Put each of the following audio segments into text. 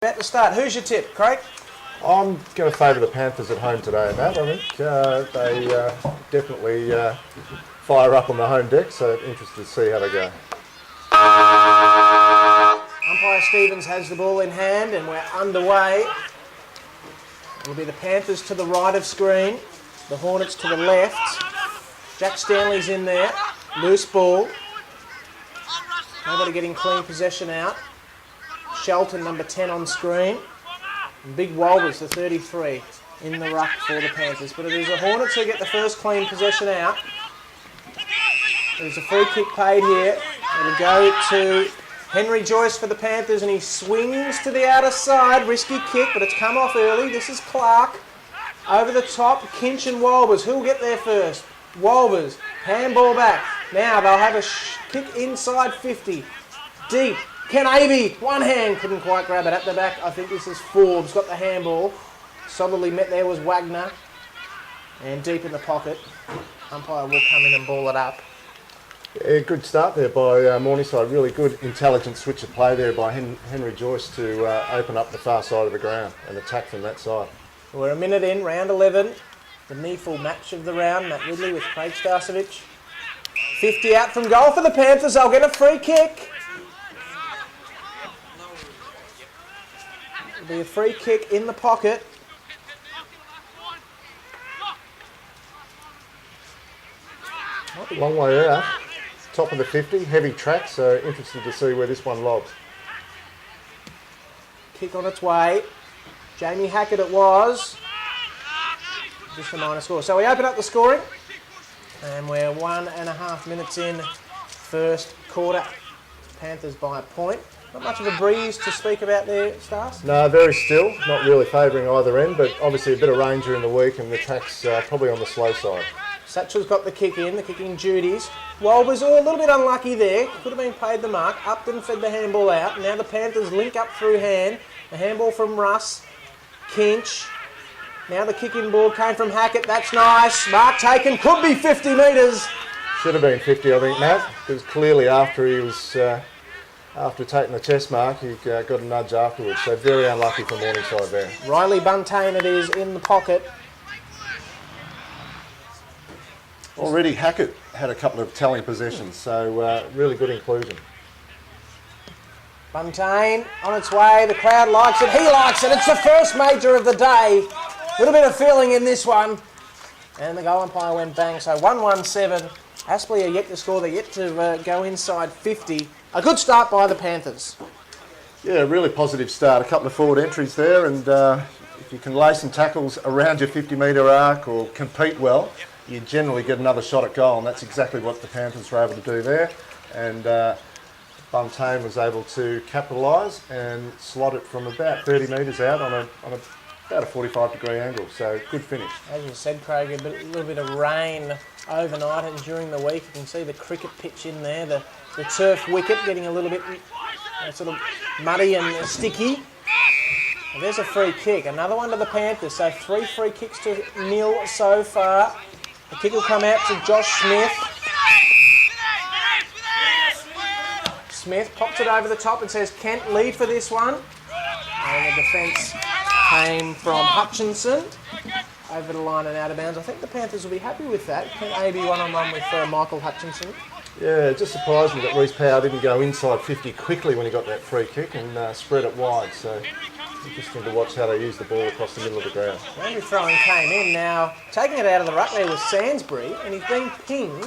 About to start. Who's your tip, Craig? I'm going to favour the Panthers at home today, Matt. I think they definitely fire up on the home deck, so interested to see how they go. Umpire Stevens has the ball in hand and we're underway. It'll be the Panthers to the right of screen, the Hornets to the left. Jack Stanley's in there, loose ball. Nobody getting clean possession out. Shelton, number 10 on screen. And Big Walbers, the 33, in the ruck for the Panthers. But it is the Hornets who get the first clean possession out. There's a free kick paid here. It'll go to Henry Joyce for the Panthers, and he swings to the outer side. Risky kick, but it's come off early. This is Clark. Over the top, Kinch and Walbers. Who'll get there first? Walbers. Handball back. Now they'll have a kick inside 50. Deep. Ken Avey, one hand, couldn't quite grab it at the back. I think this is Forbes, got the handball. Solidly met there was Wagner. And deep in the pocket. Umpire will come in and ball it up. Yeah, good start there by Morningside. Really good intelligent switch of play there by Henry Joyce to open up the far side of the ground and attack from that side. We're a minute in, round 11. The NEAFL match of the round. Matt Ridley with Craig Starcevich. 50 out from goal for the Panthers. They'll get a free kick. It'll be a free kick in the pocket. Long way out. Top of the 50, heavy track, so interested to see where this one lobs. Kick on its way. Jamie Hackett it was. Just a minor score. So we open up the scoring. And we're 1.5 minutes in, first quarter. Panthers by a point. Not much of a breeze to speak about there, Stars? No, very still. Not really favouring either end, but obviously a bit of rain during the week and the track's probably on the slow side. Satchel's got the kicking duties. Walbers a little bit unlucky there. Could have been paid the mark. Upton fed the handball out. Now the Panthers link up through hand. The handball from Russ. Kinch. Now the kicking ball came from Hackett. That's nice. Mark taken. Could be 50 metres. Should have been 50, I think, Matt. Because clearly after he was, after taking the chest mark, he got a nudge afterwards. So very unlucky for Morningside there. Riley Buntain it is in the pocket. Already Hackett had a couple of telling possessions, so really good inclusion. Buntain on its way. The crowd likes it. He likes it. It's the first major of the day. A little bit of feeling in this one. And the goal umpire went bang. So 1-1-7. Aspley are yet to score. They're yet to go inside 50. A good start by the Panthers. Yeah, really positive start. A couple of forward entries there, and if you can lay some tackles around your 50-metre arc or compete well, you generally get another shot at goal, and that's exactly what the Panthers were able to do there. And Buntain was able to capitalise and slot it from about 30 metres out on about a 45-degree angle. So good finish. As you said, Craig, a little bit of rain overnight and during the week. You can see the cricket pitch in there, the turf wicket getting a little bit sort of muddy and sticky. And there's a free kick, another one to the Panthers. So 3 free kicks to nil so far. The kick will come out to Josh Smith. Smith pops it over the top and says Kent lead for this one. And the defence came from Hutchinson over the line and out of bounds. I think the Panthers will be happy with that. Kent AB one-on-one with Michael Hutchinson. Yeah, it just surprised me that Reece Power didn't go inside 50 quickly when he got that free kick and spread it wide. So interesting to watch how they use the ball across the middle of the ground. Randy throwing came in. Now, taking it out of the ruck there was Sansbury, and he's been pinged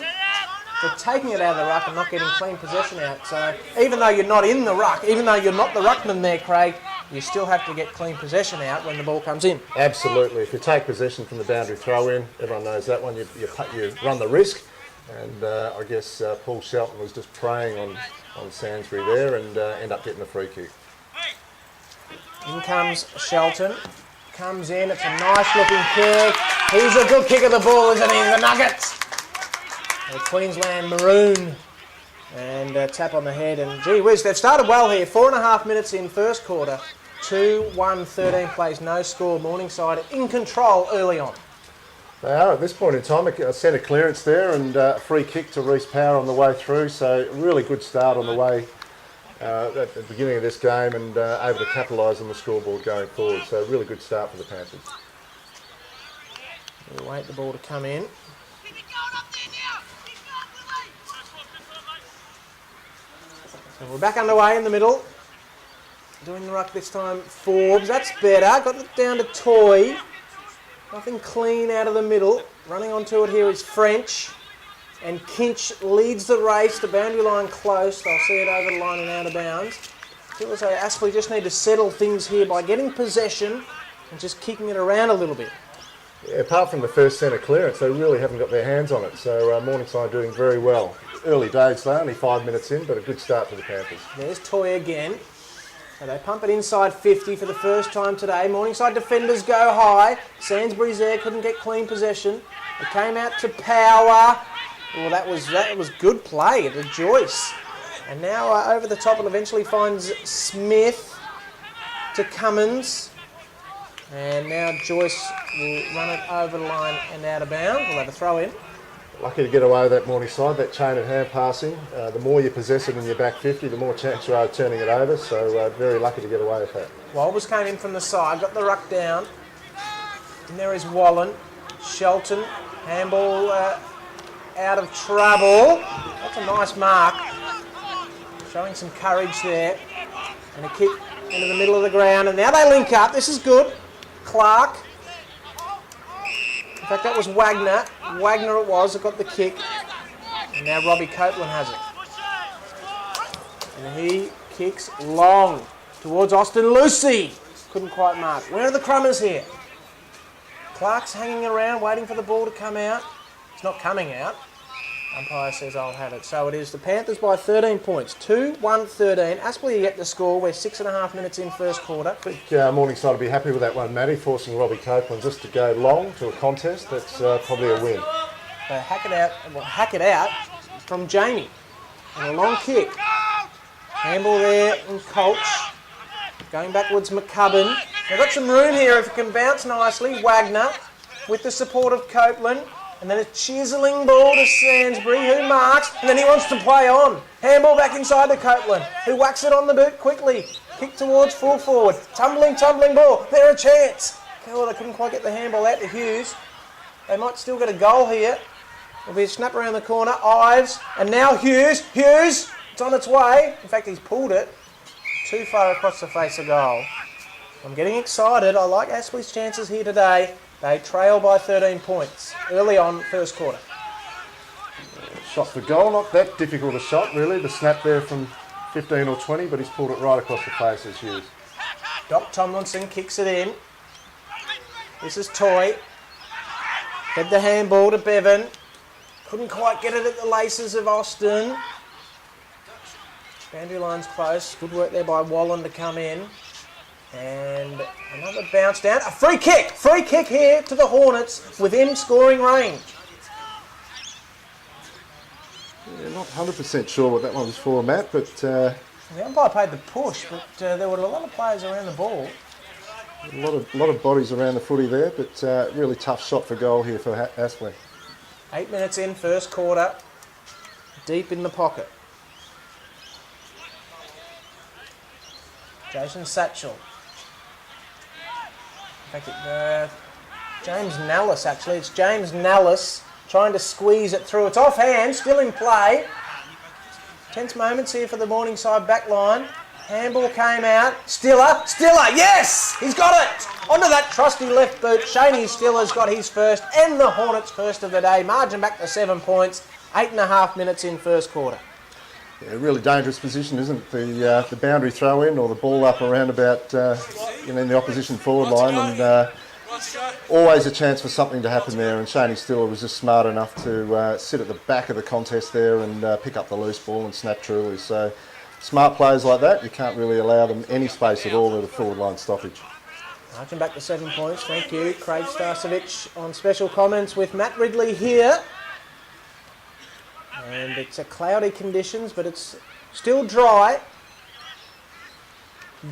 for taking it out of the ruck and not getting clean possession out. So even though you're not in the ruck, even though you're not the ruckman there, Craig, you still have to get clean possession out when the ball comes in. Absolutely. If you take possession from the boundary throw in, everyone knows that one, you run the risk. And I guess Paul Shelton was just preying on Sansbury there and end up getting the free kick. In comes Shelton. Comes in. It's a nice looking kick. He's a good kick of the ball, isn't he? The Nuggets. The Queensland Maroon. And tap on the head. And gee whiz, they've started well here. 4.5 minutes in first quarter. 2-1, 13 plays, no score. Morningside in control early on. They are at this point in time. A centre clearance there and a free kick to Reece Power on the way through. So really good start on the way at the beginning of this game and able to capitalise on the scoreboard going forward. So a really good start for the Panthers. We'll wait the ball to come in. So we're back underway in the middle. Doing the ruck this time, Forbes. That's better. Got it down to Toy. Nothing clean out of the middle. Running onto it here is French. And Kinch leads the race. The boundary line close. They'll see it over the line and out of bounds. Feel as though Aspley just need to settle things here by getting possession and just kicking it around a little bit. Yeah, apart from the first centre clearance, they really haven't got their hands on it. So Morningside doing very well. Early days though, only 5 minutes in, but a good start for the Panthers. There's Toy again. So they pump it inside 50 for the first time today. Morningside defenders go high. Sainsbury's there, couldn't get clean possession. It came out to Power. Well, that was good play to Joyce. And now over the top, it eventually finds Smith to Cummins. And now Joyce will run it over the line and out of bounds. We'll have a throw in. Lucky to get away with that Morningside, that chain of hand passing. The more you possess it in your back 50, the more chance you are of turning it over. So very lucky to get away with that. Walbers came in from the side, got the ruck down. And there is Wallen. Shelton, handball out of trouble. That's a nice mark. Showing some courage there. And a kick into the middle of the ground. And now they link up. This is good. Clark. In fact, that was Wagner. Wagner it was that got the kick. And now Robbie Copeland has it. And he kicks long towards Austin Lucy. Couldn't quite mark. Where are the crummers here? Clark's hanging around waiting for the ball to come out. It's not coming out. Umpire says I'll have it. So it is the Panthers by 13 points. 2-1-13. Aspley yet to score. We're 6.5 minutes in first quarter. I think Morningside will be happy with that one, Matty, forcing Robbie Copeland just to go long to a contest. That's probably a win. They hack it out from Jamie. And a long kick. Handball there in Colch. Going backwards, McCubbin. They've got some room here if it can bounce nicely. Wagner with the support of Copeland. And then a chiselling ball to Sainsbury, who marks, and then he wants to play on. Handball back inside to Copeland, who whacks it on the boot quickly. Kick towards full forward. Tumbling ball. They're a chance. Oh, they couldn't quite get the handball out to Hughes. They might still get a goal here. There'll be a snap around the corner. Ives, and now Hughes. Hughes, it's on its way. In fact, he's pulled it too far across the face of goal. I'm getting excited. I like Aspley's chances here today. They trail by 13 points early on first quarter. Shot for goal, not that difficult a shot really. The snap there from 15 or 20, but he's pulled it right across the face as Hughes. Doc Tomlinson kicks it in. This is Toy. Fed the handball to Bevan. Couldn't quite get it at the laces of Austin. Boundary line's close. Good work there by Wallen to come in. And another bounce down. A free kick! Free kick here to the Hornets within scoring range. Yeah, not 100% sure what that one was for, Matt, but... The umpire paid the push, but there were a lot of players around the ball. A lot of bodies around the footy there, but really tough shot for goal here for Aspley. 8 minutes in, first quarter. Deep in the pocket. Jason Satchell. In fact, James Nallis, actually. It's James Nallis trying to squeeze it through. It's offhand, still in play. Tense moments here for the Morningside back line. Handball came out. Stiller, yes! He's got it! Onto that trusty left boot. Shaney Stiller's got his first and the Hornets' first of the day. Margin back to 7 points. 8.5 minutes in first quarter. Yeah, really dangerous position, isn't it? The boundary throw in or the ball up around about in the opposition forward line, and always a chance for something to happen there. And Shaney Stiller was just smart enough to sit at the back of the contest there and pick up the loose ball and snap truly. So smart players like that, you can't really allow them any space at all at a forward line stoppage. Marching back to 7 points. Thank you, Craig Starcevic on special comments with Matt Ridley here. And it's a cloudy conditions, but it's still dry.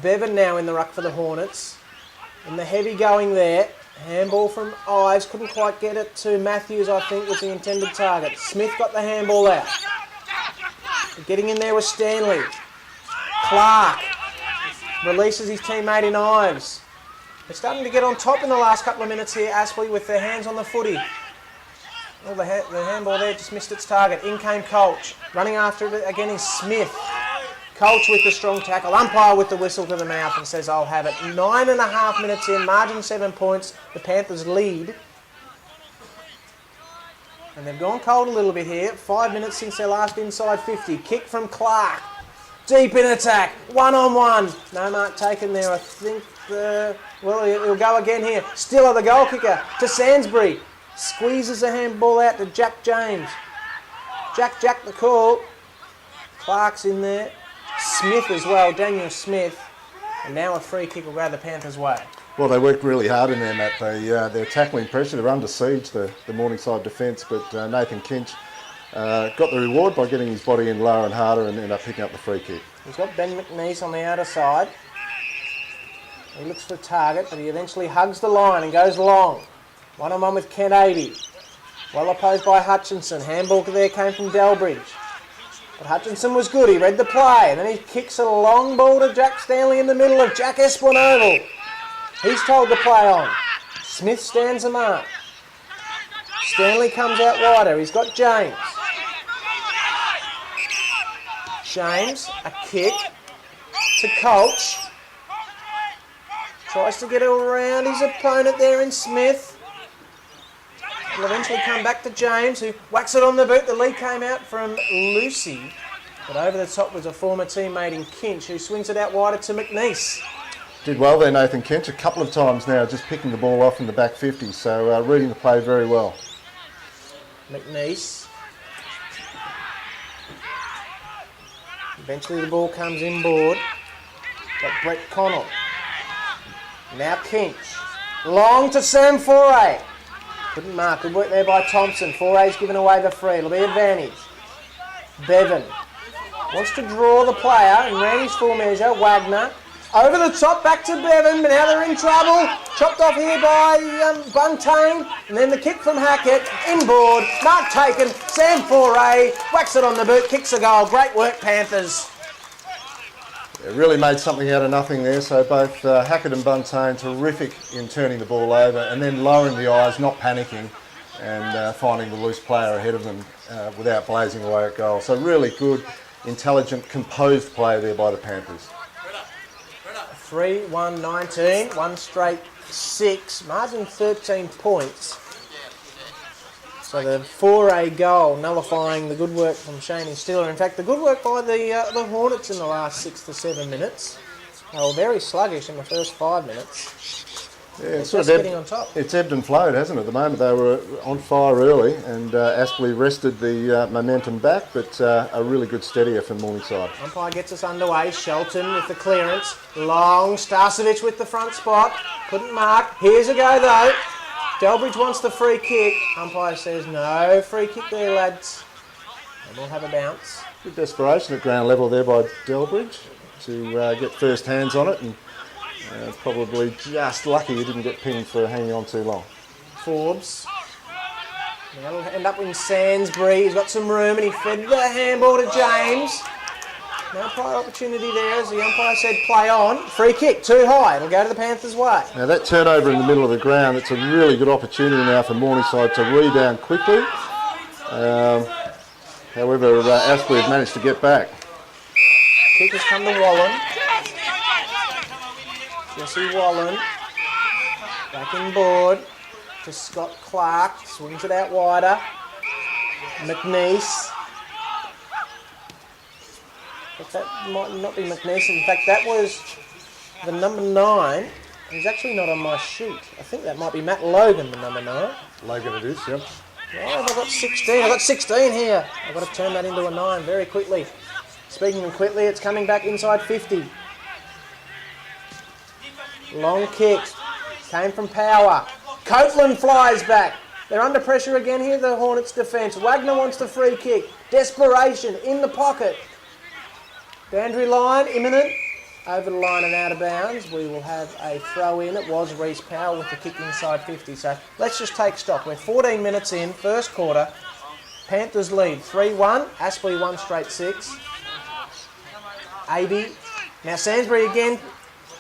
Bevan now in the ruck for the Hornets. And the heavy going there. Handball from Ives. Couldn't quite get it to Matthews, I think, was the intended target. Smith got the handball out. Getting in there was Stanley. Clark releases his teammate in Ives. They're starting to get on top in the last couple of minutes here, Aspley, with their hands on the footy. Oh, the handball there just missed its target. In came Colch. Running after it again is Smith. Colch with the strong tackle. Umpire with the whistle to the mouth and says, I'll have it. 9.5 minutes in, margin 7 points. The Panthers lead. And they've gone cold a little bit here. 5 minutes since their last inside 50. Kick from Clark. Deep in attack. 1-on-1. No mark taken there. I think he'll go again here. Stiller, the goal kicker, to Sainsbury. Squeezes the handball out to Jack James. Jack the call. Clark's in there. Smith as well, Daniel Smith. And now a free kick will go the Panthers' way. Well, they worked really hard in there, Matt. They're tackling pressure. They're under siege, the Morningside defence, but Nathan Kinch got the reward by getting his body in lower and harder and ended up picking up the free kick. He's got Ben McNeese on the outer side. He looks for a target, but he eventually hugs the line and goes long. 1-on-1 with Kent 80. Well opposed by Hutchinson. Handball there came from Delbridge. But Hutchinson was good. He read the play. And then he kicks a long ball to Jack Stanley in the middle of Jack Aspley Oval. He's told to play on. Smith stands a mark. Stanley comes out wider. He's got James. James, a kick to Colch. Tries to get it around his opponent there in Smith. Will eventually come back to James, who whacks it on the boot. The lead came out from Lucy, but over the top was a former teammate in Kinch, who swings it out wider to McNeese. Did well there, Nathan Kinch, a couple of times now, just picking the ball off in the back 50, so reading the play very well. McNeese. Eventually the ball comes inboard. Got Brett Connell. Now Kinch. Long to Sam Foray. Couldn't mark. Good work there by Thompson. Foray's given away the free. It'll be advantage. Bevan wants to draw the player and ran his full measure. Wagner. Over the top, back to Bevan, but now they're in trouble. Chopped off here by Buntain. And then the kick from Hackett. Inboard. Mark taken. Sam Foray whacks it on the boot. Kicks a goal. Great work, Panthers. It really made something out of nothing there, so both Hackett and Buntain terrific in turning the ball over and then lowering the eyes, not panicking and finding the loose player ahead of them without blazing away at goal. So really good, intelligent, composed play there by the Panthers. 3-1-19, one straight 6, margin 13 points. So the Foray goal nullifying the good work from Shane and Stiller. In fact, the good work by the Hornets in the last 6 to 7 minutes. They were very sluggish in the first 5 minutes. Yeah, it's sort of getting on top. It's ebbed and flowed, hasn't it? At the moment they were on fire early and Aspley wrested the momentum back, but a really good steadier from Morningside. Umpire gets us underway. Shelton with the clearance. Long. Starcevic with the front spot. Couldn't mark. Here's a go though. Delbridge wants the free kick. Umpire says no free kick there, lads. And we'll have a bounce. Good desperation at ground level there by Delbridge to get first hands on it, and probably just lucky he didn't get pinged for hanging on too long. Forbes. Now it'll end up in Sainsbury. He's got some room and he fed the handball to James. No prior opportunity there, as the umpire said, play on. Free kick, too high. It'll go to the Panthers' way. Now that turnover in the middle of the ground, it's a really good opportunity now for Morningside to rebound quickly. However, Aspley have managed to get back. Kick has come to Wallen. Jesse Wallen. Back in board to Scott Clark. Swings it out wider. McNeese. But that might not be McNeese. In fact, that was the number 9. He's actually not on my sheet. I think that might be Matt Logan, the number 9. Logan it is, yep. Oh, I've got 16. I've got 16 here. I've got to turn that into a 9 very quickly. Speaking of quickly, it's coming back inside 50. Long kick. Came from Power. Copeland flies back. They're under pressure again here, the Hornets defence. Wagner wants the free kick. Desperation in the pocket. Boundary line, imminent. Over the line and out of bounds. We will have a throw in. It was Reece Powell with the kick inside 50. So let's just take stock. We're 14 minutes in, first quarter. Panthers lead 3-1. Aspley 1 straight 6. Aby Now Sainsbury again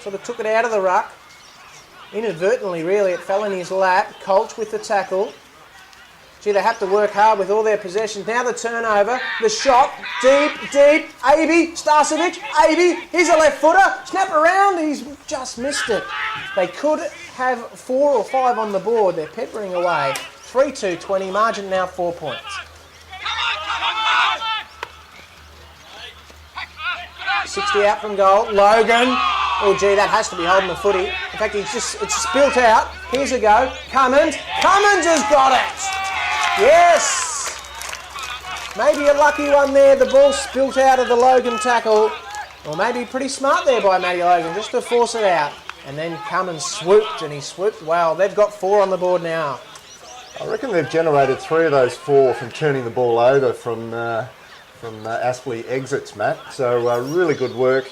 sort of took it out of the ruck. Inadvertently, really, it fell in his lap. Colch with the tackle. Gee, they have to work hard with all their possessions. Now the turnover, the shot, deep, Aby, Starcevic, Aby, here's a left footer, snap around, he's just missed it. They could have 4 or 5 on the board, they're peppering away. 3-2-20, margin now 4 points. 60 out from goal, Logan. Oh gee, that has to be holding the footy. In fact, it's spilt out. Here's a go. Cummins has got it. Yes. Maybe a lucky one there. The ball spilt out of the Logan tackle. Or maybe pretty smart there by Matty Logan just to force it out. And then Cummins swooped, and he swooped well. They've got 4 on the board now. I reckon they've generated 3 of those 4 from turning the ball over from Aspley exits, Matt. So really good work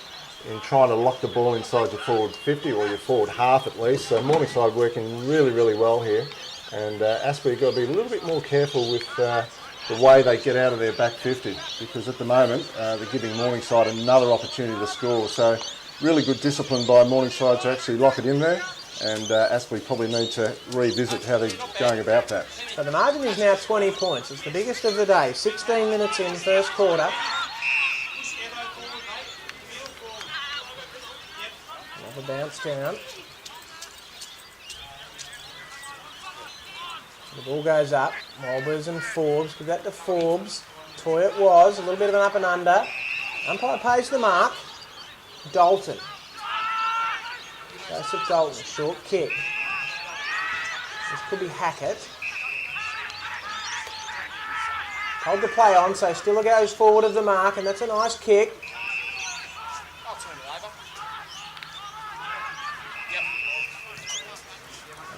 in trying to lock the ball inside your forward 50 or your forward half at least. So Morningside working really well here. And Aspley got to be a little bit more careful with the way they get out of their back 50, because at the moment they're giving Morningside another opportunity to score. So really good discipline by Morningside to actually lock it in there. And Aspley probably need to revisit how they're going about that. So the margin is now 20 points. It's the biggest of the day. 16 minutes in, first quarter. Another bounce down. The ball goes up. Mulbers and Forbes. Give that to Forbes. Toy it was. A little bit of an up and under. Umpire pays the mark. Dalton. Joseph Dalton, short kick. This could be Hackett. Hold the play on, so Stiller goes forward of the mark, and that's a nice kick.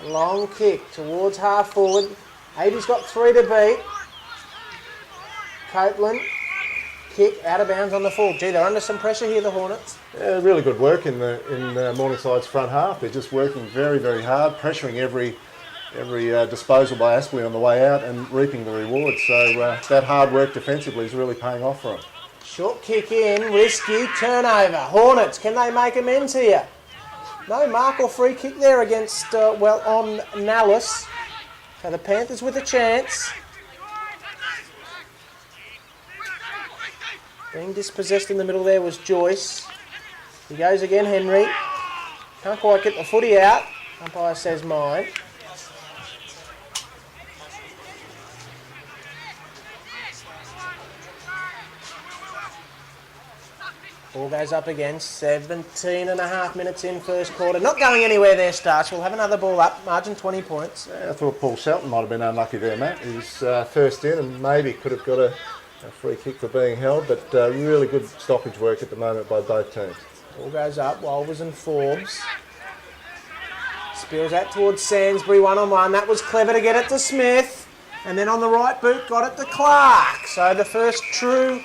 A long kick towards half forward. Aby's got 3 to beat. Copeland. Kick out of bounds on the full. Gee, they're under some pressure here, the Hornets. Yeah, really good work in Morningside's front half. They're just working very hard, pressuring every disposal by Aspley on the way out and reaping the rewards. So that hard work defensively is really paying off for them. Short kick in, risky, turnover. Hornets, can they make amends here? No mark or free kick there against, on Nallis. So the Panthers with a chance. Being dispossessed in the middle there was Joyce. He goes again, Henry. Can't quite get the footy out. Umpire says mine. Ball goes up again. 17 and a half minutes in first quarter. Not going anywhere there, Starch. We'll have another ball up. Margin 20 points. Yeah, I thought Paul Shelton might have been unlucky there, Matt. He's first in and maybe could have got a free kick for being held, but really good stoppage work at the moment by both teams. Ball goes up, Wolvers and Forbes. Spills out towards Sainsbury, 1-on-1. That was clever to get it to Smith. And then on the right boot, got it to Clark. So the first true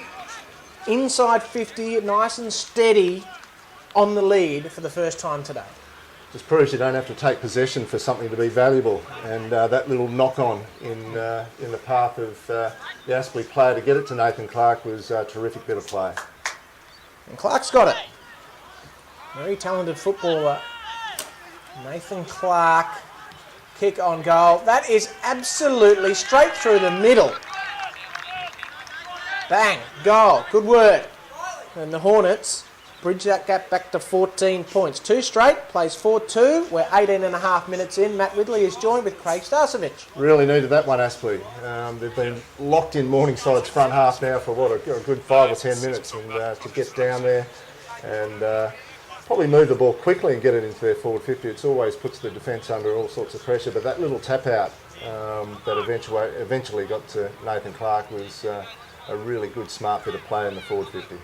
inside 50, nice and steady on the lead for the first time today. Just proves you don't have to take possession for something to be valuable, and that little knock-on in the path of the Aspley player to get it to Nathan Clark was a terrific bit of play. And Clark's got it. Very talented footballer. Nathan Clark, kick on goal. That is absolutely straight through the middle. Bang, goal, good work. And the Hornets bridge that gap back to 14 points. 2 straight, plays 4-2. We're 18 and a half minutes in. Matt Ridley is joined with Craig Starcevic. Really needed that one, Aspley. They've been locked in Morningside's front half now for a good 5 or 10 minutes, and to get down there and probably move the ball quickly and get it into their forward 50. It always puts the defence under all sorts of pressure, but that little tap out that eventually got to Nathan Clark was a really good, smart bit of play in the forward 50.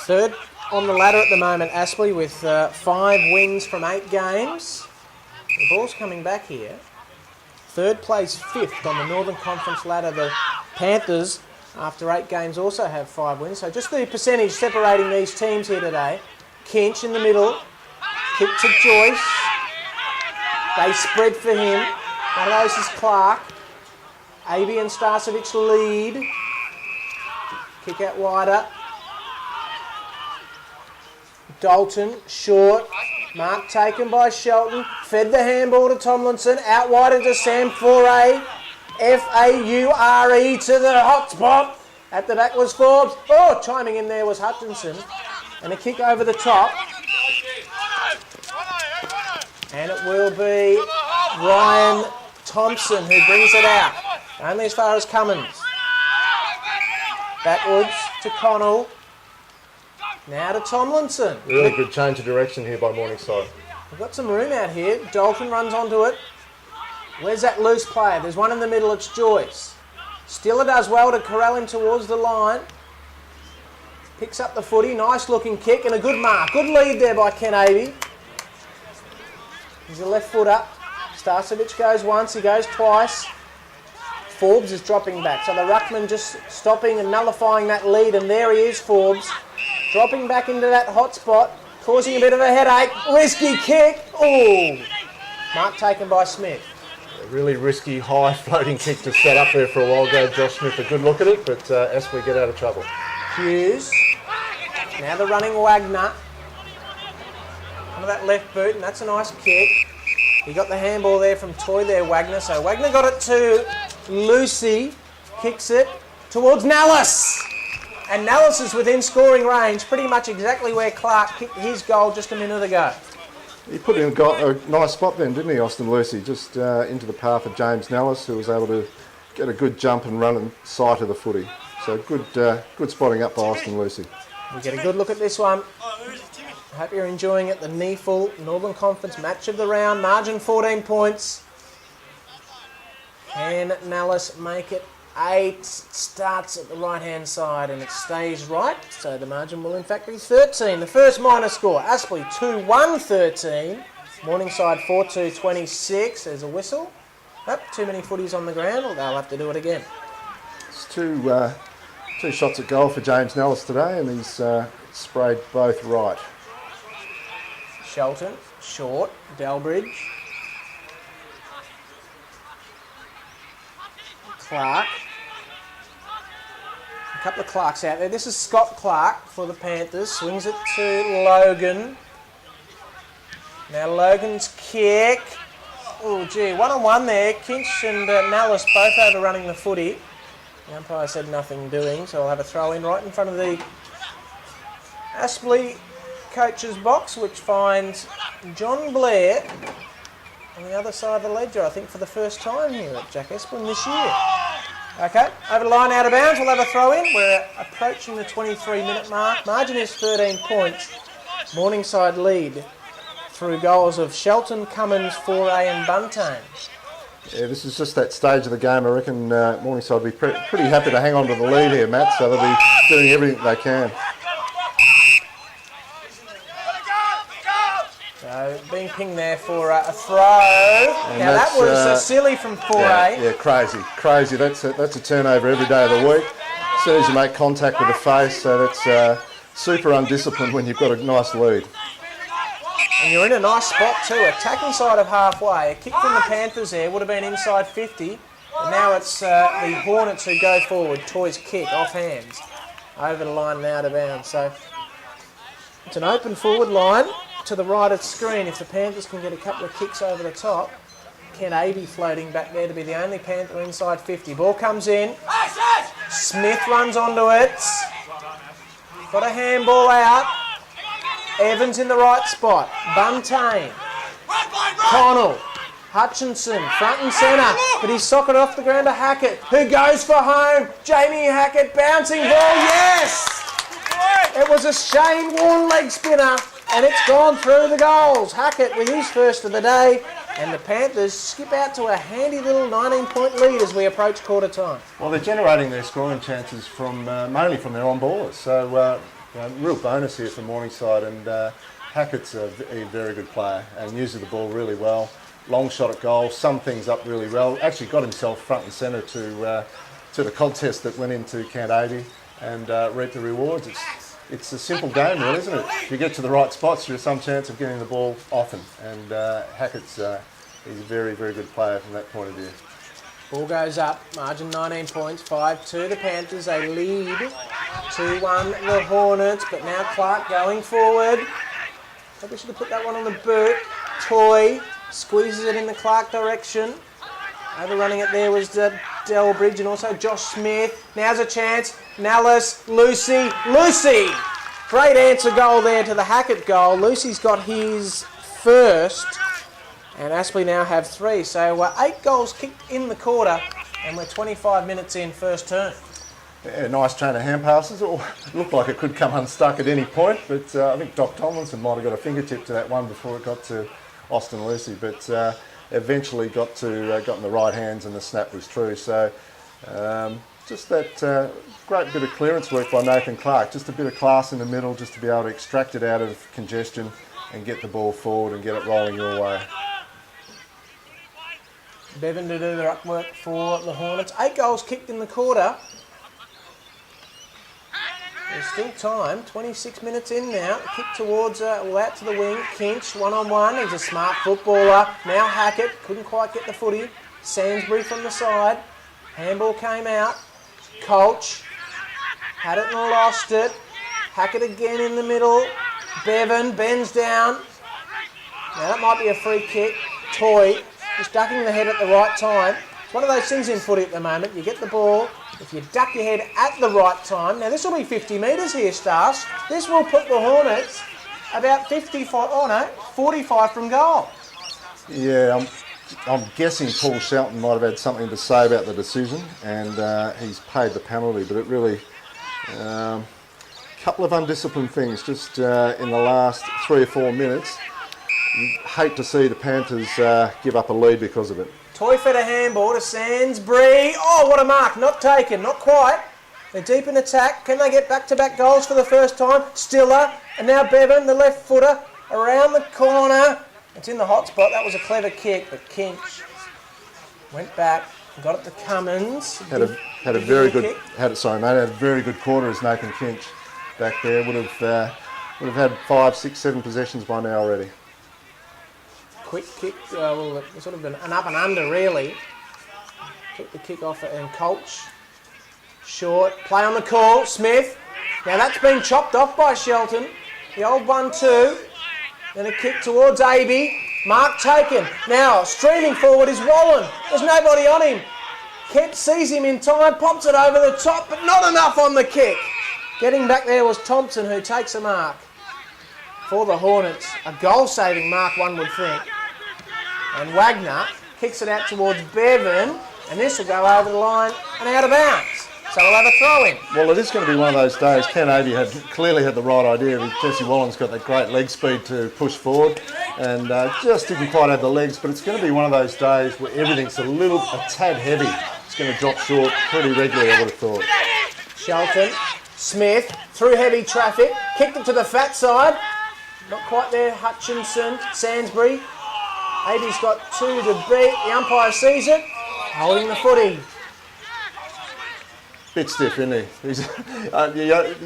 Third on the ladder at the moment, Aspley, with 5 wins from 8 games. The ball's coming back here. Third plays 5th on the Northern Conference ladder. The Panthers, after 8 games, also have 5 wins. So just the percentage separating these teams here today. Kinch in the middle. Kick to Joyce. They spread for him. One of those is Clark. Aby and Starcevic lead. Kick out wider. Dalton, short. Mark taken by Shelton. Fed the handball to Tomlinson. Out wide into Sam Faure. Faure to the hot spot. At the back was Forbes. Oh, chiming in there was Hutchinson. And a kick over the top. And it will be Ryan Thompson who brings it out. Only as far as Cummins. Backwards to Connell. Now to Tomlinson. Really good change of direction here by Morningside. We've got some room out here. Dalton runs onto it. Where's that loose player? There's one in the middle. It's Joyce. Stiller does well to corral him towards the line. Picks up the footy. Nice looking kick and a good mark. Good lead there by Ken Avey. He's a left footer. Starcevic goes once. He goes twice. Forbes is dropping back. So the ruckman just stopping and nullifying that lead. And there he is, Forbes. Dropping back into that hot spot. Causing a bit of a headache. Risky kick. Oh! Mark taken by Smith. A really risky, high floating kick to set up there for a while. Gave Josh Smith a good look at it, but Aspley get out of trouble. Hughes. Now the running Wagner. Under that left boot, and that's a nice kick. He got the handball there from Toy there, Wagner. So Wagner got it to Lucy. Kicks it towards Nallis. And Nallis is within scoring range, pretty much exactly where Clark kicked his goal just a minute ago. He put in a nice spot then, didn't he, Austin Lucy? Just into the path of James Nellis, who was able to get a good jump and run in sight of the footy. So good spotting up by Austin Lucy. We get a good look at this one. I hope you're enjoying it. The NEAFL Northern Conference match of the round. Margin 14 points. Can Nallis make it 8? Starts at the right-hand side and it stays right. So the margin will in fact be 13. The first minor score, Aspley 2-1-13. Morningside 4-2-26. There's a whistle. Oh, too many footies on the ground. Well, they'll have to do it again. It's two shots at goal for James Nellis today, and he's sprayed both right. Shelton, short, Delbridge. Clark. A couple of Clarks out there. This is Scott Clark for the Panthers. Swings it to Logan. Now Logan's kick. Oh, gee, one-on-one there. Kinch and Nallis both overrunning the footy. The umpire said nothing doing, so I'll have a throw in right in front of the Aspley coach's box, which finds John Blair on the other side of the ledger, I think for the first time here at Jack Esplin this year. Okay, over the line, out of bounds, we'll have a throw in. We're approaching the 23-minute mark. Margin is 13 points. Morningside lead through goals of Shelton, Cummins, Faure and Buntain. Yeah, this is just that stage of the game. I reckon Morningside will be pretty happy to hang on to the lead here, Matt, so they'll be doing everything they can. So being pinged there for a throw. And now that was silly from Faure. Yeah, crazy. That's a turnover every day of the week. As soon as you make contact with the face, so that's super undisciplined when you've got a nice lead. And you're in a nice spot too, attacking side of halfway. A kick from the Panthers there would have been inside 50. And now it's the Hornets who go forward. Toy's kick off hands. Over the line and out of bounds. So it's an open forward line to the right of screen. If the Panthers can get a couple of kicks over the top. Ken Avey floating back there to be the only Panther inside 50. Ball comes in. Smith runs onto it. Got a handball out. Evans in the right spot. Buntain. Connell. Hutchinson. Front and centre. But he's socked off the ground to Hackett. Who goes for home? Jamie Hackett. Bouncing ball. Yes! It was a Shane Warne leg spinner. And it's gone through the goals. Hackett with his first of the day. And the Panthers skip out to a handy little 19-point lead as we approach quarter time. Well, they're generating their scoring chances from mainly from their on-ballers. So, real bonus here for Morningside. And Hackett's a very good player and uses the ball really well. Long shot at goal, summed things up really well. Actually got himself front and centre to the contest that went into Camp Avey and reaped the rewards. It's a simple game, really, isn't it? If you get to the right spots, there's some chance of getting the ball often. And Hackett's he's a very, very good player from that point of view. Ball goes up, margin 19 points, 5-2 the Panthers. They lead 2-1 the Hornets, but now Clark going forward. Maybe we should have put that one on the boot. Toy squeezes it in the Clark direction. Overrunning it there was Delbridge and also Josh Smith. Now's a chance. Nallis, Lucy. Great answer goal there to the Hackett goal. Lucy's got his first. And Aspley now have 3. So 8 goals kicked in the quarter. And we're 25 minutes in first term. Yeah, nice train of hand passes. It looked like it could come unstuck at any point, but I think Doc Tomlinson might have got a fingertip to that one before it got to Austin Lucy, but eventually got in the right hands and the snap was true. So just that great bit of clearance work by Nathan Clark, just a bit of class in the middle, just to be able to extract it out of congestion and get the ball forward and get it rolling your way. Bevan to do the ruck work for the Hornets. 8 goals kicked in the quarter. There's still time, 26 minutes in now. Kick towards, out to the wing. Kinch, one-on-one. He's a smart footballer. Now Hackett, couldn't quite get the footy. Sainsbury from the side. Handball came out. Colch had it and lost it. Hackett again in the middle. Bevan bends down. Now that might be a free kick. Toy just ducking the head at the right time. It's one of those things in footy at the moment. You get the ball. If you duck your head at the right time, now this will be 50 metres here, Stars. This will put the Hornets about 45 from goal. Yeah, I'm guessing Paul Shelton might have had something to say about the decision, and he's paid the penalty, but it really, a couple of undisciplined things just in the last 3 or 4 minutes. You hate to see the Panthers give up a lead because of it. Toy fed a handball to Sainsbury. Oh, what a mark. Not taken. Not quite. They're deep in attack. Can they get back-to-back goals for the first time? Stiller. And now Bevan, the left footer, around the corner. It's in the hot spot. That was a clever kick, but Kinch went back and got it to Cummins. Had a very good quarter as Nathan Kinch back there. Would have had 5, 6, 7 possessions by now already. Quick kick, it's sort of an up and under really. Took the kick off and Colch. Short, play on the call, Smith. Now that's been chopped off by Shelton. The old 1-2. Then a kick towards Aby. Mark taken. Now streaming forward is Wallen. There's nobody on him. Kemp sees him in time, pops it over the top, but not enough on the kick. Getting back there was Thompson, who takes a mark for the Hornets. A goal-saving mark, one would think. And Wagner kicks it out towards Bevan, and this will go over the line and out of bounds. So we'll have a throw in. Well, it is going to be one of those days. Ken Aby clearly had the right idea. Jesse Wallen's got that great leg speed to push forward, and just didn't quite have the legs. But it's going to be one of those days where everything's a tad heavy. It's going to drop short pretty regularly, I would have thought. Shelton, Smith, through heavy traffic, kicked it to the fat side. Not quite there, Hutchinson, Sainsbury. Aby's got 2 to beat. The umpire sees it, holding the footy. Bit stiff, isn't he?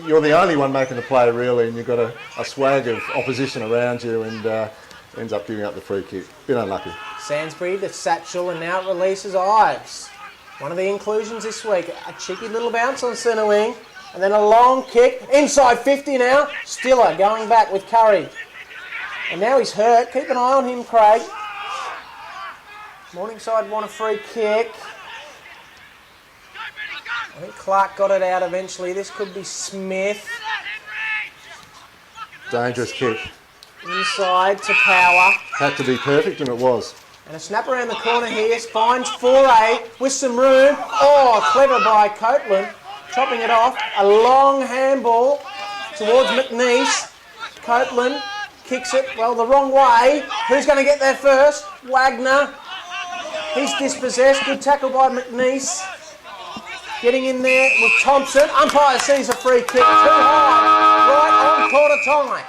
You're the only one making the play, really, and you've got a swag of opposition around you, and ends up giving up the free kick. Bit unlucky. Sainsbury, the satchel, and now it releases Ives. One of the inclusions this week. A cheeky little bounce on centre wing, and then a long kick. Inside 50 now. Stiller going back with Curry. And now he's hurt. Keep an eye on him, Craig. Morningside want a free kick. I think Clark got it out eventually. This could be Smith. Dangerous kick. Inside to Power. Had to be perfect, and it was. And a snap around the corner here. Finds Foray with some room. Oh, clever by Copeland. Chopping it off. A long handball towards McNeice. Copeland kicks it, well, the wrong way. Who's going to get there first? Wagner. He's dispossessed. Good tackle by McNeice. Getting in there with Thompson. Umpire sees a free kick. Too high. Right on quarter time.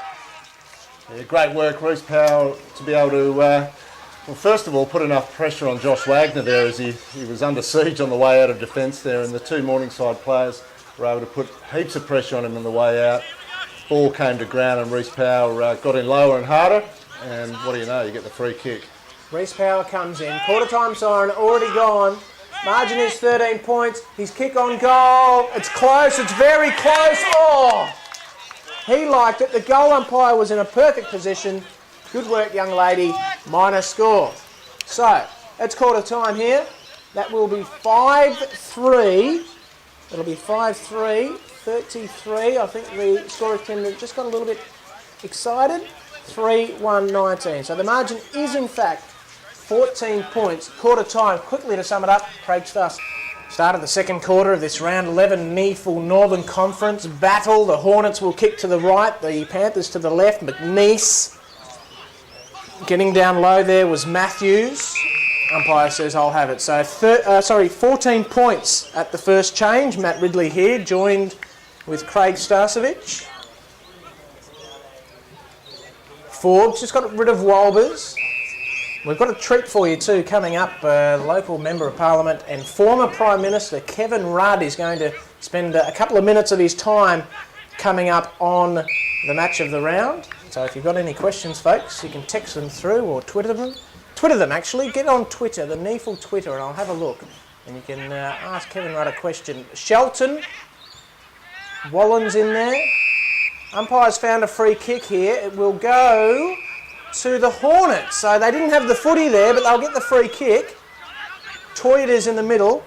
Yeah, great work, Reece Power, to be able to, well, first of all, put enough pressure on Josh Wagner there as he was under siege on the way out of defence there, and the 2 Morningside players were able to put heaps of pressure on him on the way out. Ball came to ground and Reece Power got in lower and harder, and what do you know, you get the free kick. Reece Power comes in. Quarter time siren already gone. Margin is 13 points. His kick on goal. It's close. It's very close. Oh! He liked it. The goal umpire was in a perfect position. Good work, young lady. Minor score. So, that's quarter time here. That will be 5-3. It'll be 5-3, 33. I think the score attendant just got a little bit excited. 3-1-19. So the margin is in fact 14 points. Quarter time. Quickly to sum it up, Craig Stuss. Start of the second quarter of this round 11 NEAFL Northern Conference battle. The Hornets will kick to the right, the Panthers to the left. McNeese getting down low there was Matthews. Umpire says I'll have it. So 14 points at the first change. Matt Ridley here, joined with Craig Starcevic. Forbes just got rid of Walbers. We've got a treat for you too coming up. Local Member of Parliament and former Prime Minister Kevin Rudd is going to spend a couple of minutes of his time coming up on the match of the round. So if you've got any questions, folks, you can text them through or Twitter them. Twitter them, actually. Get on Twitter, the NEAFL Twitter, and I'll have a look. And you can ask Kevin Rudd a question. Shelton, Wallen's in there. Umpire's found a free kick here. It will go to the Hornets. So they didn't have the footy there, but they'll get the free kick. Toyota's in the middle.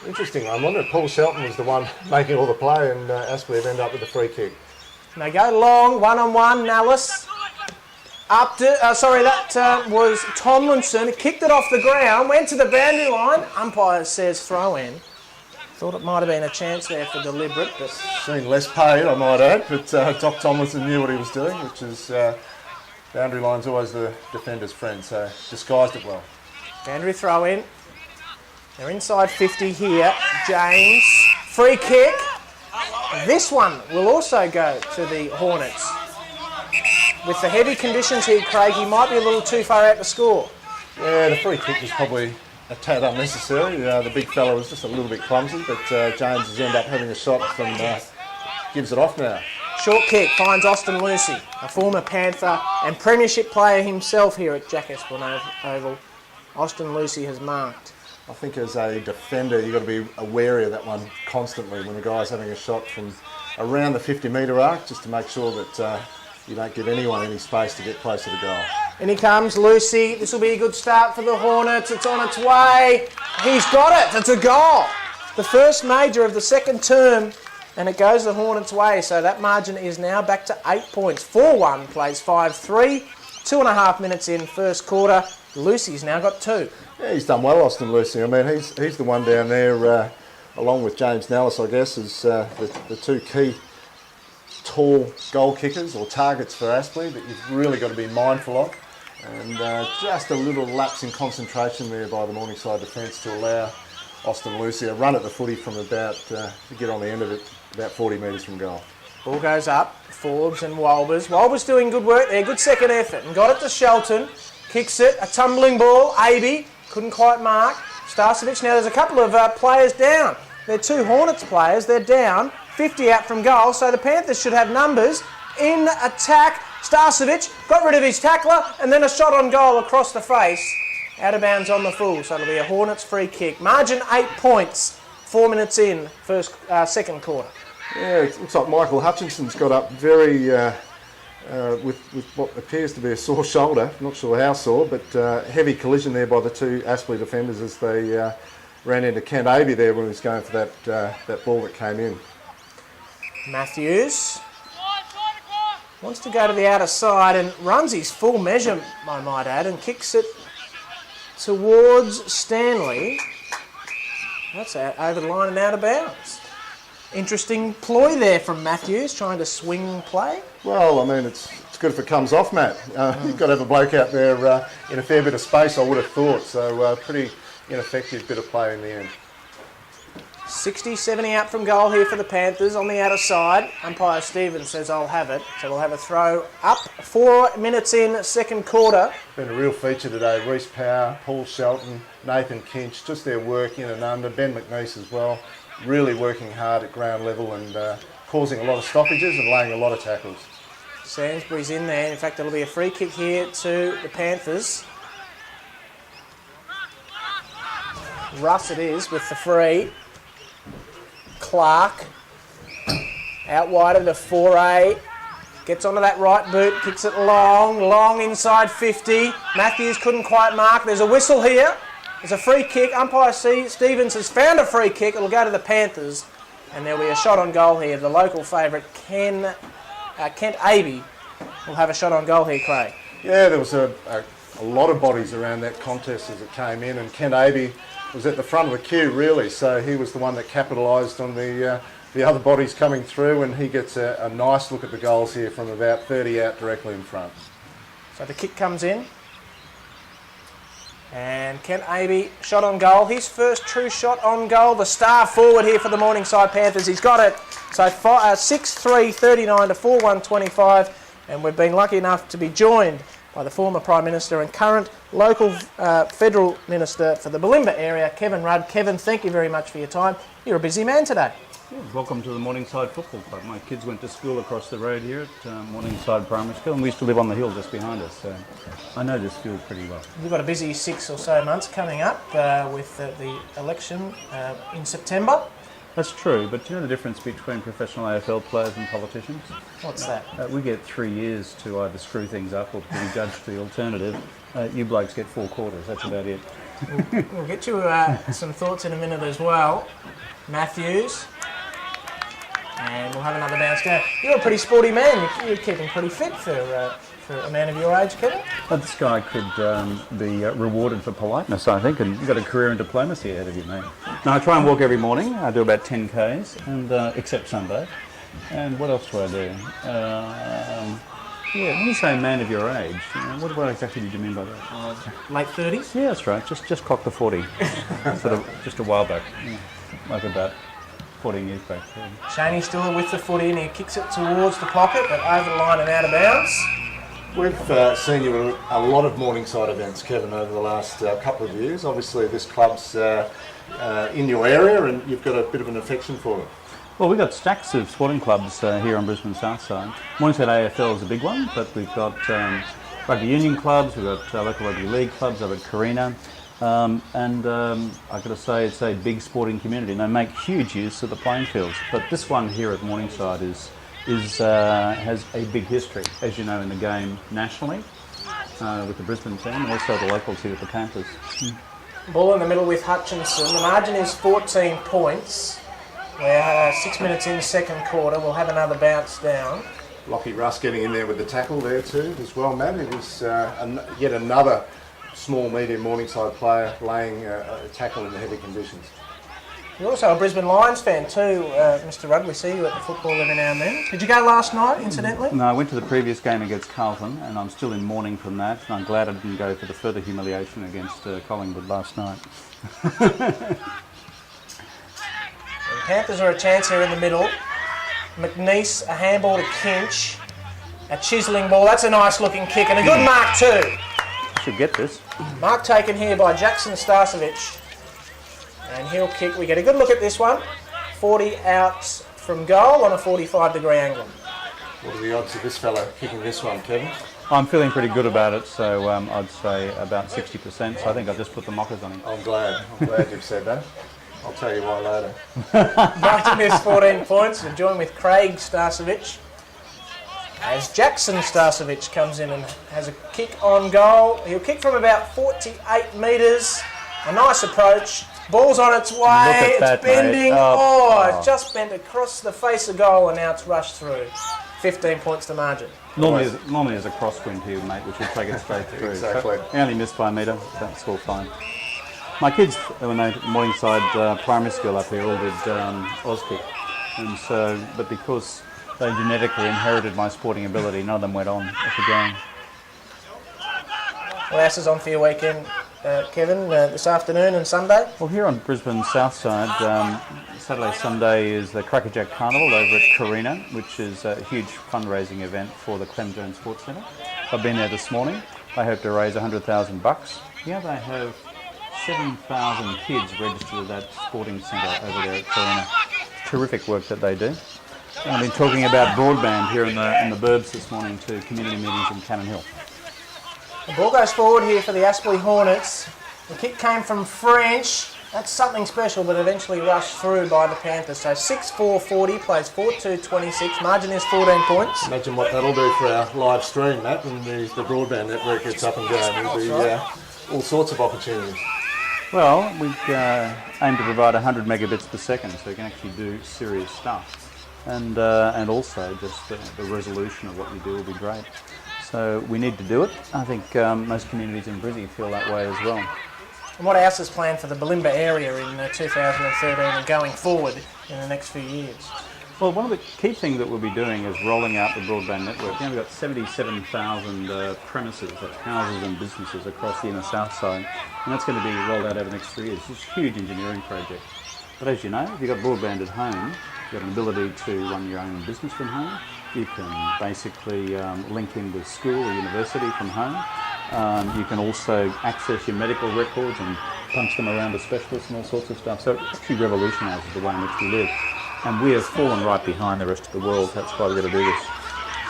Interesting. I wonder if Paul Shelton was the one making all the play and Aspley have ended up with the free kick. And they go long, one-on-one, Nallis. Up to, that was Tomlinson. Kicked it off the ground, went to the boundary line. Umpire says throw in. Thought it might have been a chance there for deliberate, but Seen less paid, I might add, but Doc Tomlinson knew what he was doing, which is boundary line's always the defender's friend, so disguised it well. boundary throw in. They're inside 50 here. James, free kick. This one will also go to the Hornets. With the heavy conditions here, Craig, he might be a little too far out to score. Yeah, the free kick was probably a tad unnecessary. The big fella was just a little bit clumsy, but James has ended up having a shot from gives it off now. Short kick finds Austin Lucy, a former Panther and premiership player himself here at Jack Aspley Oval. Austin Lucy has marked. I think as a defender, you've got to be wary of that one constantly when the guy's having a shot from around the 50-metre arc, just to make sure that you don't give anyone any space to get close to the goal. In he comes, Lucy. This will be a good start for the Hornets. It's on its way. He's got it. It's a goal. The first major of the second term, and it goes the Hornets' way. So that margin is now back to 8 points. 4-1 plays 5-3. 2.5 minutes in first quarter. Lucy's now got 2. Yeah, he's done well, Austin Lucy. I mean, he's the one down there, along with James Nallis, I guess, is the two key tall goal kickers or targets for Aspley that you've really got to be mindful of. And just a little lapse in concentration there by the Morningside defence to allow Austin Lucy a run at the footy from about, to get on the end of it, about 40 metres from goal. Ball goes up, Forbes and Walbers. Walbers doing good work there, good second effort. And got it to Shelton, kicks it, a tumbling ball, Aby, couldn't quite mark. Starcevic, now there's a couple of players down. They're two Hornets players, they're down. 50 out from goal, so the Panthers should have numbers. In attack, Starcevic got rid of his tackler and then a shot on goal across the face. Out of bounds on the full, so it'll be a Hornets free kick. Margin 8 points, 4 minutes in, second quarter. Yeah, it looks like Michael Hutchinson's got up very, with what appears to be a sore shoulder. Not sure how sore, but heavy collision there by the two Aspley defenders as they ran into Kent Aby there when he was going for that ball that came in. Matthews wants to go to the outer side and runs his full measure, I might add, and kicks it towards Stanley. That's out over the line and out of bounds. Interesting ploy there from Matthews, trying to swing play. Well, I mean, it's good if it comes off, Matt. You've got to have a bloke out there in a fair bit of space, I would have thought. So pretty ineffective bit of play in the end. 60, 70 out from goal here for the Panthers on the outer side. Umpire Stevens says I'll have it. So we'll have a throw up. 4 minutes in, second quarter. Been a real feature today. Reece Power, Paul Shelton, Nathan Kinch, just their work in and under. Ben McNeese as well. Really working hard at ground level and causing a lot of stoppages and laying a lot of tackles. Sainsbury's in there. In fact, it'll be a free kick here to the Panthers. Russ it is with the free. Clark Out wide of the 4A. Gets onto that right boot, kicks it long inside 50. Matthews couldn't quite mark. There's a whistle here. There's a free kick. Umpire Stevens has found a free kick. It'll go to the Panthers. And there'll be a shot on goal here. The local favourite, Kent Abbey, will have a shot on goal here, Craig. Yeah, there was a lot of bodies around that contest as it came in, and Kent Abbey was at the front of the queue, really, so he was the one that capitalised on the other bodies coming through, and he gets a nice look at the goals here from about 30 out directly in front. So the kick comes in. And Kent Abbey, shot on goal. His first true shot on goal. The star forward here for the Morningside Panthers. He's got it. So 6-3, 39 to 4-1, 25. And we've been lucky enough to be joined by the former Prime Minister and current local Federal Minister for the Bulimba area, Kevin Rudd. Kevin, thank you very much for your time. You're a busy man today. Yeah, welcome to the Morningside Football Club. My kids went to school across the road here at Morningside Primary School, and we used to live on the hill just behind us, so I know this field pretty well. You've got a busy 6 or so months coming up with the election in September. That's true, but do you know the difference between professional AFL players and politicians? What's that? We get 3 years to either screw things up or to be judged the alternative. You blokes get 4 quarters, that's about it. We'll get you some thoughts in a minute as well. Matthews. And we'll have another bounce down. You're a pretty sporty man. You're keeping pretty fit for a man of your age, Kevin. This guy could be rewarded for politeness, I think, and you've got a career in diplomacy ahead of you, mate. Now, I try and walk every morning. I do about 10 Ks, and except Sunday. And what else do I do? Yeah, when you say man of your age, what exactly did you mean by that? Late 30s? Yeah, that's right. Just clocked the 40. Sort of just a while back, like about 14 years back. Shaney still with the footy and he kicks it towards the pocket, but over the line and out of bounds. We've seen you at a lot of Morningside events, Kevin, over the last couple of years. Obviously, this club's in your area and you've got a bit of an affection for it. Well, we've got stacks of sporting clubs here on Brisbane South Side. Morningside AFL is a big one, but we've got rugby union clubs, we've got local rugby league clubs over at Carina. I've got to say it's a big sporting community and they make huge use of the playing fields. But this one here at Morningside has a big history, as you know, in the game nationally with the Brisbane team and also the locals here at the Panthers. Ball in the middle with Hutchinson. The margin is 14 points. We're 6 minutes in second quarter. We'll have another bounce down. Lockie Russ getting in there with the tackle there too as well, Matt. It was yet another small, medium Morningside player laying a tackle in the heavy conditions. You're also a Brisbane Lions fan too, Mr. Rudd. We see you at the football every now and then. Did you go last night, incidentally? No, I went to the previous game against Carlton and I'm still in mourning from that. And I'm glad I didn't go for the further humiliation against Collingwood last night. The Panthers are a chance here in the middle. McNeese, a handball to Kinch. A chiselling ball. That's a nice looking kick and a good mark too. Should get this. Mark taken here by Jackson Starcevic. And he'll kick. We get a good look at this one. 40 out from goal on a 45-degree angle. What are the odds of this fella kicking this one, Kevin? I'm feeling pretty good about it, so I'd say about 60%. So I think I've just put the mockers on him. I'm glad you've said that. I'll tell you why later. Brighton is 14 points. We're joined with Craig Starcevic. As Jackson Starcevic comes in and has a kick on goal. He'll kick from about 48 metres. A nice approach. Ball's on its way. It's bending. Oh, It's just bent across the face of goal and now it's rushed through. 15 points to margin. Normally there's a crosswind here, mate, which would take it straight through. Exactly. So I only missed by a metre. That's all fine. My kids, when they were Morningside Primary School up here, all did Auskick. And so, but because they genetically inherited my sporting ability, none of them went on at the game. What else is on for your weekend, Kevin, this afternoon and Sunday? Well, here on Brisbane South Side, Saturday, Sunday is the Crackerjack Carnival over at Carina, which is a huge fundraising event for the Clem Jones Sports Centre. I've been there this morning. They hope to raise $100,000. Yeah, they have 7,000 kids registered at that sporting centre over there at Carina. Terrific work that they do. And I've been talking about broadband here in the burbs this morning to community meetings in Cannon Hill. The ball goes forward here for the Aspley Hornets. The kick came from French That's something special, but eventually rushed through by the Panthers. So 6-4-40, plays 4-2-26, margin is 14 points. Imagine what that'll do for our live stream, Matt, when the broadband network gets up and going. There'll be all sorts of opportunities. Well, we aim to provide 100 megabits per second, so you can actually do serious stuff. And also just the resolution of what you do will be great. So we need to do it. I think most communities in Brizzy feel that way as well. And what else is planned for the Bulimba area in 2013 and going forward in the next few years? Well, one of the key things that we'll be doing is rolling out the broadband network. We've got 77,000 premises, that's houses and businesses across the inner south side, and that's going to be rolled out over the next 3 years. It's a huge engineering project. But as you know, if you've got broadband at home, you've got an ability to run your own business from home. You can basically link in with school or university from home. You can also access your medical records and punch them around to specialists and all sorts of stuff. So it actually revolutionises the way in which we live. And we have fallen right behind the rest of the world. That's why we've got to do this.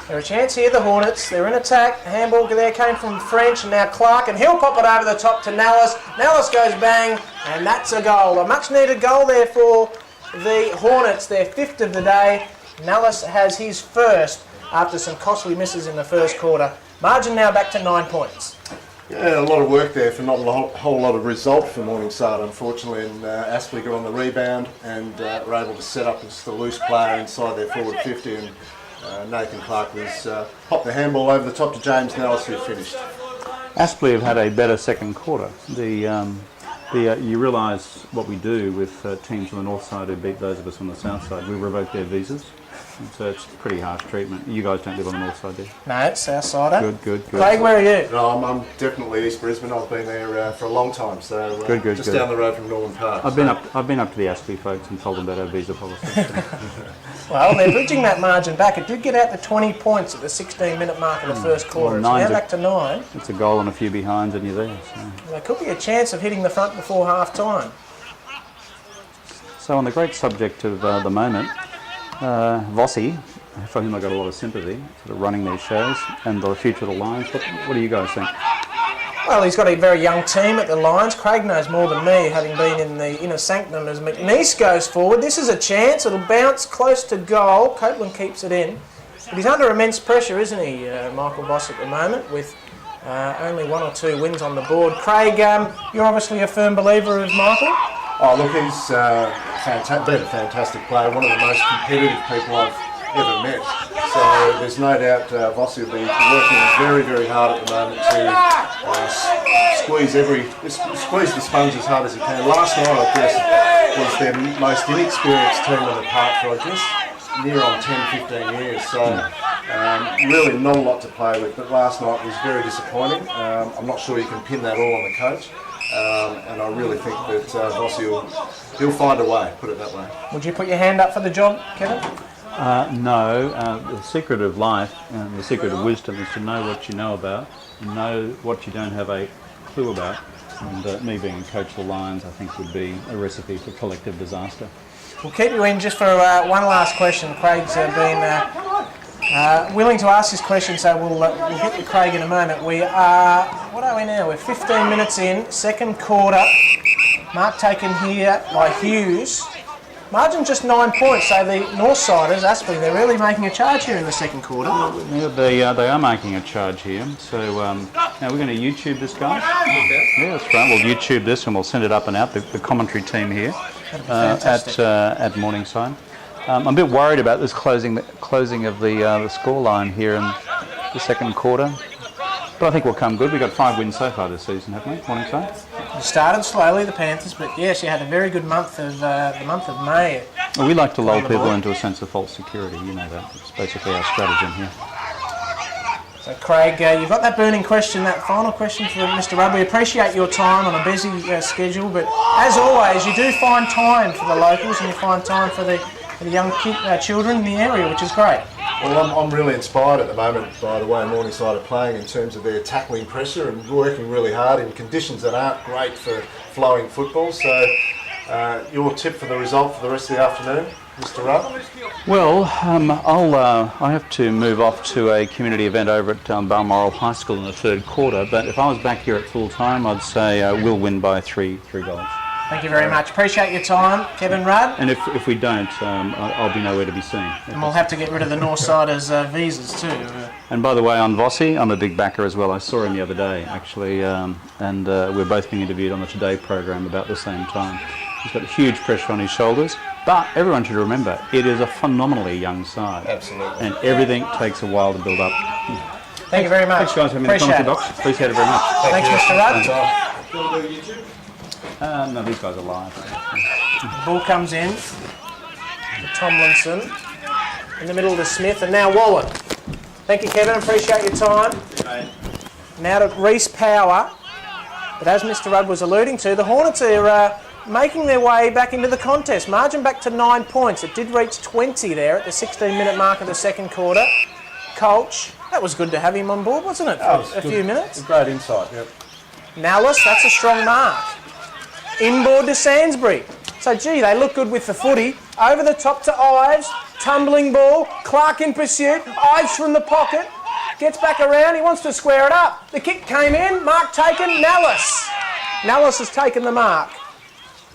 There's a chance here, the Hornets. They're in attack. Handball there came from French and now Clark, and he'll pop it over the top to Nellis. Nellis goes bang, and that's a goal. A much needed goal there for the Hornets. Their 5th of the day. Nellis has his first after some costly misses in the first quarter. Margin now back to 9 points. Yeah, a lot of work there for not a whole lot of result for Morningside, unfortunately. And Aspley got on the rebound and were able to set up just a loose player inside their forward 50. And Nathan Clark was popped the handball over the top to James Nellis, who finished. Aspley have had a better second quarter. You realise what we do with teams on the north side who beat those of us on the south side. We revoke their visas. And so it's pretty harsh treatment. You guys don't live on the north side, do you? No, it's south side. Good. Craig, where are you? No, I'm definitely East Brisbane. I've been there for a long time, so just down the road from Northern Park. I've been up to the Aspley folks and told them about our visa policy. Well, they're bridging that margin back. It did get out to 20 points at the 16-minute mark of the first quarter. It's now back to 9. It's a goal and a few behinds and you're there. So. There could be a chance of hitting the front before half-time. So on the great subject of the moment, Vossi, for whom I got a lot of sympathy, sort of running these shows, and the future of the Lions. What do you guys think? Well, he's got a very young team at the Lions. Craig knows more than me, having been in the inner sanctum as McNeese goes forward. This is a chance. It'll bounce close to goal. Copeland keeps it in. But he's under immense pressure, isn't he, Michael Voss, at the moment, with only 1 or 2 wins on the board. Craig, you're obviously a firm believer of Michael. Oh, look, he's been a fantastic player, one of the most competitive people I've ever met. So there's no doubt Vossi will be working very, very hard at the moment to squeeze the sponge as hard as he can. Last night, I guess, was their most inexperienced team on the park for, I guess, near on 10, 15 years. So really not a lot to play with, but last night was very disappointing. I'm not sure you can pin that all on the coach. And I really think that Vossi he'll find a way, put it that way. Would you put your hand up for the job, Kevin? No. The secret of life and the secret of wisdom is to know what you know about and know what you don't have a clue about. And me being a coach of the Lions, I think, would be a recipe for collective disaster. We'll keep you in just for one last question. Craig's been willing to ask this question, so we'll get to Craig in a moment. We are, what are we now? We're 15 minutes in, second quarter. Mark taken here by Hughes. Margin just 9 points, so the Northsiders, Aspley, they're really making a charge here in the second quarter. Yeah, they are making a charge here. So now we're going to YouTube this guy. Yeah, that's right. We'll YouTube this and we'll send it up and out, the commentary team here at Morningside. I'm a bit worried about this closing of the scoreline here in the second quarter, but I think we'll come good. We've got 5 wins so far this season, haven't we, Morningside? You started slowly, the Panthers, but yes, you had a very good month of the month of May. Well, we like to lull people into a sense of false security. You know that. It's basically our stratagem here. So, Craig, you've got that burning question, that final question for Mr. Rudd. We appreciate your time on a busy schedule, but as always, you do find time for the locals and you find time for the young children in the area, which is great. Well, I'm really inspired at the moment by the way Morningside are playing in terms of their tackling pressure and working really hard in conditions that aren't great for flowing football. So your tip for the result for the rest of the afternoon, Mr. Rudd? Well, I have to move off to a community event over at Balmoral High School in the third quarter, but if I was back here at full time, I'd say we'll win by three goals. Thank you very much. Appreciate your time, Kevin Rudd. And if we don't, I'll be nowhere to be seen. And we'll have to get rid of the Northsiders' visas too. And by the way, on Vossi, I'm a big backer as well. I saw him the other day, actually, and we're both being interviewed on the Today program about the same time. He's got huge pressure on his shoulders, but everyone should remember, it is a phenomenally young side. Absolutely. And everything takes a while to build up. Thank you very much. Thanks, guys, for having me on the box. Appreciate it very much. Thanks, Mr. Rudd. No, these guys are live. The ball comes in to Tomlinson. In the middle to Smith, and now Wallen. Thank you, Kevin. Appreciate your time. Now to Reece Power. But as Mr. Rudd was alluding to, the Hornets are making their way back into the contest. Margin back to 9 points. It did reach 20 there at the 16-minute mark of the second quarter. Colch, that was good to have him on board, wasn't it, for a few minutes? Great insight, yep. Nallis, that's a strong mark. Inboard to Sainsbury. So, gee, they look good with the footy. Over the top to Ives. Tumbling ball. Clark in pursuit. Ives from the pocket. Gets back around. He wants to square it up. The kick came in. Mark taken. Nallis. Nallis has taken the mark.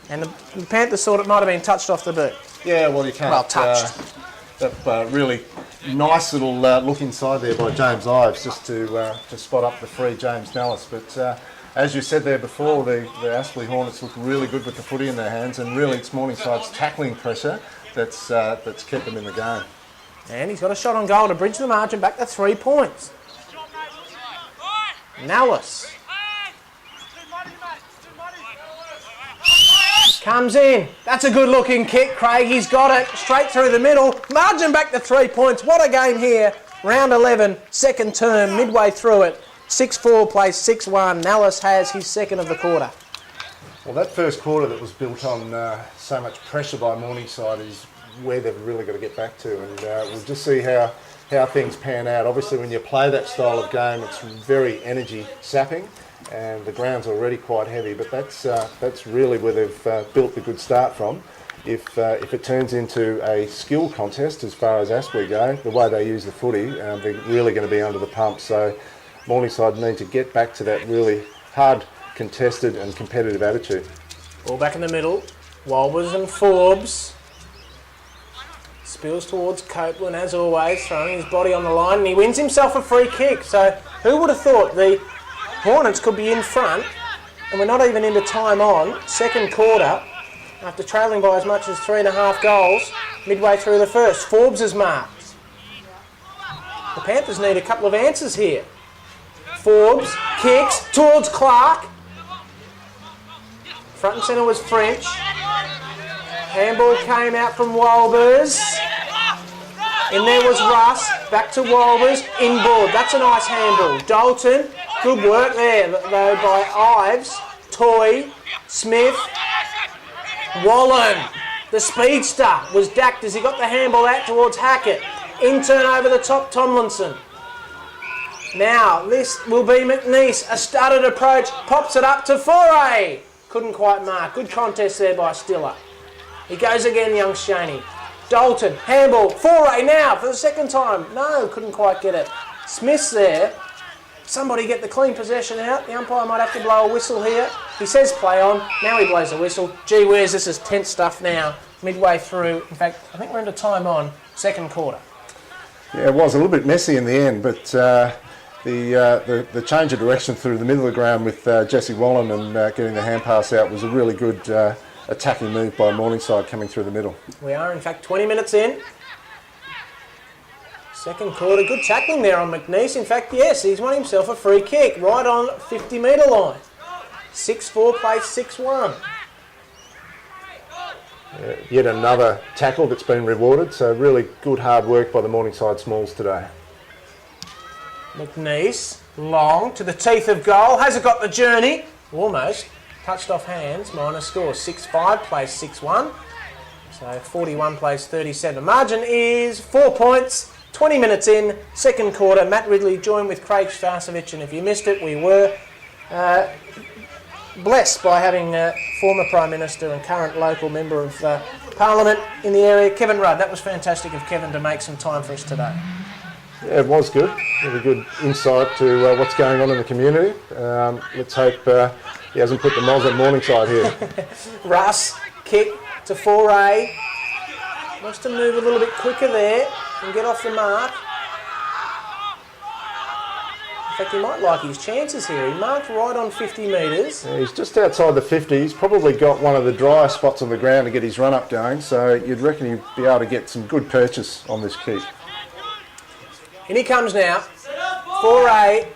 And the Panthers thought it might have been touched off the boot. Yeah, well, you can't. Well, touched. That really nice little look inside there by James Ives just to spot up the free James Nallis. But as you said there before, the Aspley Hornets look really good with the footy in their hands, and really it's Morningside's tackling pressure that's kept them in the game. And he's got a shot on goal to bridge the margin back to 3 points. Nallis. Comes in. That's a good looking kick, Craig. He's got it straight through the middle. Margin back to 3 points. What a game here. Round 11, second term, midway through it. 6-4 plays 6-1. Nallis has his second of the quarter. Well, that first quarter that was built on so much pressure by Morningside is where they've really got to get back to, and we'll just see how things pan out. Obviously, when you play that style of game, it's very energy sapping, and the ground's already quite heavy. But that's really where they've built the good start from. If it turns into a skill contest as far as Aspley go, the way they use the footy, they're really going to be under the pump. So Morningside need to get back to that really hard, contested and competitive attitude. Ball back in the middle. Walbers and Forbes. Spills towards Copeland as always, throwing his body on the line, and he wins himself a free kick. So who would have thought the Hornets could be in front, and we're not even into time on, second quarter, after trailing by as much as 3.5 goals, midway through the first. Forbes is marked. The Panthers need a couple of answers here. Forbes kicks towards Clark. Front and centre was French. Handball came out from Walbers. In there was Russ. Back to Walbers. Inboard. That's a nice handball. Dalton. Good work there, though, by Ives. Toy. Smith. Wallen. The speedster was dacked as he got the handball out towards Hackett. In turn over the top, Tomlinson. Now, this will be McNeice. A studded approach. Pops it up to Foray. Couldn't quite mark. Good contest there by Stiller. He goes again, young Shaney. Dalton, handball, Foray now for the second time. No, couldn't quite get it. Smith's there. Somebody get the clean possession out. The umpire might have to blow a whistle here. He says play on. Now he blows a whistle. Gee whiz, this is tense stuff now. Midway through. In fact, I think we're into time on, second quarter. Yeah, it was a little bit messy in the end, but the change of direction through the middle of the ground with Jesse Wallen and getting the hand pass out was a really good attacking move by Morningside coming through the middle. We are, in fact, 20 minutes in. Second quarter, good tackling there on McNeice. In fact, yes, he's won himself a free kick right on 50-metre line. 6-4 plays 6-1. Yet another tackle that's been rewarded, so really good hard work by the Morningside Smalls today. McNeice, long, to the teeth of goal. Has it got the journey? Almost. Touched off hands, minor score. 6-5 plays 6-1. So 41 plays 37. Margin is 4 points. 20 minutes in, second quarter. Matt Ridley joined with Craig Starcevich, and if you missed it, we were blessed by having former Prime Minister and current local Member of Parliament in the area, Kevin Rudd. That was fantastic of Kevin to make some time for us today. Yeah, it was good. Really good insight to what's going on in the community. Let's hope he hasn't put the moz at Morningside here. Russ, kick to 4A. Wants to move a little bit quicker there and get off the mark. In fact, he might like his chances here. He marked right on 50 metres. Yeah, he's just outside the 50. He's probably got one of the drier spots on the ground to get his run up going, so you'd reckon he'd be able to get some good purchase on this kick. In he comes now. 4A.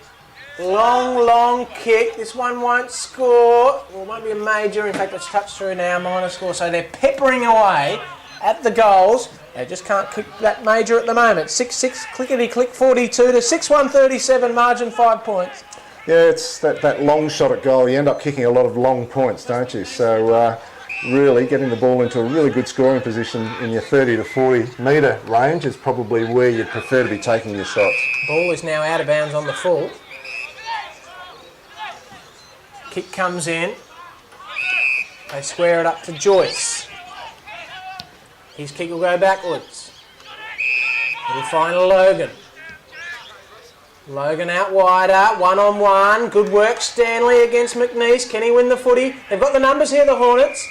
Long kick. This one won't score. Well, it won't be a major. In fact, it's touched through now. Minor score. So they're peppering away at the goals. They just can't kick that major at the moment. 6-6, clickety-click, 42 to 6-1, 37, margin 5 points. Yeah, it's that long shot at goal. You end up kicking a lot of long points, don't you? So really getting the ball into a really good scoring position in your 30 to 40 metre range is probably where you'd prefer to be taking your shots. Ball is now out of bounds on the full. Kick comes in. They square it up to Joyce. His kick will go backwards. It'll find Logan. Logan out wider, 1-on-1. Good work, Stanley against McNeese. Can he win the footy? They've got the numbers here, the Hornets.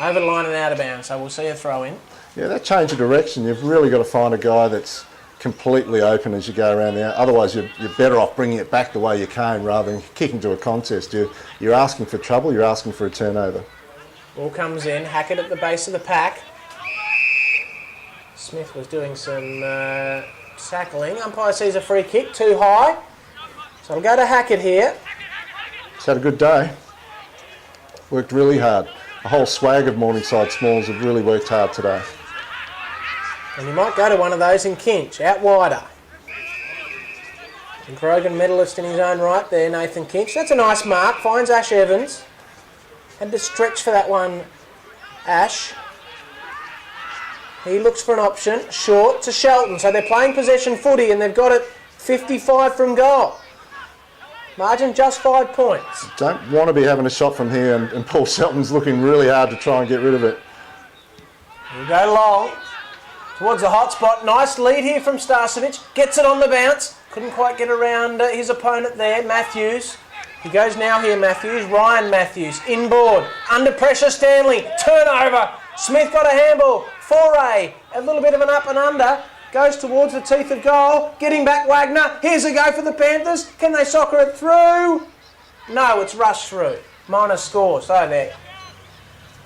Over the line and out of bounds, so we'll see a throw in. Yeah, that change of direction, you've really got to find a guy that's completely open as you go around there. Otherwise, you're better off bringing it back the way you came rather than kicking to a contest. You're asking for trouble, you're asking for a turnover. Ball comes in, Hackett at the base of the pack. Smith was doing some tackling. Umpire sees a free kick, too high. So we'll go to Hackett here. He's had a good day. Worked really hard. The whole swag of Morningside Smalls have really worked hard today. And he might go to one of those in Kinch, out wider. And Grogan medalist in his own right there, Nathan Kinch. That's a nice mark, finds Ash Evans. Had to stretch for that one, Ash. He looks for an option, short to Shelton. So they're playing possession footy and they've got it 55 from goal. Margin just 5 points. Don't want to be having a shot from here, and Paul Shelton's looking really hard to try and get rid of it. He'll go long towards the hot spot. Nice lead here from Starcevic. Gets it on the bounce. Couldn't quite get around his opponent there, Matthews. He goes now here, Matthews. Ryan Matthews, inboard. Under pressure, Stanley. Turnover. Smith got a handball. 4A. A little bit of an up and under. Goes towards the teeth of goal. Getting back Wagner. Here's a go for the Panthers. Can they soccer it through? No, it's rushed through. Minor score. So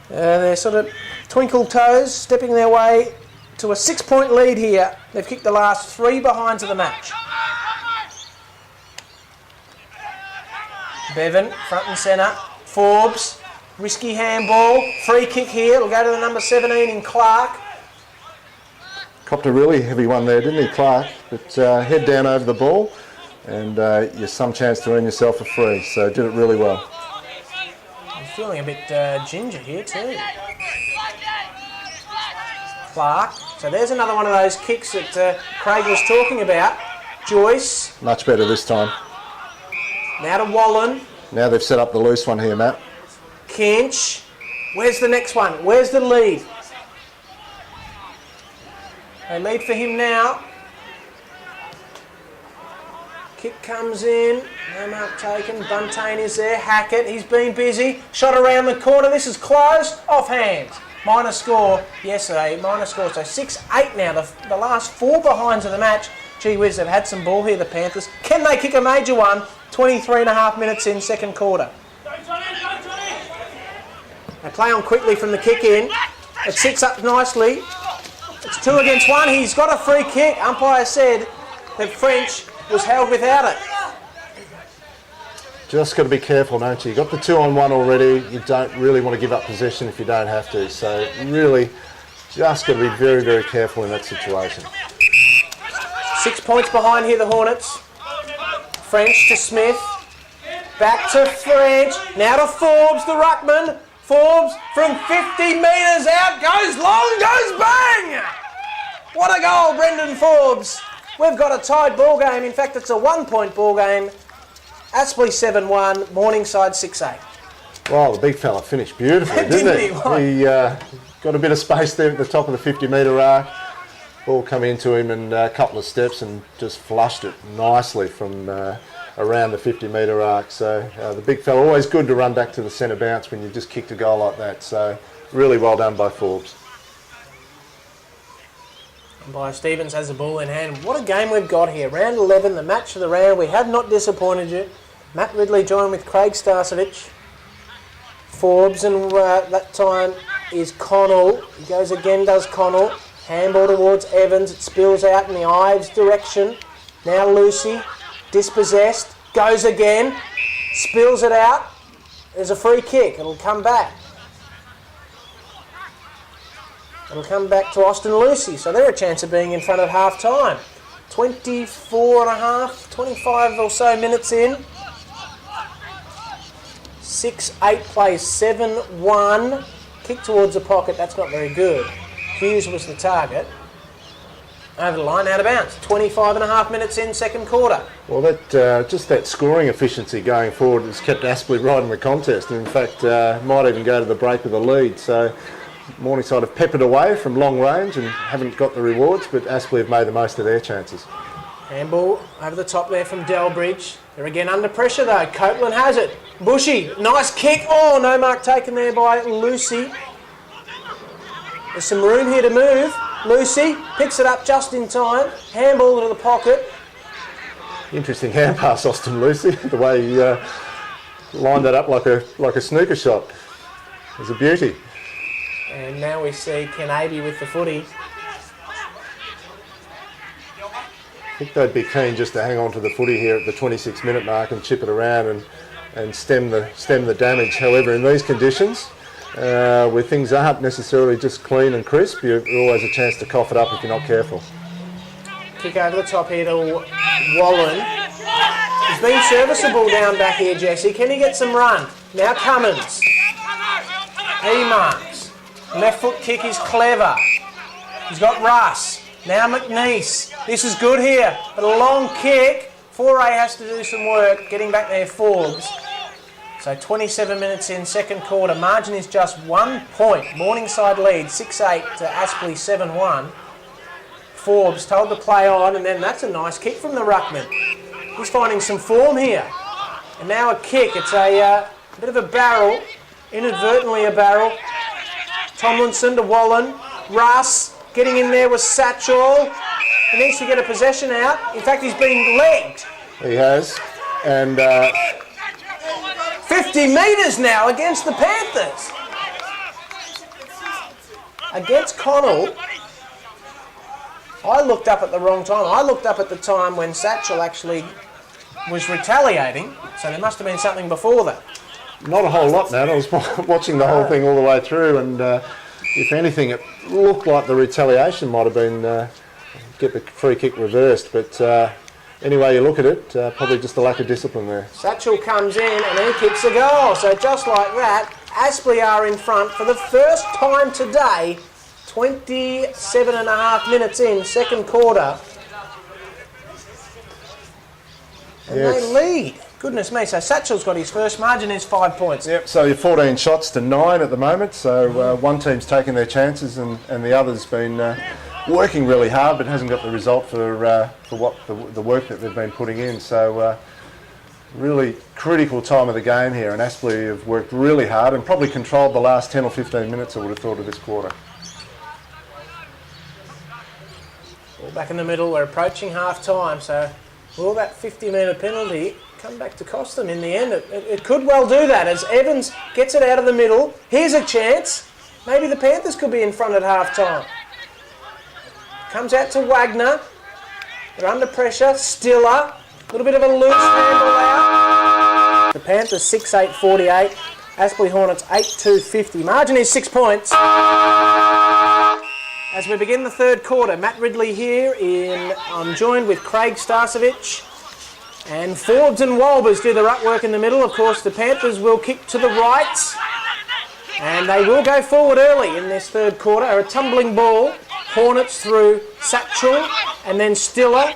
they're sort of twinkle toes, stepping their way to a 6-point lead here. They've kicked the last 3 behinds of the match. Bevan, front and centre. Forbes, risky handball. Free kick here. It'll go to the number 17 in Clark. Copped a really heavy one there, didn't he, Clark? But head down over the ball, and you've some chance to earn yourself a free. So did it really well. He's feeling a bit ginger here too. Clark. So there's another one of those kicks that Craig was talking about. Joyce. Much better this time. Now to Wallen. Now they've set up the loose one here, Matt. Kinch. Where's the next one? Where's the lead? They lead for him now. Kick comes in. No mark taken. Buntain is there. Hackett. He's been busy. Shot around the corner. This is close. Off hands. Minor score yesterday. Minor score. So 6-8 now. The last 4 behinds of the match. Gee whiz, they've had some ball here, the Panthers. Can they kick a major one? 23.5 minutes in, second quarter. They play on quickly from the kick in. It sits up nicely. It's 2 against 1. He's got a free kick. Umpire said that French was held without it. Just got to be careful, don't you? You've got the 2-on-1 already. You don't really want to give up possession if you don't have to. So really, just got to be very, very careful in that situation. 6 points behind here, the Hornets. French to Smith. Back to French. Now to Forbes, the ruckman. Forbes from 50 metres out. Goes long, goes bang! What a goal, Brendan Forbes. We've got a tied ball game. In fact, it's a 1-point ball game. Aspley 7-1, Morningside 6-8. Well, the big fella finished beautifully, didn't he? He got a bit of space there at the top of the 50-metre arc. Ball come into him in a couple of steps and just flushed it nicely from around the 50-metre arc. So the big fella, always good to run back to the centre bounce when you've just kicked a goal like that. So really well done by Forbes. By Stevens has the ball in hand. What a game we've got here. Round 11, the match of the round. We have not disappointed you. Matt Ridley joined with Craig Starcevich. Forbes, and that time is Connell. He goes again, does Connell. Handball towards Evans. It spills out in the Ives direction. Now Lucy, dispossessed. Goes again. Spills it out. There's a free kick. It'll come back. It'll come back to Austin Lucy. So they're a chance of being in front at half time. 24 and a half, 25 or so minutes in. 6-8 plays, 7-1. Kick towards the pocket. That's not very good. Hughes was the target. Over the line, out of bounds. 25 and a half minutes in, second quarter. Well, that just that scoring efficiency going forward has kept Aspley right in the contest. And in fact, might even go to the break with a lead. So Morningside have peppered away from long range and haven't got the rewards, but Aspley have made the most of their chances. Handball over the top there from Delbridge. They're again under pressure though. Copeland has it. Bushy, nice kick. Oh, no mark taken there by Lucy. There's some room here to move. Lucy picks it up just in time. Handball into the pocket. Interesting hand pass, Austin Lucy. The way he lined that up like a snooker shot. It was a beauty. And now we see Ken Abey with the footy. I think they'd be keen just to hang on to the footy here at the 26-minute mark and chip it around and stem the damage. However, in these conditions, where things aren't necessarily just clean and crisp, you're always a chance to cough it up if you're not careful. Kick over the top here to Wallen. He's been serviceable down back here, Jesse. Can he get some run? Now Cummins. He marks. Left foot kick is clever. He's got Russ. Now McNeese. This is good here, but a long kick. 4A has to do some work getting back there, Forbes. So 27 minutes in, second quarter. Margin is just 1 point. Morningside lead 6-8 to Aspley 7-1. Forbes told to play on, and then that's a nice kick from the ruckman. He's finding some form here. And now a kick. It's a bit of a barrel, inadvertently a barrel. Tomlinson to Wallen. Russ getting in there with Satchel. He needs to get a possession out. In fact, he's been legged. He has. And 50 metres now against the Panthers. Against Connell. I looked up at the wrong time. I looked up at the time when Satchel actually was retaliating. So there must have been something before that. not a whole lot, Matt. I was watching the whole thing all the way through, and if anything, it looked like the retaliation might have been get the free kick reversed. But any way you look at it, probably just a lack of discipline there. Satchel comes in and he kicks a goal. So just like that, Aspley are in front for the first time today. 27 and a half minutes in, second quarter. And they lead. Goodness me. So Satchel's got his first margin is 5 points. Yep, so you're 14 shots to 9 at the moment. So one team's taken their chances and the other's been working really hard but hasn't got the result for what the work that they've been putting in. So really critical time of the game here, and Aspley have worked really hard and probably controlled the last 10 or 15 minutes, I would have thought, of this quarter. Ball back in the middle. We're approaching half time, so will that 50-metre penalty come back to cost them in the end? It could well do that as Evans gets it out of the middle. Here's a chance. Maybe the Panthers could be in front at half time. Comes out to Wagner. They're under pressure. Stiller. A little bit of a loose handle out. The Panthers 6-8-48. Aspley Hornets 8-2-50. Margin is 6 points. As we begin the third quarter, Matt Ridley here. I'm joined with Craig Starcevich. And Forbes and Walbers do the ruck work in the middle. Of course, the Panthers will kick to the right. And they will go forward early in this third quarter. A tumbling ball. Hornets through Satchel. And then Stiller.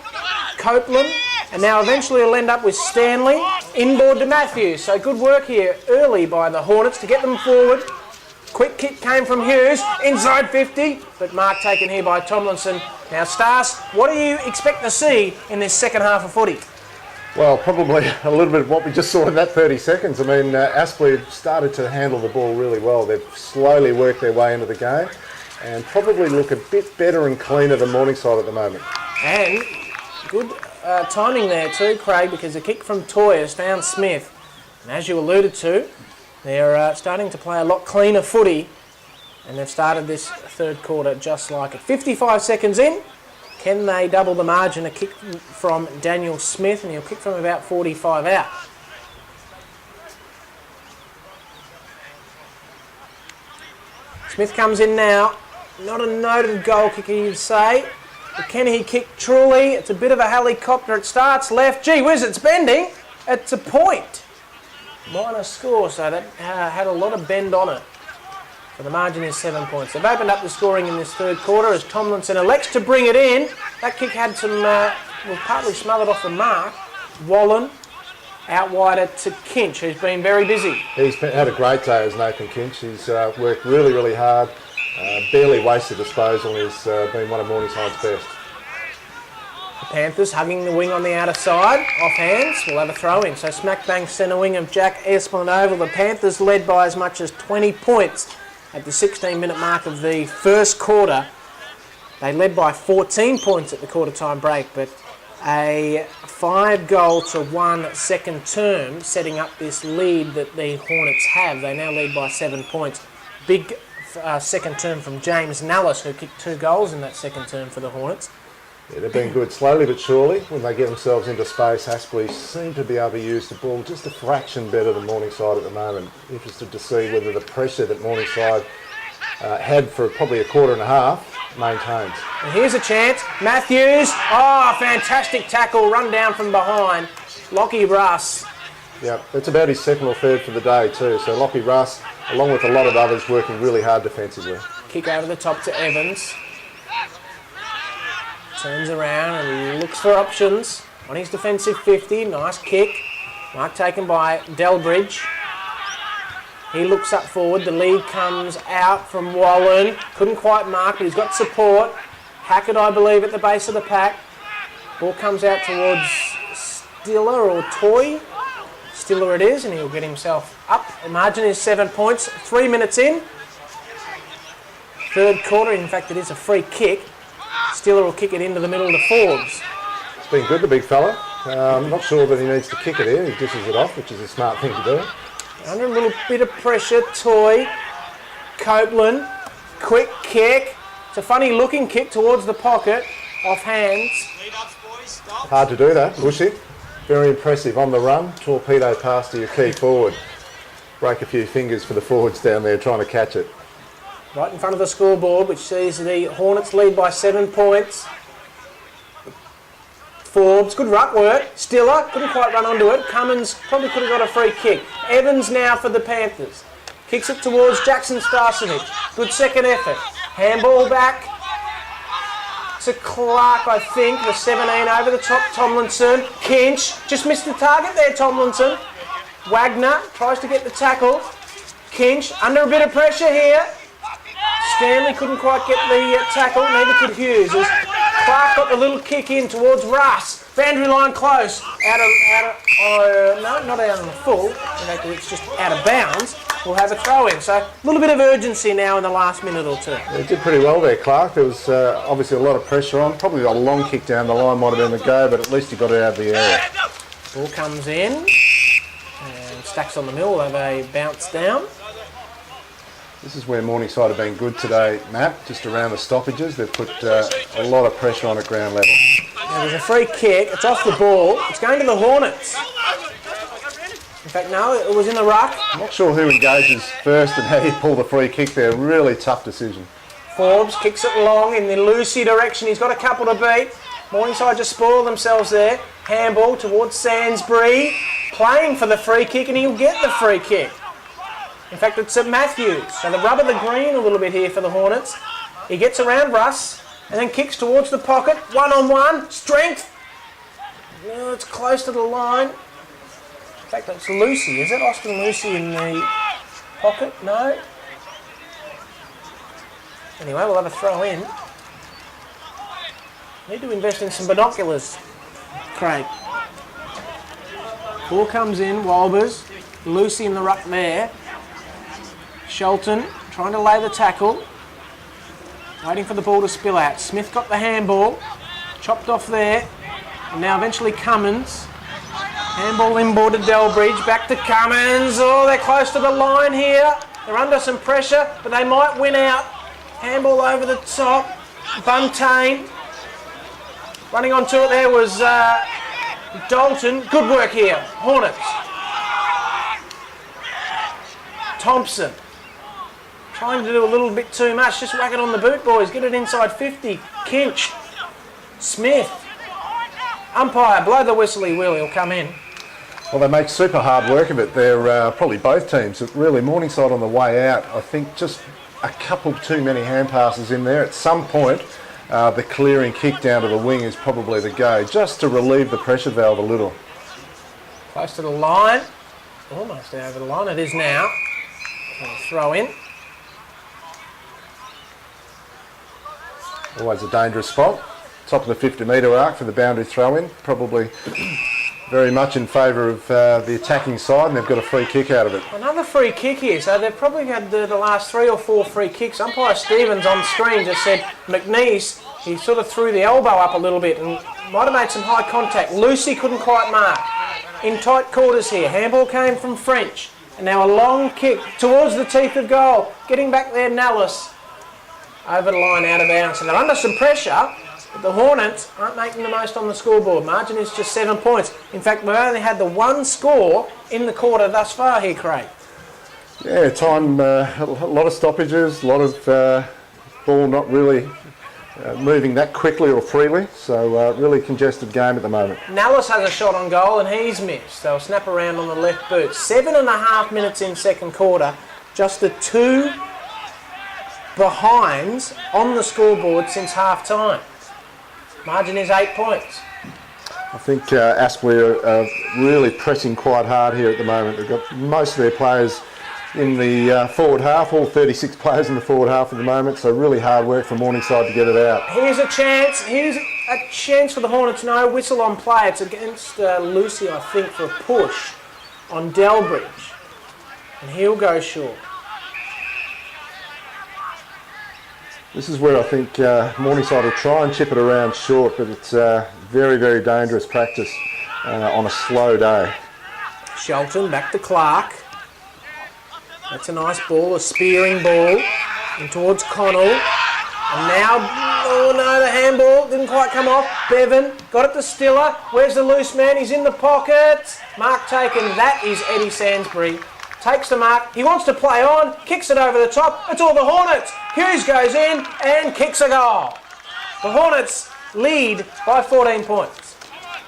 Copeland. And now eventually it'll end up with Stanley. Inboard to Matthews. So good work here early by the Hornets to get them forward. Quick kick came from Hughes, inside 50, but mark taken here by Tomlinson. Now, Stars, what do you expect to see in this second half of footy? Well, probably a little bit of what we just saw in that 30 seconds. I mean, Aspley have started to handle the ball really well. They've slowly worked their way into the game and probably look a bit better and cleaner than Morningside at the moment. And good timing there too, Craig, because the kick from Toy has found Smith. And as you alluded to, they're starting to play a lot cleaner footy, and they've started this third quarter just like it. 55 seconds in. Can they double the margin? A kick from Daniel Smith, and he'll kick from about 45 out. Smith comes in now. Not a noted goal kicker, you'd say. But can he kick truly? It's a bit of a helicopter. It starts left. Gee whiz, it's bending. It's a point. Minor score, so that had a lot of bend on it. So the margin is 7 points. They've opened up the scoring in this third quarter as Tomlinson elects to bring it in. That kick had some, was partly smothered off the mark. Wallen out wider to Kinch, who's been very busy. He's had a great day as Nathan Kinch. He's worked really, really hard. Barely wasted disposal and has been one of Morningside's best. The Panthers hugging the wing on the outer side. Off hands, we'll have a throw in. So smack bang centre wing of Jack Aspley Oval. The Panthers led by as much as 20 points at the 16-minute mark of the first quarter. They led by 14 points at the quarter-time break, but a 5-goal to 1 second term setting up this lead that the Hornets have. They now lead by 7 points. Big second term from James Nallis, who kicked 2 goals in that second term for the Hornets. Yeah, they've been good slowly but surely. When they get themselves into space, Aspley seem to be able to use the ball just a fraction better than Morningside at the moment. Interested to see whether the pressure that Morningside had for probably a quarter and a half maintains. And here's a chance. Matthews. Oh, fantastic tackle. Run down from behind. Lockie Russ. Yeah, that's about his second or third for the day too. So Lockie Russ, along with a lot of others, working really hard defensively. Kick over the top to Evans. Turns around and he looks for options on his defensive 50. Nice kick. Mark taken by Delbridge. He looks up forward. The lead comes out from Wallen. Couldn't quite mark, but he's got support. Hackett, I believe, at the base of the pack. Ball comes out towards Stiller or Toy. Stiller it is, and he'll get himself up. The margin is 7 points. 3 minutes in. Third quarter, in fact, it is a free kick. Stiller will kick it into the middle to Forbes. It's been good, the big fella. I'm not sure that he needs to kick it in. He dishes it off, which is a smart thing to do. Under a little bit of pressure, Toy. Copeland. Quick kick. It's a funny looking kick towards the pocket. Off hands. Hard to do that, Bushy. Very impressive on the run. Torpedo pass to your key forward. Break a few fingers for the forwards down there trying to catch it. Right in front of the scoreboard, which sees the Hornets lead by 7 points. Forbes, good ruck work. Stiller, couldn't quite run onto it. Cummins probably could have got a free kick. Evans now for the Panthers. Kicks it towards Jackson Starcevic. Good second effort. Handball back to Clark, I think. The 17 over the top. Tomlinson. Kinch. Just missed the target there, Tomlinson. Wagner tries to get the tackle. Kinch under a bit of pressure here. Stanley couldn't quite get the tackle, neither could Hughes. As Clark got the little kick in towards Russ. Boundary line close. No, not out on the full. In fact, it's just out of bounds. We'll have a throw in. So a little bit of urgency now in the last minute or two. He did pretty well there, Clark. There was obviously a lot of pressure on. Probably a long kick down the line might have been the go, but at least he got it out of the area. Ball comes in. And Stacks on the mill will have a bounce down. This is where Morningside have been good today, Matt, just around the stoppages. They've put a lot of pressure on at ground level. Now there's a free kick. It's off the ball. It's going to the Hornets. In fact, no, it was in the ruck. I'm not sure who engages first and how you pull the free kick there. Really tough decision. Forbes kicks it long in the Lucy direction. He's got a couple to beat. Morningside just spoiled themselves there. Handball towards Sainsbury. Playing for the free kick, and he'll get the free kick. In fact, it's at Matthews. So the rub of the green a little bit here for the Hornets. He gets around Russ and then kicks towards the pocket. One-on-one. Strength. No, it's close to the line. In fact, it's Lucy. Is it Austin Lucy in the pocket? No. Anyway, we'll have a throw in. Need to invest in some binoculars, Craig. Ball comes in, Walbers. Lucy in the ruck there. Shelton trying to lay the tackle. Waiting for the ball to spill out. Smith got the handball. Chopped off there. And now eventually Cummins. Handball inboard to Delbridge. Back to Cummins. Oh, they're close to the line here. They're under some pressure, but they might win out. Handball over the top. Buntain. Running onto it there was Dalton. Good work here. Hornets. Thompson. Trying to do a little bit too much. Just whack it on the boot, boys. Get it inside 50. Kinch. Smith. Umpire, blow the whistle, he will. He'll come in. Well, they make super hard work of it. They're probably both teams. Really, Morningside on the way out, I think just a couple too many hand passes in there. At some point, the clearing kick down to the wing is probably the go, just to relieve the pressure valve a little. Close to the line. Almost over the line. It is now. Throw in. Always a dangerous spot. Top of the 50-metre arc for the boundary throw-in. Probably very much in favour of the attacking side, and they've got a free kick out of it. Another free kick here. So they've probably had the last 3 or 4 free kicks. Umpire Stevens on screen just said McNeese, he sort of threw the elbow up a little bit and might have made some high contact. Lucy couldn't quite mark. In tight quarters here. Handball came from French. And now a long kick towards the teeth of goal. Getting back there, Nellis. Over the line, out of bounds. And they're under some pressure. But the Hornets aren't making the most on the scoreboard. Margin is just 7 points. In fact, we've only had the 1 score in the quarter thus far here, Craig. Yeah, time, a lot of stoppages, a lot of ball not really moving that quickly or freely. So really congested game at the moment. Nellis has a shot on goal and he's missed. They'll snap around on the left boot. 7.5 minutes in second quarter. Just the 2 behinds on the scoreboard since half time. Margin is 8 points. I think Aspley are really pressing quite hard here at the moment. They've got most of their players in the forward half, all 36 players in the forward half at the moment, so really hard work for Morningside to get it out. Here's a chance for the Hornets. No whistle on play. It's against Lucy, I think, for a push on Delbridge. And he'll go short. This is where I think Morningside will try and chip it around short, but it's very, very dangerous practice on a slow day. Shelton back to Clark. That's a nice ball, a spearing ball. In towards Connell. And now, oh no, the handball didn't quite come off. Bevan got it to Stiller. Where's the loose man? He's in the pocket. Mark taken. That is Eddie Sainsbury. Takes the mark. He wants to play on. Kicks it over the top. It's all the Hornets. Hughes goes in and kicks a goal. The Hornets lead by 14 points.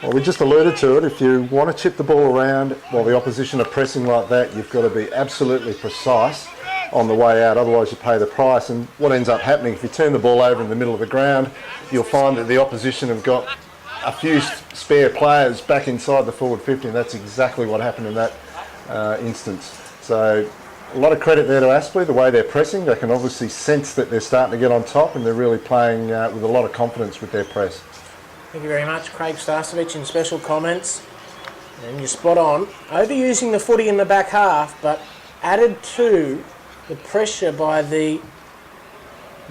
Well, we just alluded to it. If you want to chip the ball around while the opposition are pressing like that, you've got to be absolutely precise on the way out, otherwise you pay the price. And what ends up happening, if you turn the ball over in the middle of the ground, you'll find that the opposition have got a few spare players back inside the forward 50, and that's exactly what happened in that instance. So a lot of credit there to Aspley, the way they're pressing. They can obviously sense that they're starting to get on top, and they're really playing with a lot of confidence with their press. Thank you very much, Craig Starcevich, in special comments. And you're spot on. Overusing the footy in the back half, but added to the pressure by the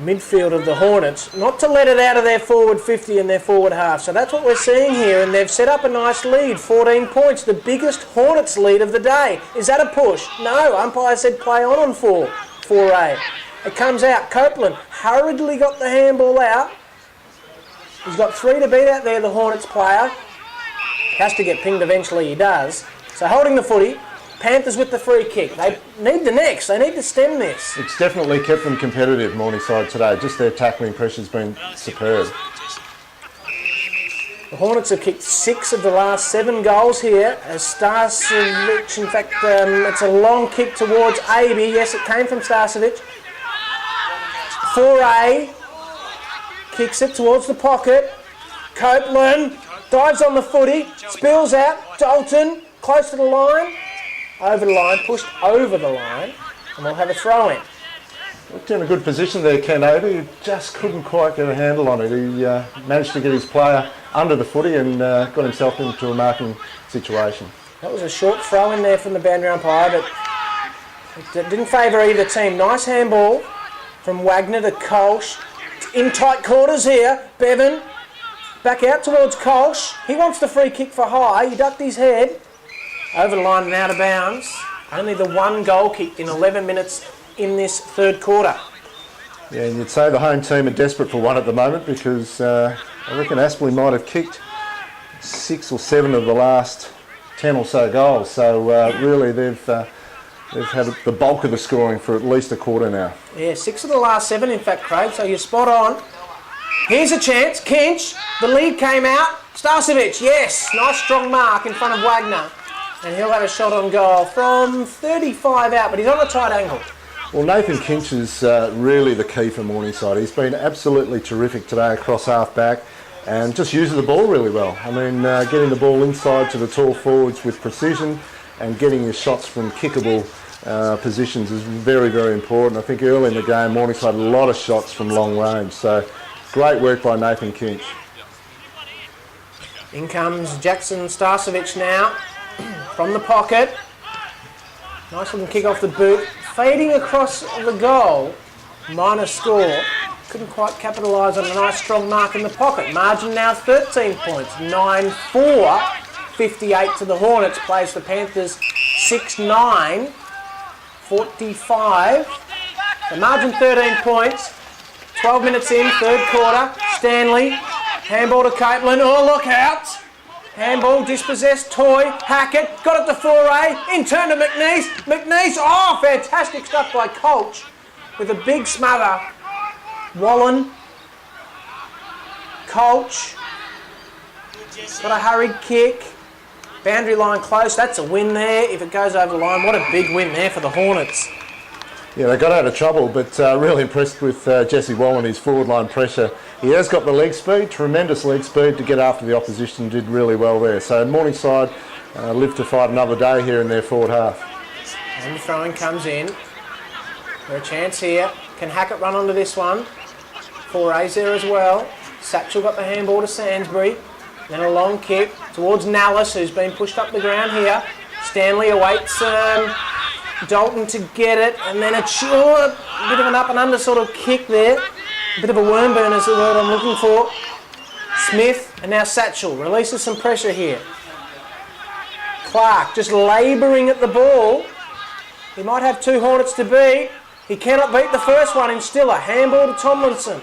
midfield of the Hornets, not to let it out of their forward 50 and their forward half. So that's what we're seeing here, and they've set up a nice lead, 14 points, the biggest Hornets lead of the day. Is that a push? No, umpire said play on 4A. It comes out. Copeland hurriedly got the handball out. He's got 3 to beat out there, the Hornets player. Has to get pinged eventually, he does. So holding the footy, Panthers with the free kick. They need the next. They need to stem this. It's definitely kept them competitive, Morningside, today. Just their tackling pressure's been superb. The Hornets have kicked 6 of the last 7 goals here. As Starcevich, in fact, it's a long kick towards Aby. Yes, it came from Starcevich. 4A kicks it towards the pocket. Copeland dives on the footy, spills out. Dalton close to the line. Over the line, pushed over the line, and we'll have a throw in. Looked in a good position there, Ken Obi. He just couldn't quite get a handle on it. He managed to get his player under the footy and got himself into a marking situation. That was a short throw in there from the boundary umpire, but it didn't favour either team. Nice handball from Wagner to Kolsch. In tight quarters here. Bevan back out towards Kolsch. He wants the free kick for high. He ducked his head. Over the line and out of bounds. Only the one goal kick in 11 minutes in this third quarter. Yeah, and you'd say the home team are desperate for one at the moment because I reckon Aspley might have kicked 6 or 7 of the last 10 or so goals. So really they've had the bulk of the scoring for at least a quarter now. Yeah, 6 of the last 7 in fact, Craig, so you're spot on. Here's a chance, Kinch, the lead came out. Starcevic, yes, nice strong mark in front of Wagner. And he'll have a shot on goal from 35 out, but he's on a tight angle. Well, Nathan Kinch is really the key for Morningside. He's been absolutely terrific today across half-back and just uses the ball really well. I mean, getting the ball inside to the tall forwards with precision and getting his shots from kickable positions is very, very important. I think early in the game, Morningside had a lot of shots from long range. So, great work by Nathan Kinch. In comes Jackson Starcevic now from the pocket. Nice looking kick off the boot. Fading across the goal. Minor score. Couldn't quite capitalise on a nice strong mark in the pocket. Margin now 13 points. 9-4. 58 to the Hornets. Plays the Panthers 6-9. 45. The margin 13 points. 12 minutes in, third quarter. Stanley. Handball to Caitlin. Oh, look out. Handball, dispossessed, Toy, Hackett, got it to Foray, in turn to McNeese. McNeese, oh, fantastic stuff by Kolsch with a big smother. Wallen, Kolsch, got a hurried kick. Boundary line close, that's a win there. If it goes over the line, what a big win there for the Hornets. Yeah, they got out of trouble, but really impressed with Jesse Wallen, his forward line pressure. He has got the leg speed, tremendous leg speed to get after the opposition, did really well there. So Morningside live to fight another day here in their forward half. And the throwing comes in. For a chance here. Can Hackett run onto this one? Foray's there as well. Satchel got the handball to Sainsbury. Then a long kick towards Nallis, who's been pushed up the ground here. Stanley awaits Dalton to get it, and then a bit of an up and under sort of kick there. A bit of a worm burn is the word I'm looking for. Smith, and now Satchel releases some pressure here. Clark just labouring at the ball. He might have 2 Hornets to beat. He cannot beat the first one in Stiller. Handball to Tomlinson.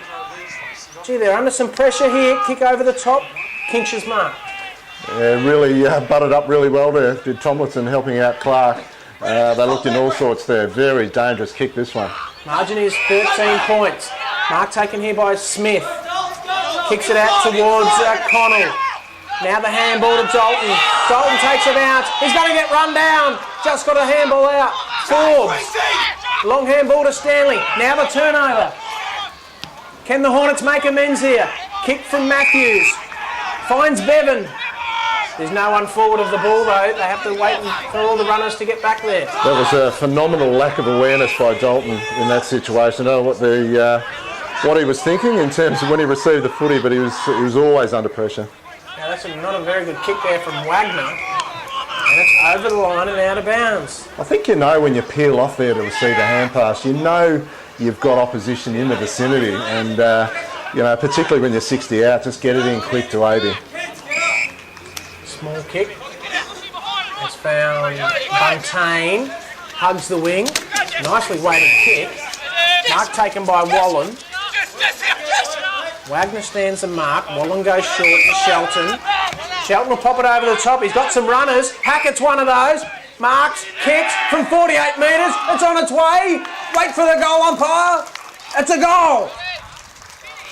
Gee, they're under some pressure here. Kick over the top. Kinch's mark. Yeah, really butted up really well there. Did Tomlinson helping out Clark. They looked in all sorts there. Very dangerous kick, this one. Margin is 13 points. Mark taken here by Smith. Kicks it out towards Connell. Now the handball to Dalton. Dalton takes it out. He's going to get run down. Just got a handball out. Forbes. Long handball to Stanley. Now the turnover. Can the Hornets make amends here? Kick from Matthews. Finds Bevan. There's no one forward of the ball though. They have to wait for all the runners to get back there. That was a phenomenal lack of awareness by Dalton in that situation. I don't know what he was thinking in terms of when he received the footy, but he was always under pressure. Now that's not a very good kick there from Wagner. And it's over the line and out of bounds. I think you know when you peel off there to receive a hand pass, you know you've got opposition in the vicinity, and particularly when you're 60 out, just get it in quick to 80. Small kick. That's found Buntain. Hugs the wing. Nicely weighted kick. Mark taken by Wallen. Wagner stands the mark. Wallen goes short to Shelton. Shelton will pop it over the top. He's got some runners. Hackett's one of those. Marks, kicks from 48 metres. It's on its way. Wait for the goal umpire. It's a goal.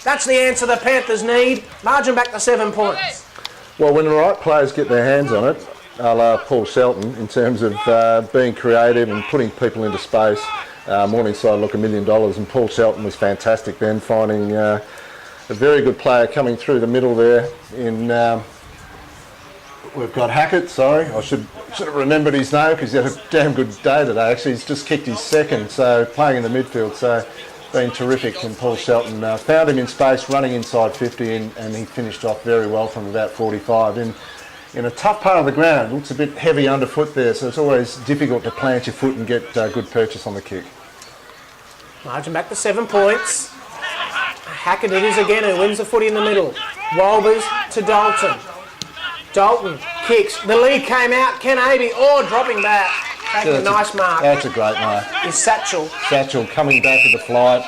That's the answer the Panthers need. Margin back to 7 points. Well, when the right players get their hands on it, a la Paul Shelton, in terms of being creative and putting people into space, Morningside look $1 million, and Paul Shelton was fantastic then, finding a very good player coming through the middle there. We've got Hackett, sorry, I should should have remembered his name because he had a damn good day today. Actually, he's just kicked his second, so playing in the midfield. So been terrific. And Paul Shelton found him in space, running inside 50, and he finished off very well from about 45. In a tough part of the ground, looks a bit heavy underfoot there, so it's always difficult to plant your foot and get good purchase on the kick. Margin back to 7 points. Hackett it is again, who wins the footy in the middle. Walbers to Dalton. Dalton kicks. The lead came out. Ken Aby, dropping back. Taking a nice mark. That's a great mark. Is Satchel. Satchel coming back with the flight.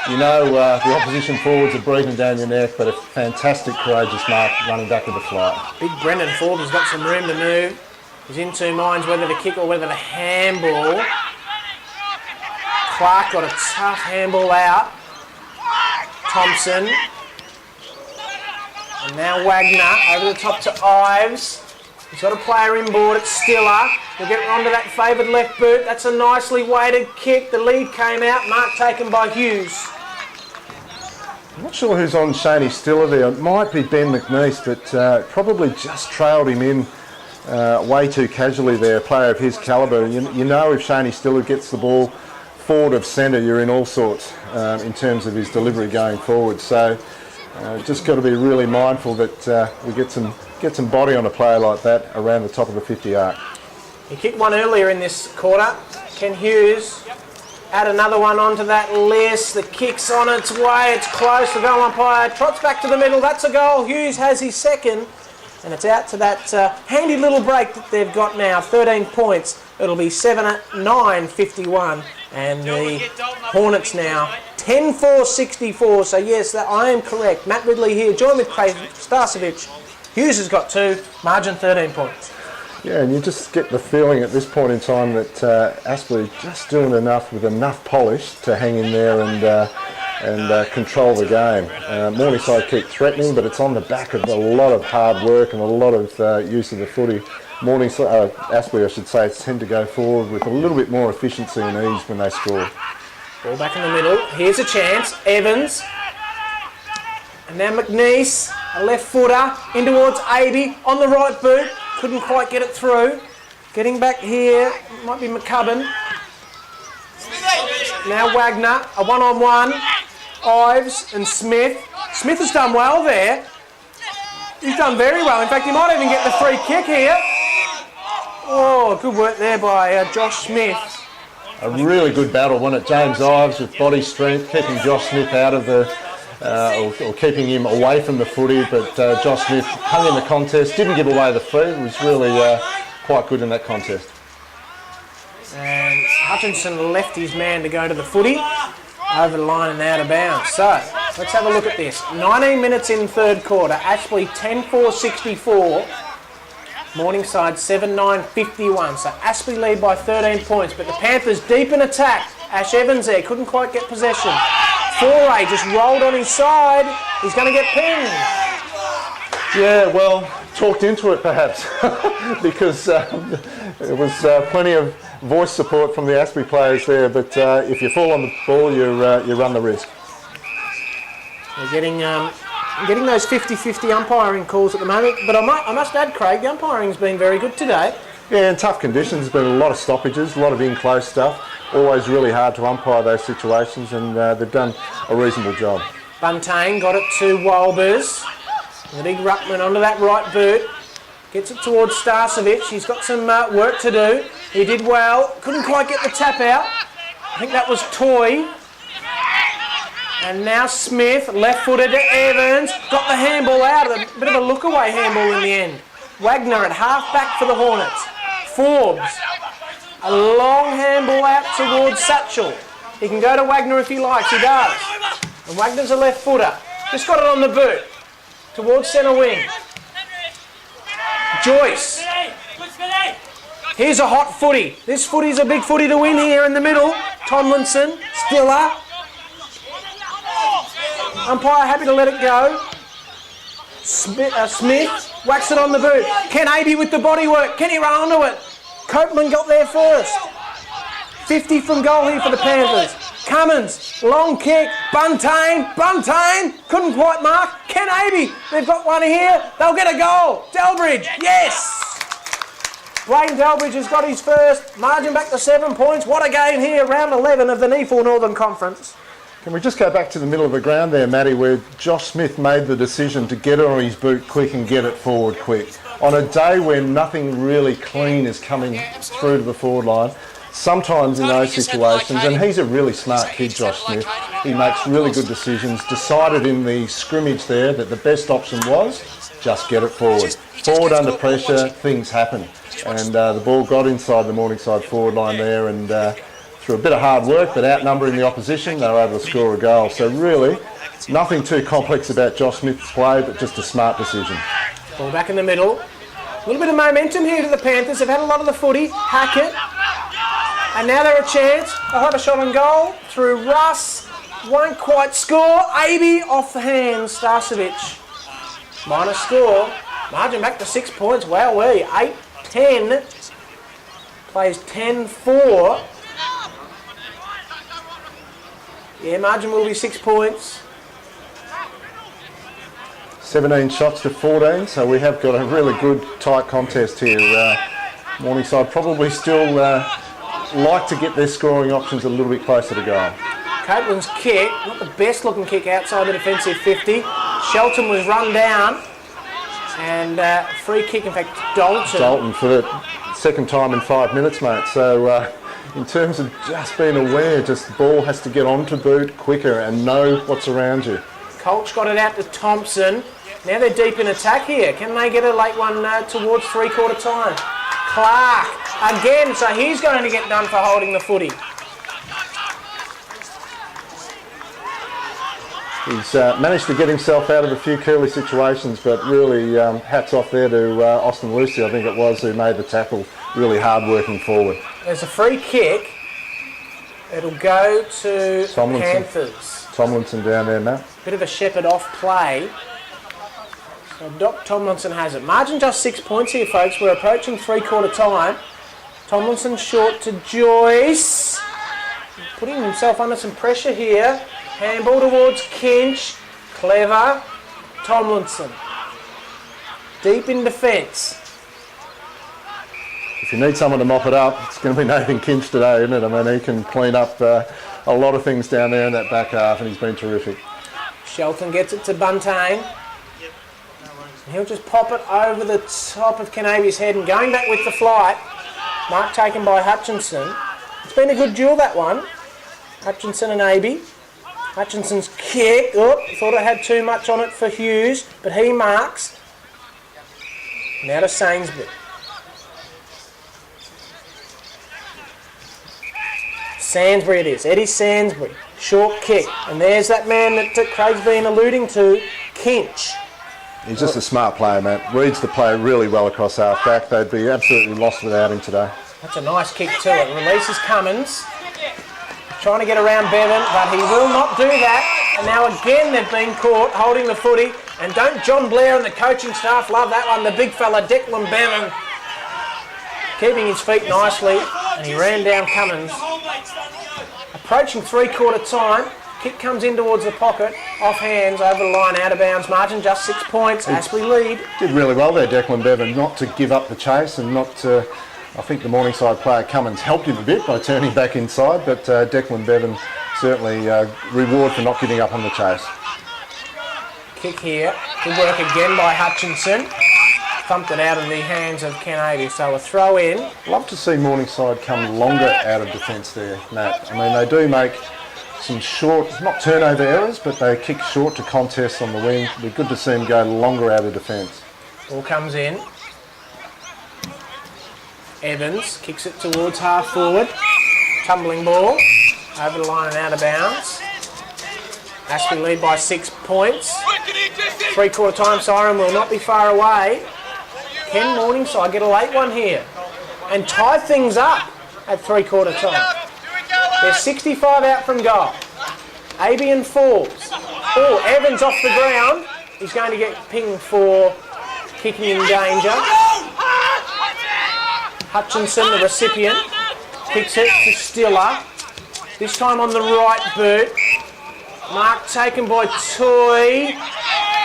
You know the opposition forwards are breathing down your neck, but a fantastic, courageous mark running back with the flight. Big Brendan Forbes has got some room to move. He's in two minds whether to kick or whether to handball. Clark got a tough handball out. Thompson. And now Wagner over the top to Ives. He's got a player inboard. It's Stiller. He'll get onto that favoured left boot. That's a nicely weighted kick. The lead came out. Mark taken by Hughes. I'm not sure who's on Shaney Stiller there. It might be Ben McNeese, but probably just trailed him in way too casually there, a player of his calibre. You know if Shaney Stiller gets the ball forward of centre, you're in all sorts in terms of his delivery going forward. So just got to be really mindful that we get some body on a player like that around the top of the 50 arc. He kicked one earlier in this quarter. Ken Hughes add another one onto that list. The kick's on its way. It's close. The goal umpire trots back to the middle. That's a goal. Hughes has his second. And it's out to that handy little break that they've got now. 13 points. It'll be 7-9-51. And the Hornets now 10-4-64. So yes, I am correct. Matt Ridley here, joined with Craig Starcevic. Hughes has got 2. Margin 13 points. Yeah, and you just get the feeling at this point in time that Aspley just doing enough with enough polish to hang in there and control the game. Morningside keep threatening, but it's on the back of a lot of hard work and a lot of use of the footy. Aspley, I should say, tend to go forward with a little bit more efficiency and ease when they score. Ball back in the middle. Here's a chance. Evans. And now McNeese, a left footer, in towards Aby, on the right boot. Couldn't quite get it through. Getting back here, might be McCubbin. Now Wagner, a one-on-one. Ives and Smith. Smith has done well there. He's done very well. In fact, he might even get the free kick here. Oh, good work there by Josh Smith. A really good battle, wasn't it? James Ives with body strength, keeping Josh Smith out of the... or keeping him away from the footy, but Josh Smith hung in the contest, didn't give away the free, was really quite good in that contest. And Hutchinson left his man to go to the footy, over the line and out of bounds. So, let's have a look at this. 19 minutes in third quarter, Aspley 10-4-64, Morningside 7-9-51. So Aspley lead by 13 points, but the Panthers deep in attack. Ash Evans there, couldn't quite get possession. Foray just rolled on his side. He's going to get pinned. Yeah, well, talked into it perhaps, because there was plenty of voice support from the Aspley players there. But if you fall on the ball, you run the risk. We're getting those 50-50 umpiring calls at the moment. But I must add, Craig, the umpiring's been very good today. Yeah, in tough conditions, there's been a lot of stoppages, a lot of in-close stuff. Always really hard to umpire those situations, and they've done a reasonable job. Buntain got it to Walbers. The big ruckman onto that right boot. Gets it towards Starcevic. He's got some work to do. He did well. Couldn't quite get the tap out. I think that was Toy. And now Smith, left-footed to Evans. Got the handball out. A bit of a look-away handball in the end. Wagner at half-back for the Hornets. Forbes. A long handball out towards Satchel. He can go to Wagner if he likes. He does. And Wagner's a left footer. Just got it on the boot. Towards centre wing. Joyce. Here's a hot footy. This footy's a big footy to win here in the middle. Tomlinson. Stiller. Umpire happy to let it go. Smith whacks it on the boot. Ken Aby with the body work. Can he run onto it? Copeland got there first. 50 from goal here for the Panthers. Cummins, long kick. Buntain, couldn't quite mark. Ken Aby, they've got one here. They'll get a goal. Delbridge, yes. Wayne Delbridge has got his first. Margin back to 7 points. What a game here, round 11 of the NEAFL Northern Conference. Can we just go back to the middle of the ground there, Matty, where Josh Smith made the decision to get it on his boot quick and get it forward quick. On a day where nothing really clean is coming through to the forward line, sometimes in those situations, and he's a really smart kid, Josh Smith, he makes really good decisions, decided in the scrimmage there that the best option was just get it forward. Forward under pressure, things happen. And the ball got inside the Morningside forward line there, and through a bit of hard work, but outnumbering the opposition, they were able to score a goal. So really, nothing too complex about Josh Smith's play, but just a smart decision. Ball back in the middle. A little bit of momentum here to the Panthers. They've had a lot of the footy. Hackett. And now they're a chance. They'll have a shot on goal through Russ. Won't quite score. Aby off the hands. Starcevic. Minor score. Margin back to 6 points. Wowee. 8-10. Plays 10-4. Yeah, margin will be 6 points. 17 shots to 14, so we have got a really good tight contest here. Morningside probably still like to get their scoring options a little bit closer to goal. Copeland's kick, not the best looking kick outside the defensive 50. Shelton was run down, and free kick, in fact, Dalton. Dalton for the second time in 5 minutes, mate. So in terms of just being aware, just the ball has to get onto boot quicker and know what's around you. Colch got it out to Thompson. Now they're deep in attack here. Can they get a late one towards three-quarter time? Clark again, so he's going to get done for holding the footy. He's managed to get himself out of a few curly situations, but really hats off there to Austin Lucy, I think it was, who made the tackle. Really hard working forward. There's a free kick. It'll go to Panthers. Tomlinson down there, Matt. Bit of a Shepherd off play. So Doc Tomlinson has it. Margin just 6 points here, folks. We're approaching three-quarter time. Tomlinson short to Joyce. Putting himself under some pressure here. Handball towards Kinch. Clever. Tomlinson. Deep in defence. If you need someone to mop it up, it's going to be Nathan Kinch today, isn't it? I mean, he can clean up a lot of things down there in that back half, and he's been terrific. Shelton gets it to Buntain. He'll just pop it over the top of Canavy's head and going back with the flight. Mark taken by Hutchinson. It's been a good duel, that one. Hutchinson and Aby. Hutchinson's kick. Oh, thought it had too much on it for Hughes, but he marks. Now to Sainsbury. Sainsbury it is. Eddie Sainsbury. Short kick. And there's that man that Craig's been alluding to, Kinch. He's just a smart player, mate. Reads the play really well across half back. They'd be absolutely lost without him today. That's a nice kick to it. Releases Cummins. Trying to get around Bevan, but he will not do that. And now again they've been caught holding the footy. And don't John Blair and the coaching staff love that one. The big fella, Declan Bevan, keeping his feet nicely. And he ran down Cummins. Approaching three-quarter time. Kick comes in towards the pocket. Off hands, over the line, out of bounds. Margin just 6 points. Aspley lead. Did really well there, Declan Bevan, not to give up the chase and not to... I think the Morningside player Cummins helped him a bit by turning back inside, but Declan Bevan certainly reward for not giving up on the chase. Kick here. Good work again by Hutchinson. Thumped it out of the hands of Ken Avey, so a throw in. Love to see Morningside come longer out of defence there, Matt. I mean, they do make some short, not turnover errors, but they kick short to contests on the wing. It'd be good to see them go longer out of defence. Ball comes in. Evans kicks it towards half forward. Tumbling ball. Over the line and out of bounds. Aspley lead by 6 points. Three-quarter time siren will not be far away. Can Morningside get a late one here and tie things up at three-quarter time? There's 65 out from goal. Aby and Forbes. Oh, Evans off the ground. He's going to get pinged for kicking in danger. Hutchinson, the recipient, kicks it to Stiller. This time on the right boot. Mark taken by Toy.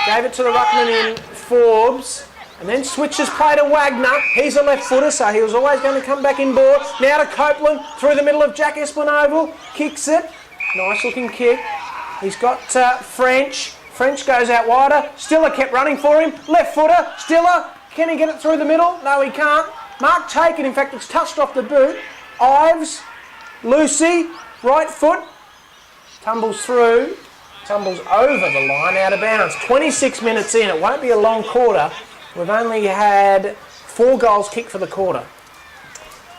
Gave it to the ruckman in Forbes. And then switches play to Wagner. He's a left footer, so he was always going to come back in board. Now to Copeland, through the middle of Jack Esplinoval. Kicks it. Nice looking kick. He's got French. French goes out wider. Stiller kept running for him. Left footer. Stiller. Can he get it through the middle? No, he can't. Mark Taken, in fact, it's touched off the boot. Ives. Lucy. Right foot. Tumbles through. Tumbles over the line, out of bounds. 26 minutes in. It won't be a long quarter. We've only had 4 goals kicked for the quarter.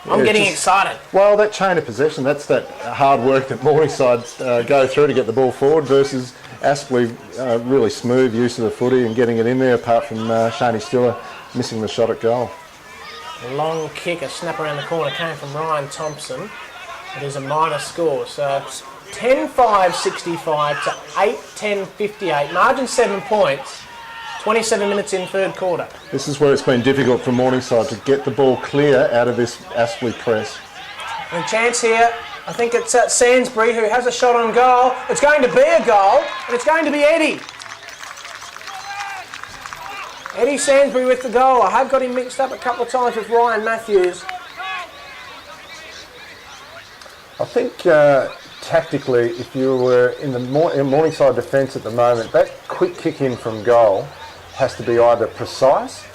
I'm getting excited. Well, that chain of possession, that's that hard work that Morningside go through to get the ball forward versus Aspley, really smooth use of the footy and getting it in there, apart from Shaney Stiller missing the shot at goal. A long kick, a snap around the corner came from Ryan Thompson. It is a minor score, so 10-5-65 to 8-10-58. Margin 7 points. 27 minutes in third quarter. This is where it's been difficult for Morningside to get the ball clear out of this Aspley press. And a chance here, I think it's Sainsbury who has a shot on goal. It's going to be a goal, and it's going to be Eddie. Eddie Sainsbury with the goal. I have got him mixed up a couple of times with Ryan Matthews. I think tactically, if you were in the Morningside defence at the moment, that quick kick in from goal has to be either precise,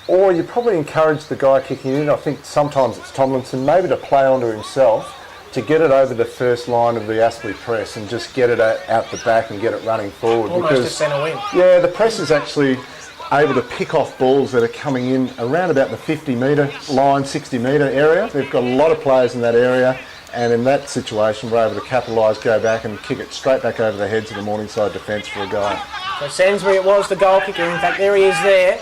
or you probably encourage the guy kicking in. I think sometimes it's Tomlinson, maybe to play onto himself, to get it over the first line of the Aspley press and just get it out the back and get it running forward. Almost because, a centre wing. Yeah, the press is actually able to pick off balls that are coming in around about the 50-metre line, 60-metre area. They've got a lot of players in that area, and in that situation we're able to capitalise, go back and kick it straight back over the heads of the Morningside defence for a goal. So Sainsbury, it was the goal kicker. In fact, there he is there.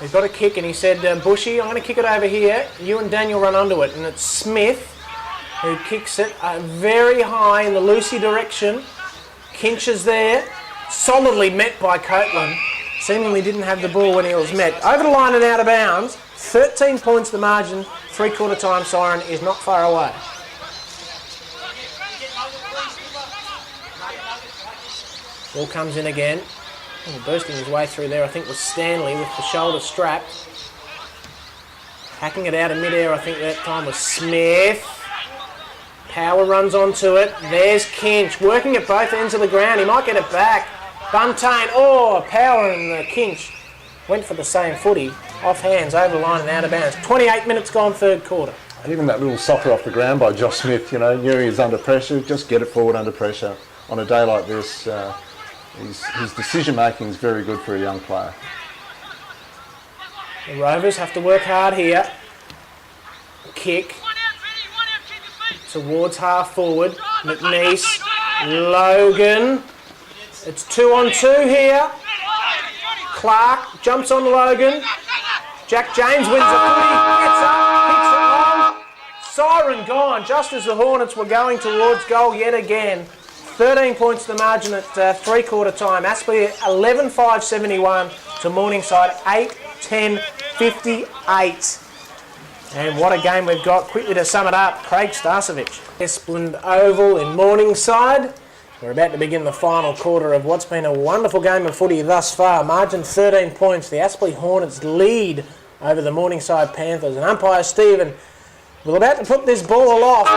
He's got a kick and he said, Bushy, I'm going to kick it over here. You and Daniel run onto it. And it's Smith who kicks it very high in the Lucy direction. Kinch is there. Solidly met by Copeland. Seemingly didn't have the ball when he was met. Over the line and out of bounds. 13 points the margin. Three-quarter time siren is not far away. Ball comes in again. Bursting his way through there, I think, was Stanley with the shoulder strap. Hacking it out of mid-air, I think that time was Smith. Power runs onto it. There's Kinch, working at both ends of the ground. He might get it back. Buntain, Power and Kinch went for the same footy. Off hands, over the line and out of bounds. 28 minutes gone, third quarter. Even that little soccer off the ground by Josh Smith, knew he was under pressure. Just get it forward under pressure. On a day like this, his decision-making is very good for a young player. The Rovers have to work hard here. Kick towards half forward. McNeese, Logan. It's 2-on-2 here. Clark jumps on Logan. Jack James wins the footy. Gets up, hits it long. Siren gone just as the Hornets were going towards goal yet again. 13 points to the margin at three-quarter time. Aspley 11-5-71 to Morningside 8-10-58. And what a game we've got. Quickly to sum it up, Craig Starcevich. Esplin Oval in Morningside. We're about to begin the final quarter of what's been a wonderful game of footy thus far. Margin 13 points. The Aspley Hornets lead over the Morningside Panthers. And umpire Stephen will about to put this ball aloft.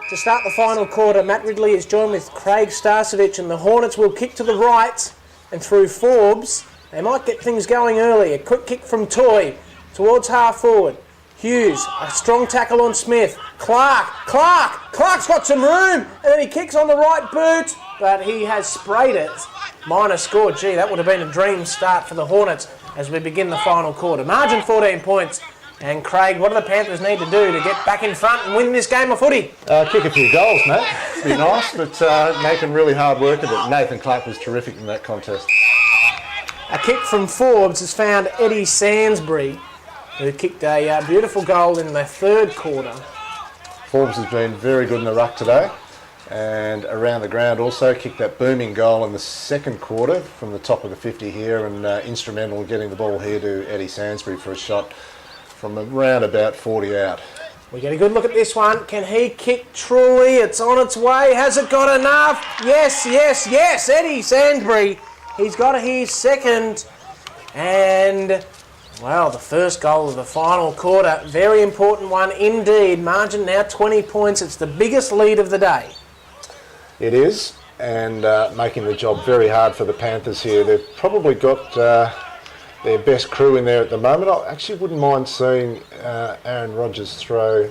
To start the final quarter, Matt Ridley is joined with Craig Starcevich, and the Hornets will kick to the right and through Forbes. They might get things going early. A quick kick from Toy towards half forward. Hughes, a strong tackle on Smith. Clark's got some room, and then he kicks on the right boot, but he has sprayed it. Minor score. Gee, that would have been a dream start for the Hornets as we begin the final quarter. Margin 14 points. And Craig, what do the Panthers need to do to get back in front and win this game of footy? Kick a few goals, mate. It'd be nice, but making really hard work of it. Nathan Clark was terrific in that contest. A kick from Forbes has found Eddie Sainsbury, who kicked a beautiful goal in the third quarter. Forbes has been very good in the ruck today, and around the ground also kicked that booming goal in the second quarter from the top of the 50 here, and instrumental in getting the ball here to Eddie Sainsbury for a shot from around about 40 out. We get a good look at this one. Can he kick truly? It's on its way. Has it got enough? Yes. Eddie Sainsbury. He's got his second. And, well, the first goal of the final quarter. Very important one indeed. Margin now 20 points. It's the biggest lead of the day. It is, and making the job very hard for the Panthers here. They've probably got their best crew in there at the moment. I actually wouldn't mind seeing Aaron Rodgers throw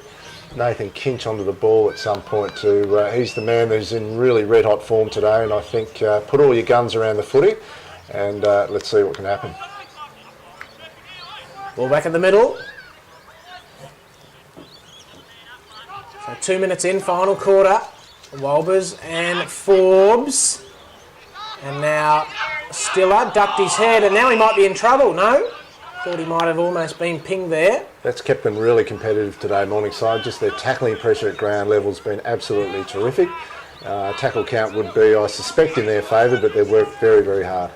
Nathan Kinch onto the ball at some point too. He's the man who's in really red hot form today, and I think put all your guns around the footy and let's see what can happen. Ball back in the middle. So 2 minutes in, final quarter. Walbers and Forbes. And now Stiller ducked his head, and now he might be in trouble, no? Thought he might have almost been pinged there. That's kept them really competitive today, Morningside. Just their tackling pressure at ground level has been absolutely terrific. Tackle count would be, I suspect, in their favour, but they've worked very, very hard.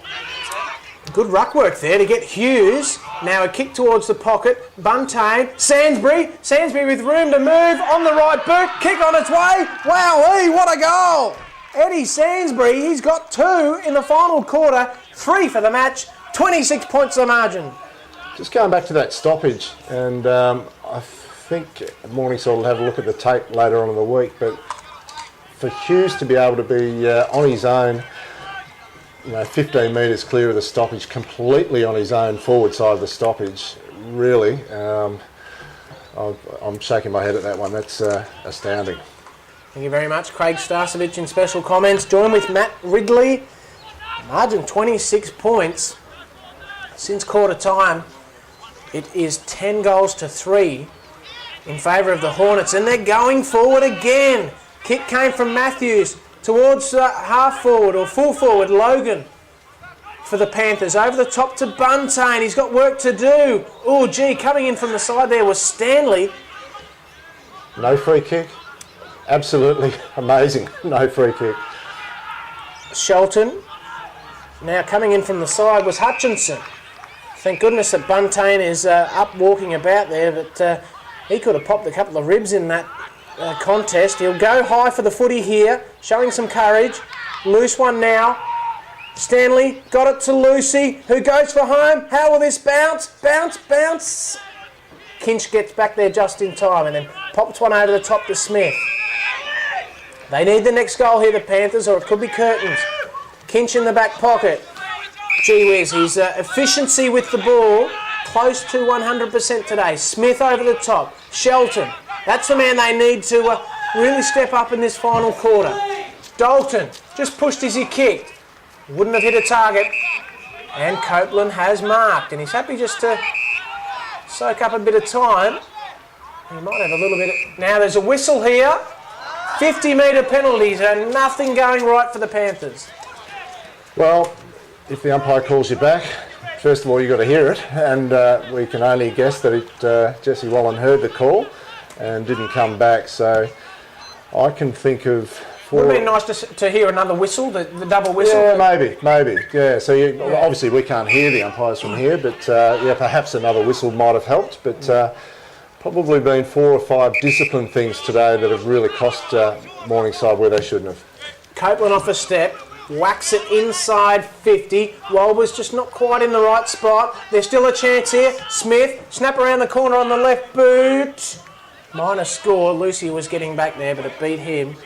Good ruck work there to get Hughes. Now a kick towards the pocket. Buntain, Sainsbury with room to move on the right boot. Kick on its way. Wowee, what a goal! Eddie Sainsbury, he's got 2 in the final quarter, 3 for the match, 26 points the margin. Just going back to that stoppage, and I think Morningside will have a look at the tape later on in the week, but for Hughes to be able to be on his own, 15 metres clear of the stoppage, completely on his own forward side of the stoppage, really, I'm shaking my head at that one. That's astounding. Thank you very much, Craig Starcevich in special comments. Joined with Matt Ridley. Margin 26 points. Since quarter time, it is 10 goals to 3 in favour of the Hornets, and they're going forward again. Kick came from Matthews towards half forward or full forward, Logan for the Panthers. Over the top to Buntain. He's got work to do. Oh, gee, coming in from the side there was Stanley. No free kick. Absolutely amazing. No free kick. Shelton. Now coming in from the side was Hutchinson. Thank goodness that Buntain is up walking about there, but he could have popped a couple of ribs in that contest. He'll go high for the footy here, showing some courage. Loose one now. Stanley got it to Lucy, who goes for home. How will this bounce? Bounce, bounce. Kinch gets back there just in time and then pops one over the top to Smith. They need the next goal here, the Panthers, or it could be curtains. Kinch in the back pocket. Gee whiz, his efficiency with the ball close to 100% today. Smith over the top. Shelton. That's the man they need to really step up in this final quarter. Dalton just pushed as he kicked. Wouldn't have hit a target. And Copeland has marked. And he's happy just to soak up a bit of time. He might have a little bit of... Now there's a whistle here. 50-metre penalties and nothing going right for the Panthers. Well, if the umpire calls you back, first of all you've got to hear it, and we can only guess that Jesse Wallen heard the call and didn't come back, so I can think of... Would have been nice to hear another whistle, the double whistle. Yeah, maybe. Yeah, so obviously we can't hear the umpires from here, but perhaps another whistle might have helped, but probably been 4 or 5 discipline things today that have really cost Morningside where they shouldn't have. Copeland off a step, whacks it inside 50. Walber's just not quite in the right spot. There's still a chance here. Smith, snap around the corner on the left boot. Minor score. Lucy was getting back there, but it beat him.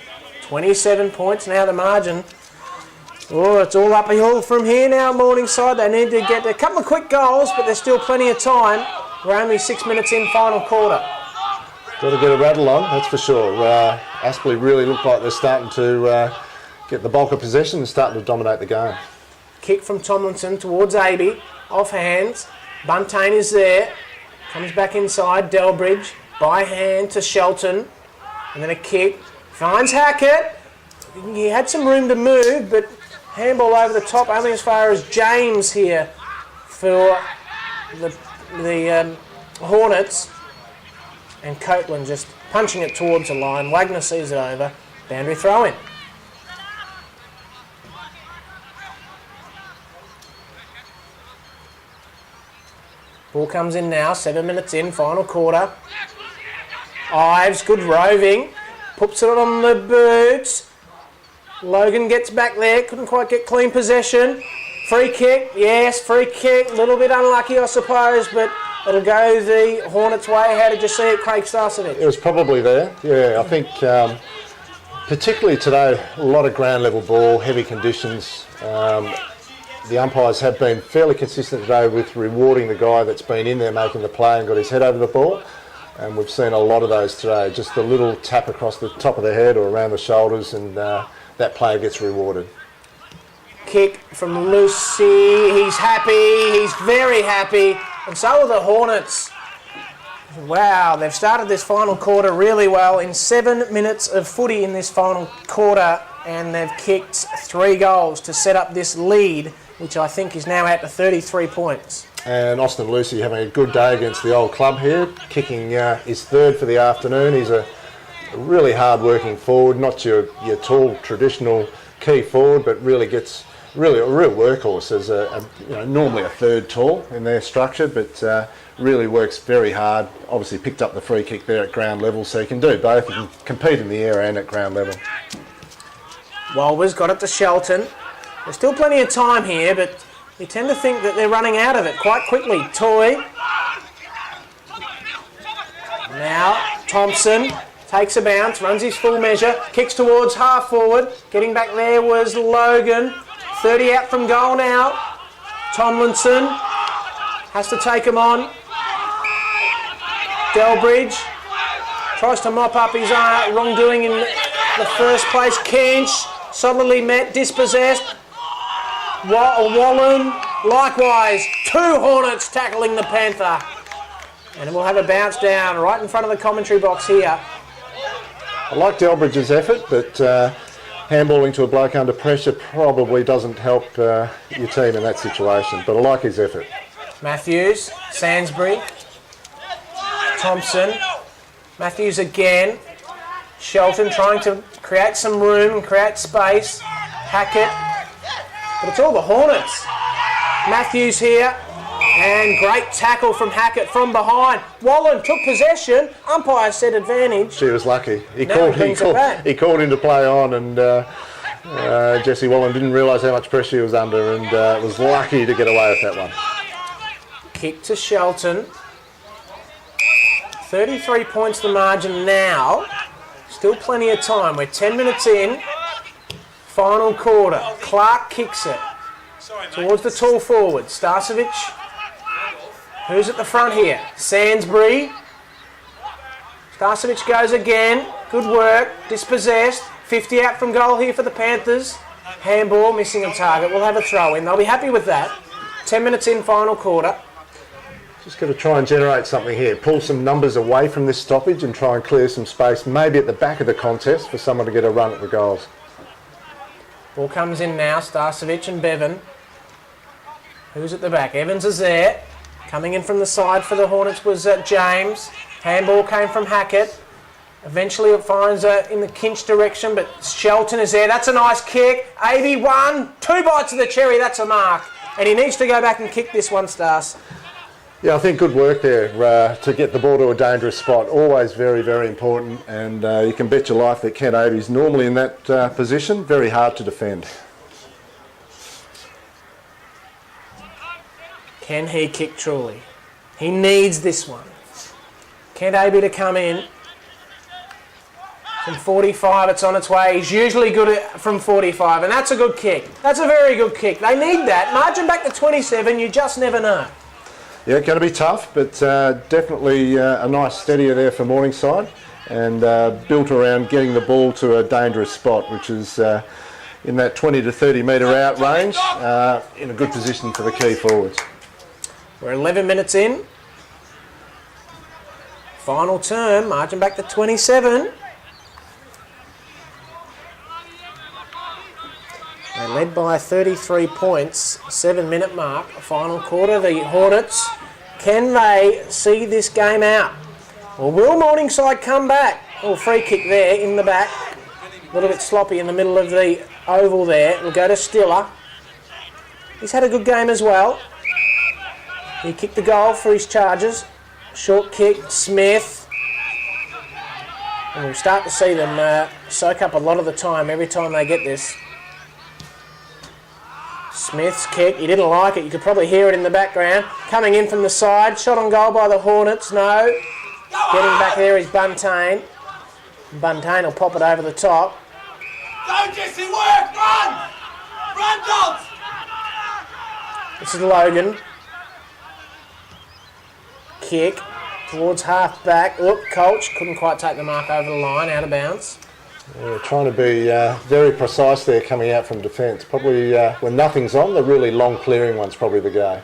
27 points now the margin. Oh, it's all uphill from here now, Morningside. They need to get a couple of quick goals, but there's still plenty of time. We're only 6 minutes in, final quarter. Got to get a rattle on, that's for sure. Aspley really look like they're starting to get the bulk of possession and starting to dominate the game. Kick from Tomlinson towards Aby. Off hands. Buntain is there. Comes back inside. Delbridge by hand to Shelton. And then a kick. Finds Hackett. He had some room to move, but handball over the top, only as far as James here for the Hornets. And Copeland just punching it towards the line. Wagner sees it over. Boundary throw in. Ball comes in now, 7 minutes in, final quarter. Ives, good roving. Puts it on the boots. Logan gets back there, couldn't quite get clean possession. Free kick, yes, free kick. A little bit unlucky, I suppose, but it'll go the Hornets' way. How did you see it, Craig Starcevic? It was probably there. Yeah, I think particularly today, a lot of ground level ball, heavy conditions. The umpires have been fairly consistent today with rewarding the guy that's been in there making the play and got his head over the ball. And we've seen a lot of those today. Just a little tap across the top of the head or around the shoulders, and that player gets rewarded. Kick from Lucy. He's happy. He's very happy. And so are the Hornets. Wow, they've started this final quarter really well. In 7 minutes of footy in this final quarter, and they've kicked 3 goals to set up this lead, which I think is now out to 33 points. And Austin Lucy having a good day against the old club here, kicking his third for the afternoon. He's a really hard-working forward, not your tall, traditional key forward, but really gets a real workhorse as normally a third tall in their structure, but really works very hard. Obviously picked up the free kick there at ground level, so he can do both. He can compete in the air and at ground level. Walber's got it to Shelton. There's still plenty of time here, but you tend to think that they're running out of it quite quickly. Toy. Now Thompson takes a bounce, runs his full measure, kicks towards half forward. Getting back there was Logan. 30 out from goal now. Tomlinson has to take him on. Delbridge tries to mop up his wrongdoing in the first place. Kench solidly met, dispossessed. Wallen, likewise. 2 Hornets tackling the Panther. And we'll have a bounce down right in front of the commentary box here. I like Delbridge's effort, but handballing to a bloke under pressure probably doesn't help your team in that situation, but I like his effort. Matthews, Sainsbury, Thompson, Matthews again. Shelton trying to create some room and create space. Hackett, but it's all the Hornets. Matthews here, and great tackle from Hackett from behind. Wallen took possession. Umpire said advantage. She was lucky. He Now called into play on, and Jesse Wallen didn't realise how much pressure he was under, and was lucky to get away with that one. Kick to Shelton. 33 points the margin now. Still plenty of time. We're 10 minutes in. Final quarter. Clark kicks it towards the tall forward. Starcevic. Who's at the front here? Sainsbury. Starcevic goes again. Good work. Dispossessed. 50 out from goal here for the Panthers. Handball, missing a target. We'll have a throw in. They'll be happy with that. 10 minutes in, final quarter. Just got to try and generate something here. Pull some numbers away from this stoppage and try and clear some space, maybe at the back of the contest, for someone to get a run at the goals. Ball comes in now. Starcevic and Bevan. Who's at the back? Evans is there. Coming in from the side for the Hornets was James. Handball came from Hackett. Eventually it finds in the Kinch direction, but Shelton is there. That's a nice kick. 81. 2 bites of the cherry. That's a mark. And he needs to go back and kick this one, Stars. Yeah, I think good work there to get the ball to a dangerous spot. Always very, very important. And you can bet your life that Kent Aby's normally in that position. Very hard to defend. Can he kick truly? He needs this one. Kent Aby to come in. From 45, it's on its way. He's usually good from 45, and that's a good kick. That's a very good kick. They need that. Margin back to 27, you just never know. Yeah, going to be tough, but definitely a nice steadier there for Morningside, and built around getting the ball to a dangerous spot, which is in that 20 to 30 metre out range, in a good position for the key forwards. We're 11 minutes in. Final term, margin back to 27. They're led by 33 points, 7-minute mark, final quarter. The Hornets, can they see this game out? Or will Morningside come back? Oh, free kick there in the back. A little bit sloppy in the middle of the oval there. We'll go to Stiller. He's had a good game as well. He kicked the goal for his Chargers. Short kick, Smith. And we'll start to see them soak up a lot of the time every time they get this. Smith's kick, he didn't like it. You could probably hear it in the background. Coming in from the side, shot on goal by the Hornets, no. Getting back there is Buntain. Buntain will pop it over the top. Go, Jesse, work! Run! Run, dogs! This is Logan. Kick towards half back. Look, Colch couldn't quite take the mark over the line, out of bounds. Yeah, trying to be very precise there coming out from defence. Probably when nothing's on, the really long clearing one's probably the go.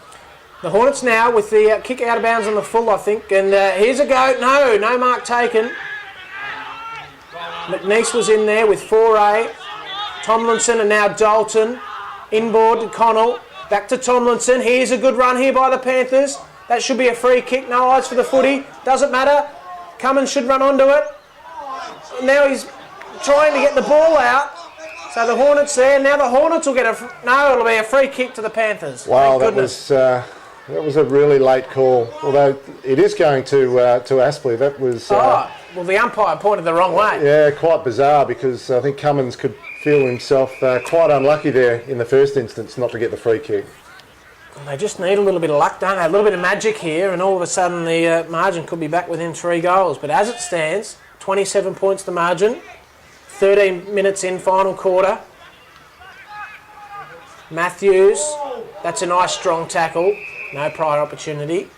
The Hornets now with the kick out of bounds on the full, I think. And here's a go. No mark taken. McNeice was in there with 4A. Tomlinson and now Dalton. Inboard to Connell. Back to Tomlinson. Here's a good run here by the Panthers. That should be a free kick. No eyes for the footy. Doesn't matter. Cummins should run onto it. Now he's trying to get the ball out. So the Hornets there. Now the Hornets will get it'll be a free kick to the Panthers. Wow, that was a really late call. Although it is going to Aspley. That was... well, the umpire pointed the wrong way. Yeah, quite bizarre because I think Cummins could feel himself quite unlucky there in the first instance not to get the free kick. They just need a little bit of luck, don't they? A little bit of magic here, and all of a sudden the margin could be back within 3 goals. But as it stands, 27 points the margin. 13 minutes in, final quarter. Matthews, that's a nice strong tackle. No prior opportunity.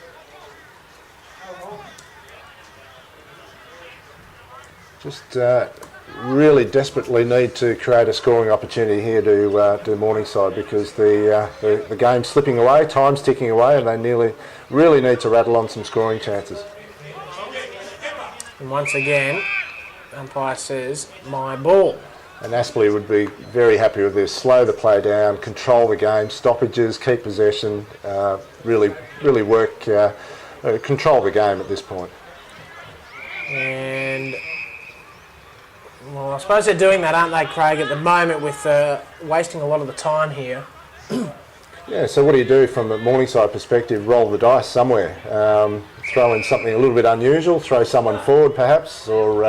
Just really desperately need to create a scoring opportunity here to Morningside because the game's slipping away, time's ticking away, and they really need to rattle on some scoring chances. And once again, umpire says, my ball. And Aspley would be very happy with this. Slow the play down, control the game, stoppages, keep possession, really work, control the game at this point. And, well, I suppose they're doing that, aren't they, Craig, at the moment with wasting a lot of the time here. Yeah, so what do you do from a Morningside perspective? Roll the dice somewhere. Throw in something a little bit unusual, throw someone forward perhaps, or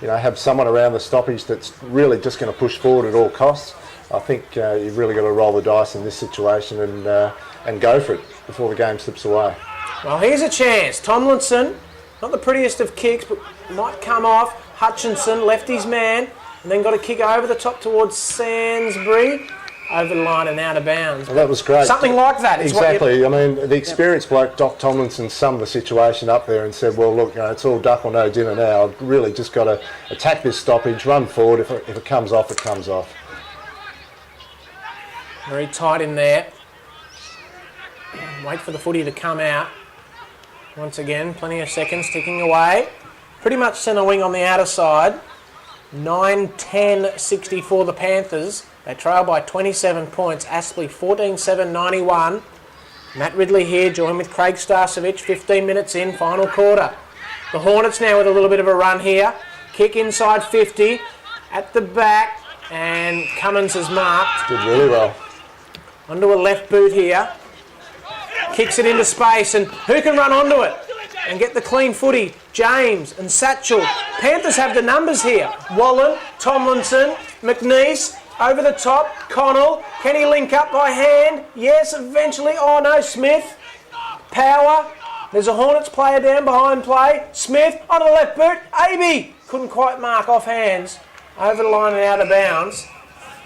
have someone around the stoppage that's really just going to push forward at all costs. I think you've really got to roll the dice in this situation and go for it before the game slips away. Well, here's a chance. Tomlinson, not the prettiest of kicks, but might come off. Hutchinson left his man and then got a kick over the top towards Sansbury. Over the line and out of bounds. Well, that was great. Something like that. Exactly. I mean, the experienced bloke, Doc Tomlinson, summed the situation up there and said, well, look, it's all duck or no dinner now. I've really just got to attack this stoppage, run forward. If it comes off, it comes off. Very tight in there. Wait for the footy to come out. Once again, plenty of seconds ticking away. Pretty much centre wing on the outer side. 9-10-60 for the Panthers. They trail by 27 points. Aspley 14-7-91. Matt Ridley here, joined with Craig Starcevich. 15 minutes in, final quarter. The Hornets now with a little bit of a run here. Kick inside 50. At the back. And Cummins has marked. Did really well. Onto a left boot here. Kicks it into space. And who can run onto it and get the clean footy? James and Satchel. Panthers have the numbers here. Wallen, Tomlinson, McNeice. Over the top, Connell. Can he link up by hand? Yes, eventually. Oh no, Smith. Power. There's a Hornets player down behind play. Smith on the left boot. Aby couldn't quite mark off hands. Over the line and out of bounds.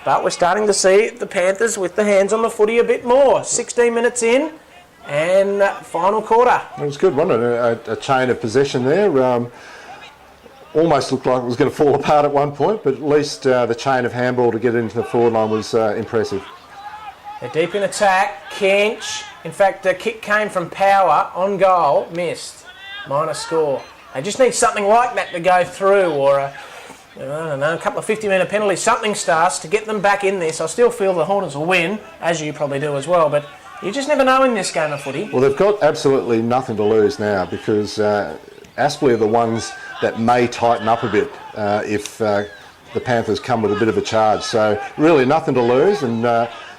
But we're starting to see the Panthers with the hands on the footy a bit more. 16 minutes in and final quarter. It was good, wasn't it? A chain of possession there. Almost looked like it was going to fall apart at one point, but at least the chain of handball to get into the forward line was impressive. They're deep in attack. Kench. In fact, the kick came from Power on goal. Missed. Minor score. They just need something like that to go through, or a couple of 50-metre penalties. Something starts to get them back in this. I still feel the Hornets will win, as you probably do as well, but you just never know in this game of footy. Well, they've got absolutely nothing to lose now because Aspley are the ones that may tighten up a bit if the Panthers come with a bit of a charge. So really nothing to lose, and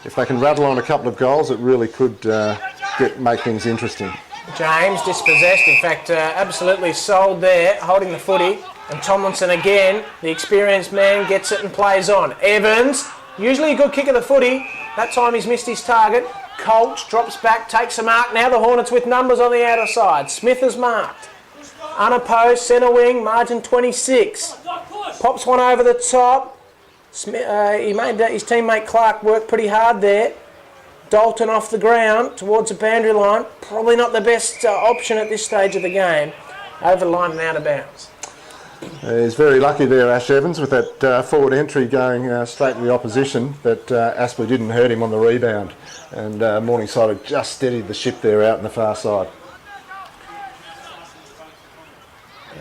if they can rattle on a couple of goals, it really could make things interesting. James dispossessed, in fact absolutely sold there, holding the footy. And Tomlinson again, the experienced man, gets it and plays on. Evans, Usually a good kick of the footy. That time he's missed his target. Colch drops back, takes a mark. Now the Hornets with numbers on the outer side. Smith is marked. Unopposed, centre wing, margin 26. Pops one over the top. Smith, he made his teammate Clark work pretty hard there. Dalton off the ground towards the boundary line. Probably not the best option at this stage of the game. Over the line and out of bounds. He's very lucky there, Ash Evans, with that forward entry going straight to the opposition, that Aspley didn't hurt him on the rebound. And Morningside had just steadied the ship there out in the far side.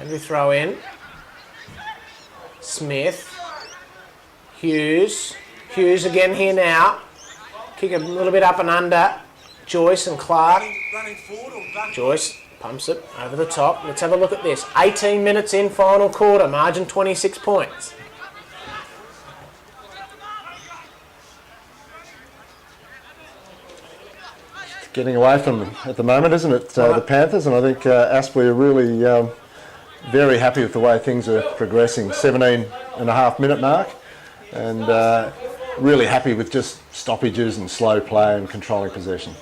And we throw in. Smith. Hughes. Hughes again here now. Kick a little bit up and under. Joyce and Clark. Joyce pumps it over the top. Let's have a look at this. 18 minutes in, final quarter. Margin 26 points. Getting away from them at the moment, isn't it, the Panthers? And I think Aspley are really very happy with the way things are progressing. 17.5-minute mark. And really happy with just stoppages and slow play and controlling possession.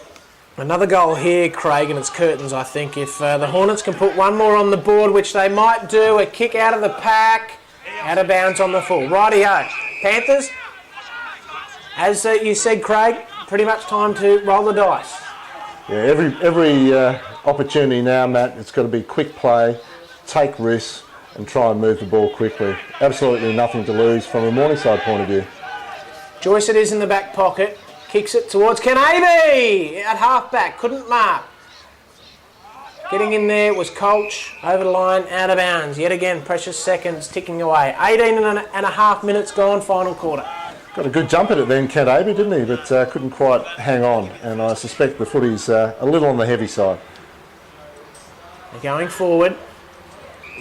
Another goal here, Craig, and it's curtains, I think. If the Hornets can put one more on the board, which they might do, a kick out of the pack, out of bounds on the full. Rightio. Panthers, as you said, Craig, pretty much time to roll the dice. Yeah, every opportunity now, Matt, it's got to be quick play, take risks, and try and move the ball quickly. Absolutely nothing to lose from a Morningside point of view. Joyce it is in the back pocket. Kicks it towards Kanabe at half-back. Couldn't mark. Getting in there was Colch. Over the line, out of bounds. Yet again, precious seconds ticking away. 18.5 minutes gone, final quarter. Got a good jump at it then, Kanabe, didn't he? But couldn't quite hang on. And I suspect the footy's a little on the heavy side. They're going forward.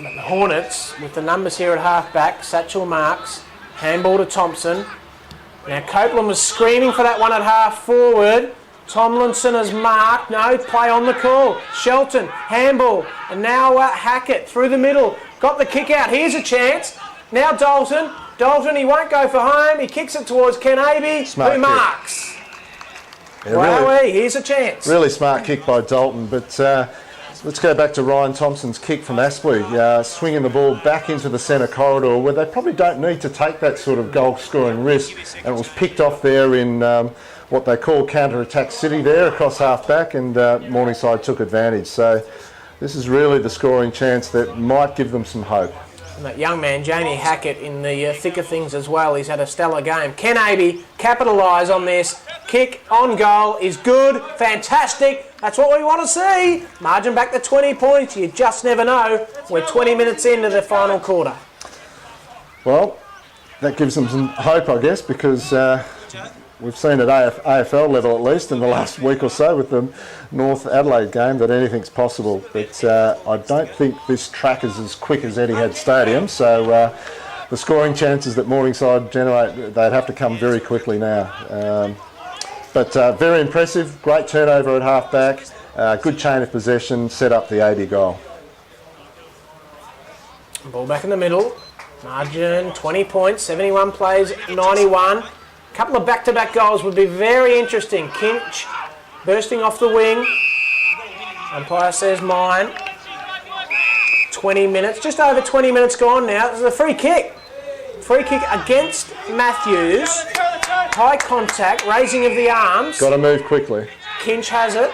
But the Hornets, with the numbers here at half-back, Satchel marks. Handball to Thompson. Now Copeland was screaming for that one at half forward. Tomlinson has marked. No, play on the call. Shelton, handball. And now Hackett through the middle. Got the kick out. Here's a chance. Now Dalton. Dalton, he won't go for home. He kicks it towards Kanabe, who marks. Yeah, Wowee, really, here's a chance. Really smart kick by Dalton. But let's go back to Ryan Thompson's kick from Aspley, swinging the ball back into the centre corridor where they probably don't need to take that sort of goal-scoring risk. And it was picked off there in what they call counter-attack city there across half-back, and Morningside took advantage. So this is really the scoring chance that might give them some hope. And that young man, Jamie Hackett, in the thick of things as well. He's had a stellar game. Kanabe capitalise on this. Kick on goal is good, fantastic. That's what we want to see. Margin back to 20 points. You just never know. We're 20 minutes into the final quarter. Well, that gives them some hope, I guess, because we've seen at AFL level, at least in the last week or so, with the North Adelaide game, that anything's possible. But I don't think this track is as quick as Etihad Stadium. So the scoring chances that Morningside generate, they'd have to come very quickly now. But very impressive, great turnover at half-back, good chain of possession, set up the 80 goal. Ball back in the middle, margin 20 points, 71 plays, 91. A couple of back-to-back goals would be very interesting. Kinch bursting off the wing, umpire says mine. 20 minutes, just over 20 minutes gone now. This is a free kick. Free kick against Matthews. High contact, raising of the arms. Got to move quickly. Kinch has it.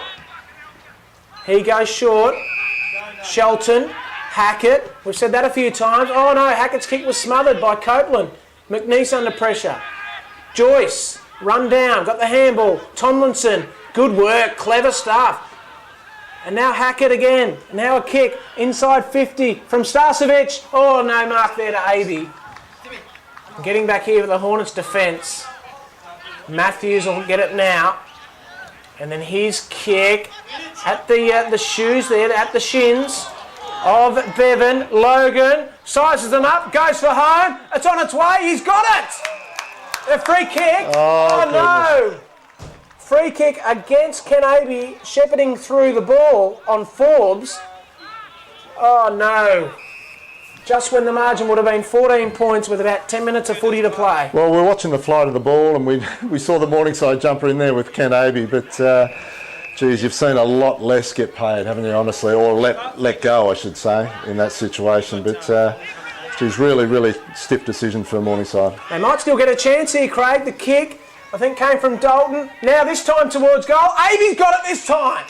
He goes short. Shelton, Hackett. We've said that a few times. Oh no, Hackett's kick was smothered by Copeland. McNeese under pressure. Joyce, run down, got the handball. Tomlinson, good work, clever stuff. And now Hackett again. Now a kick, inside 50 from Starcevic. Oh, no mark there to Aby. Getting back here with the Hornets defence. Matthews will get it now. And then his kick at the shoes there, at the shins of Bevan. Logan sizes them up, goes for home. It's on its way, he's got it! A free kick. Oh no! Free kick against Kanabe, shepherding through the ball on Forbes. Oh no. just when the margin would have been 14 points with about 10 minutes of footy to play. Well, we're watching the flight of the ball, and we saw the Morningside jumper in there with Ken Abbey, but geez, you've seen a lot less get paid, haven't you, honestly, or let go, I should say, in that situation. But geez, really stiff decision for Morningside. They might still get a chance here, Craig. The kick, I think, came from Dalton. Now this time towards goal. Abbey's got it this time.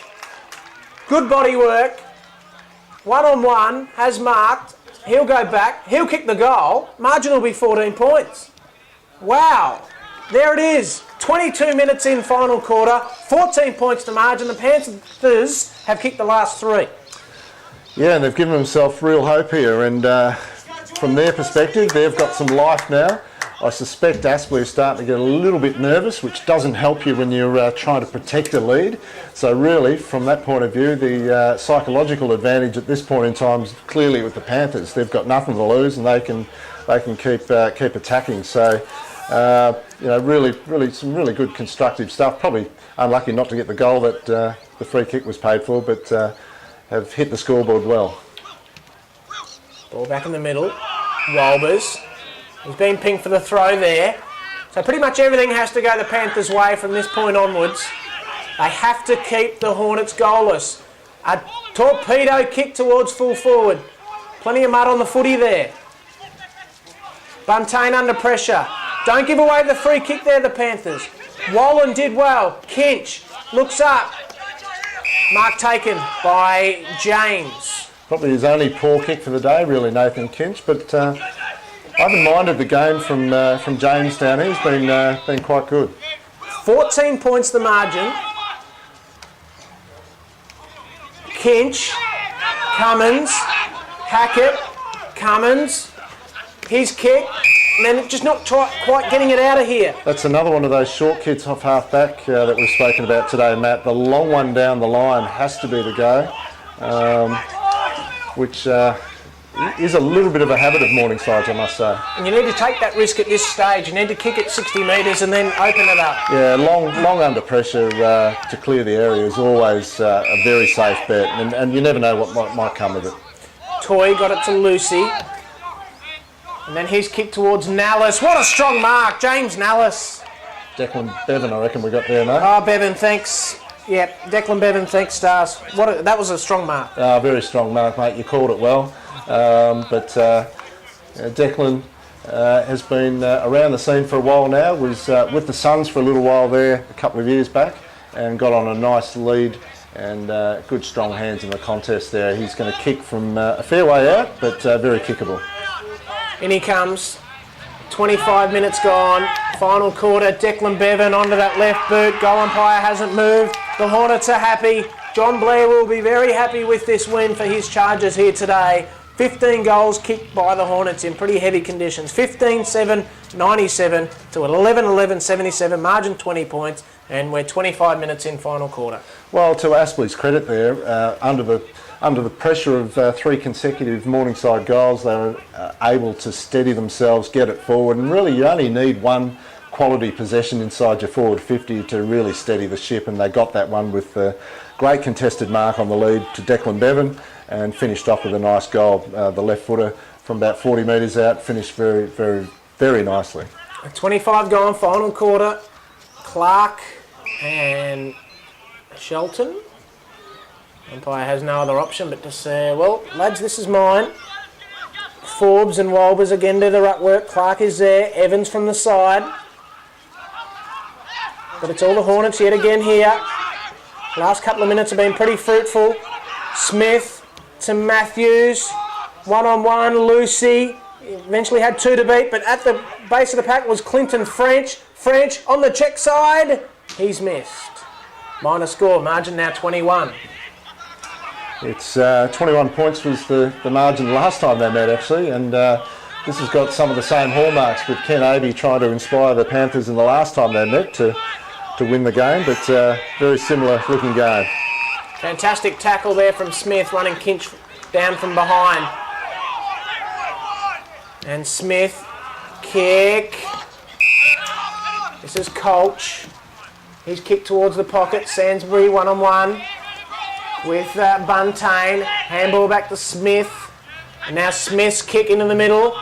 Good body work. 1-on-1, has marked. He'll go back. He'll kick the goal. Margin will be 14 points. Wow. There it is. 22 minutes in final quarter. 14 points to margin. The Panthers have kicked the last 3. Yeah, and they've given themselves real hope here. And from their perspective, they've got some life now. I suspect Aspley is starting to get a little bit nervous, which doesn't help you when you're trying to protect a lead. So really, from that point of view, the psychological advantage at this point in time is clearly with the Panthers. They've got nothing to lose, and they can keep attacking. So really some really good constructive stuff. Probably unlucky not to get the goal that the free kick was paid for, but have hit the scoreboard well. Ball back in the middle. Walbers. He's been pinged for the throw there. So pretty much everything has to go the Panthers' way from this point onwards. They have to keep the Hornets goalless. A torpedo kick towards full forward. Plenty of mud on the footy there. Buntain under pressure. Don't give away the free kick there, the Panthers. Wallen did well. Kinch looks up. Mark taken by James. Probably his only poor kick for the day, really, Nathan Kinch, but I haven't minded the game from James down here. He's been quite good. 14 points the margin. Kinch, Cummins, Hackett, Cummins, his kick, and then just not quite getting it out of here. That's another one of those short kicks off half back that we've spoken about today, Matt. The long one down the line has to be the go, which is a little bit of a habit of Morningside, I must say. And you need to take that risk at this stage. You need to kick it 60 metres and then open it up. Yeah, long under pressure to clear the area is always a very safe bet, and you never know what might come of it. Toy got it to Lucy. And then his kick towards Nallis. What a strong mark, James Nallis. Declan Bevan, I reckon we got there, mate. Oh, Bevan, thanks. Yep, Declan Bevan, thanks, Stars. That was a strong mark. Very strong mark, mate. You called it well. But Declan has been around the scene for a while now. Was with the Suns for a little while there a couple of years back and got on a nice lead and good strong hands in the contest there. He's going to kick from a fair way out, but very kickable. In he comes. 25 minutes gone. Final quarter. Declan Bevan onto that left boot. Goal umpire hasn't moved. The Hornets are happy. John Blair will be very happy with this win for his Chargers here today. 15 goals kicked by the Hornets in pretty heavy conditions. 15-7, 97 to 11-11, 77, margin 20 points, and we're 25 minutes in final quarter. Well, to Aspley's credit there, under the pressure of 3 consecutive Morningside goals, they were able to steady themselves, get it forward, and really you only need one quality possession inside your forward 50 to really steady the ship, and they got that one with the great contested mark on the lead to Declan Bevan and finished off with a nice goal. The left footer from about 40 metres out finished very, very, very nicely. 25 gone, final quarter. Clark and Shelton. Umpire has no other option but to say, well, lads, this is mine. Forbes and Walbers again do the ruck work. Clark is there. Evans from the side. But it's all the Hornets yet again here. Last couple of minutes have been pretty fruitful. Smith to Matthews. 1-on-1, Lucy. Eventually had 2 to beat, but at the base of the pack was Clinton French. French on the check side. He's missed. Minor score, margin now 21. It's 21 points was the margin last time they met, actually, and this has got some of the same hallmarks with Ken Abbey trying to inspire the Panthers in the last time they met to win the game, but very similar looking game. Fantastic tackle there from Smith, running Kinch down from behind. And Smith, kick. This is Colch. He's kicked towards the pocket. Sainsbury 1-on-1 with Buntain. Handball back to Smith. And now Smith's kick into the middle.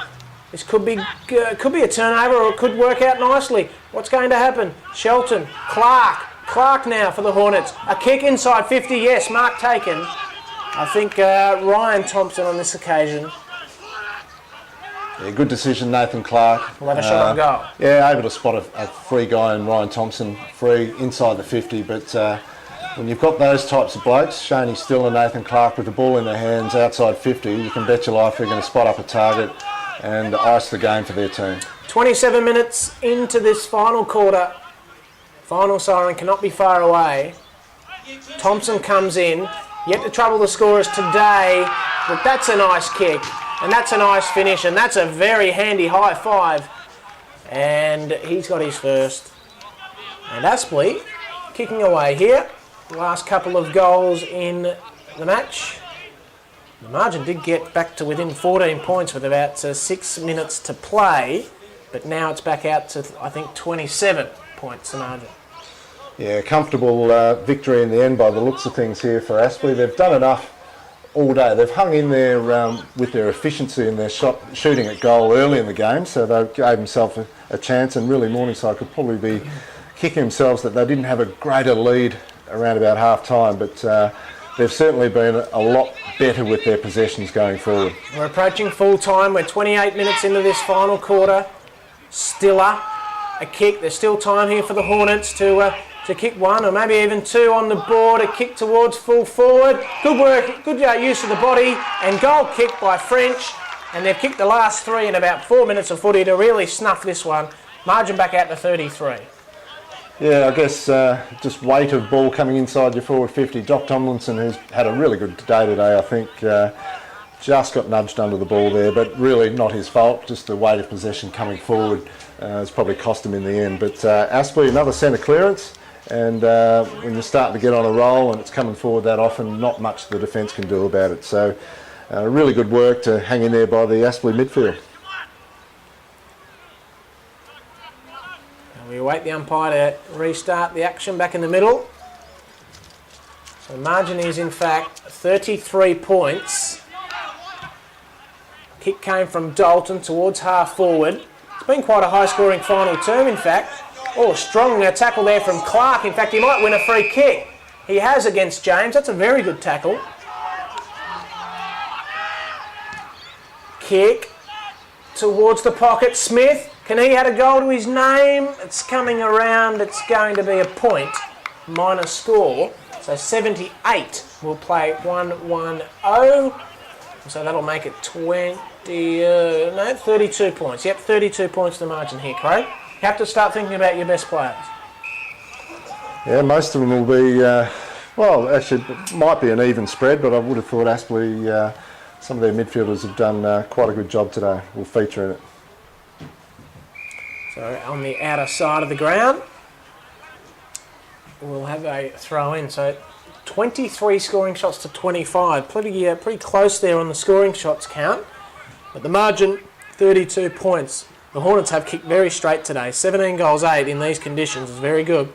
This could be a turnover, or it could work out nicely. What's going to happen? Shelton, Clark now for the Hornets. A kick inside 50, yes, mark taken. I think Ryan Thompson on this occasion. Yeah, good decision, Nathan Clark. Will have a shot on goal. Yeah, able to spot a free guy in Ryan Thompson, free inside the 50, but when you've got those types of blokes, Shaney Still and Nathan Clark with the ball in their hands outside 50, you can bet your life they're going to spot up a target and ice the game for their team. 27 minutes into this final quarter. Final siren cannot be far away. Thompson comes in, yet to trouble the scorers today, but that's a nice kick, and that's a nice finish, and that's a very handy high five. And he's got his first. And Aspley kicking away here. Last couple of goals in the match. The margin did get back to within 14 points with about 6 minutes to play, but now it's back out to, I think, 27 points the margin. Yeah, comfortable victory in the end by the looks of things here for Aspley. They've done enough all day. They've hung in there with their efficiency and their shooting at goal early in the game, so they gave themselves a chance, and really Morningside could probably be kicking themselves that they didn't have a greater lead around about half time, but they've certainly been a lot better with their possessions going forward. We're approaching full time. We're 28 minutes into this final quarter. Stiller, a kick. There's still time here for the Hornets to kick one or maybe even two on the board. A kick towards full forward. Good work, good use of the body, and goal kick by French. And they've kicked the last three in about 4 minutes of footy to really snuff this one. Margin back out to 33. Yeah, I guess just weight of ball coming inside your forward 50. Jock Tomlinson, who's had a really good day today, I think, just got nudged under the ball there, but really not his fault. Just the weight of possession coming forward has probably cost him in the end. But Aspley, another centre clearance, and when you're starting to get on a roll and it's coming forward that often, not much the defence can do about it. So really good work to hang in there by the Aspley midfield. We await the umpire to restart the action back in the middle. So the margin is in fact 33 points. Kick came from Dalton towards half forward. It's been quite a high scoring final term in fact. Oh, strong tackle there from Clark. In fact, he might win a free kick. He has against James. That's a very good tackle. Kick towards the pocket. Smith. Can he add a goal to his name? It's coming around. It's going to be a point minus score. So 78 will play 1-1-0. So that'll make it 32 points. Yep, 32 points the margin here, Craig. You have to start thinking about your best players. Yeah, most of them will be, well, actually, it might be an even spread, but I would have thought Aspley, some of their midfielders have done quite a good job today. Will feature in it. So on the outer side of the ground, we'll have a throw in. So 23 scoring shots to 25. Pretty close there on the scoring shots count. But the margin, 32 points. The Hornets have kicked very straight today. 17 goals, 8 in these conditions is very good.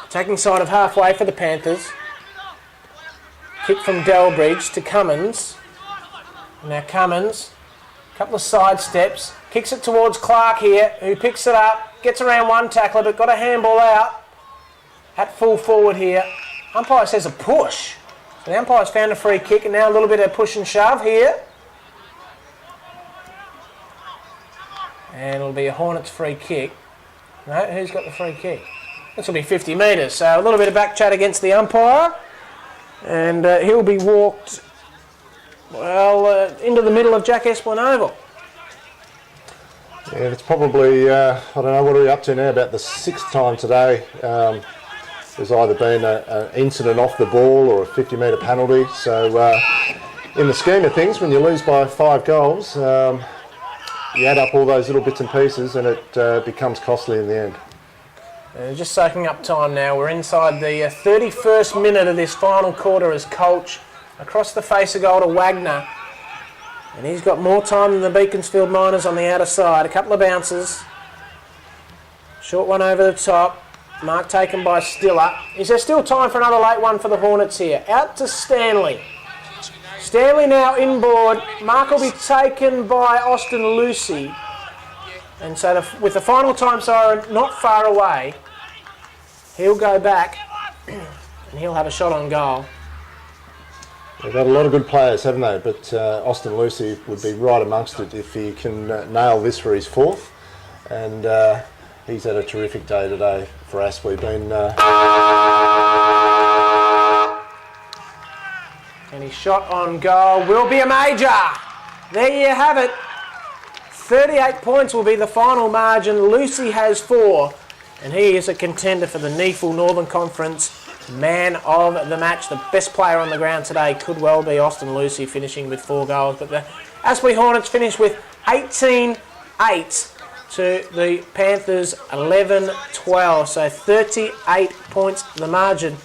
Attacking side of halfway for the Panthers. Kick from Delbridge to Cummins. Now Cummins, a couple of side steps. Kicks it towards Clark here, who picks it up, gets around one tackler, but got a handball out. At full forward here. Umpire says a push. So the umpire's found a free kick, and now a little bit of push and shove here. And it'll be a Hornets free kick. No, who's got the free kick? This will be 50 metres, so a little bit of back chat against the umpire. And he'll be walked, well, into the middle of Jack Aspley Oval. Yeah, it's probably, I don't know, what are we up to now? About the 6th time today. There's either been an incident off the ball or a 50-metre penalty. So in the scheme of things, when you lose by 5 goals, you add up all those little bits and pieces and it becomes costly in the end. Just soaking up time now. We're inside the 31st minute of this final quarter as Colch across the face of goal to Wagner. And he's got more time than the Beaconsfield Miners on the outer side. A couple of bounces. Short one over the top. Mark taken by Stiller. Is there still time for another late one for the Hornets here? Out to Stanley. Stanley now inboard. Mark will be taken by Austin Lucy. And so with the final time siren not far away, he'll go back and he'll have a shot on goal. They've got a lot of good players, haven't they? But Austin Lucy would be right amongst it if he can nail this for his fourth. And he's had a terrific day today for Aspley. And his shot on goal will be a major. There you have it. 38 points will be the final margin. Lucy has 4. And he is a contender for the NEAFL Northern Conference Man of the Match. The best player on the ground today could well be Austin Lucy, finishing with 4 goals. But the Aspley Hornets finished with 18-8 to the Panthers 11-12. So 38 points the margin.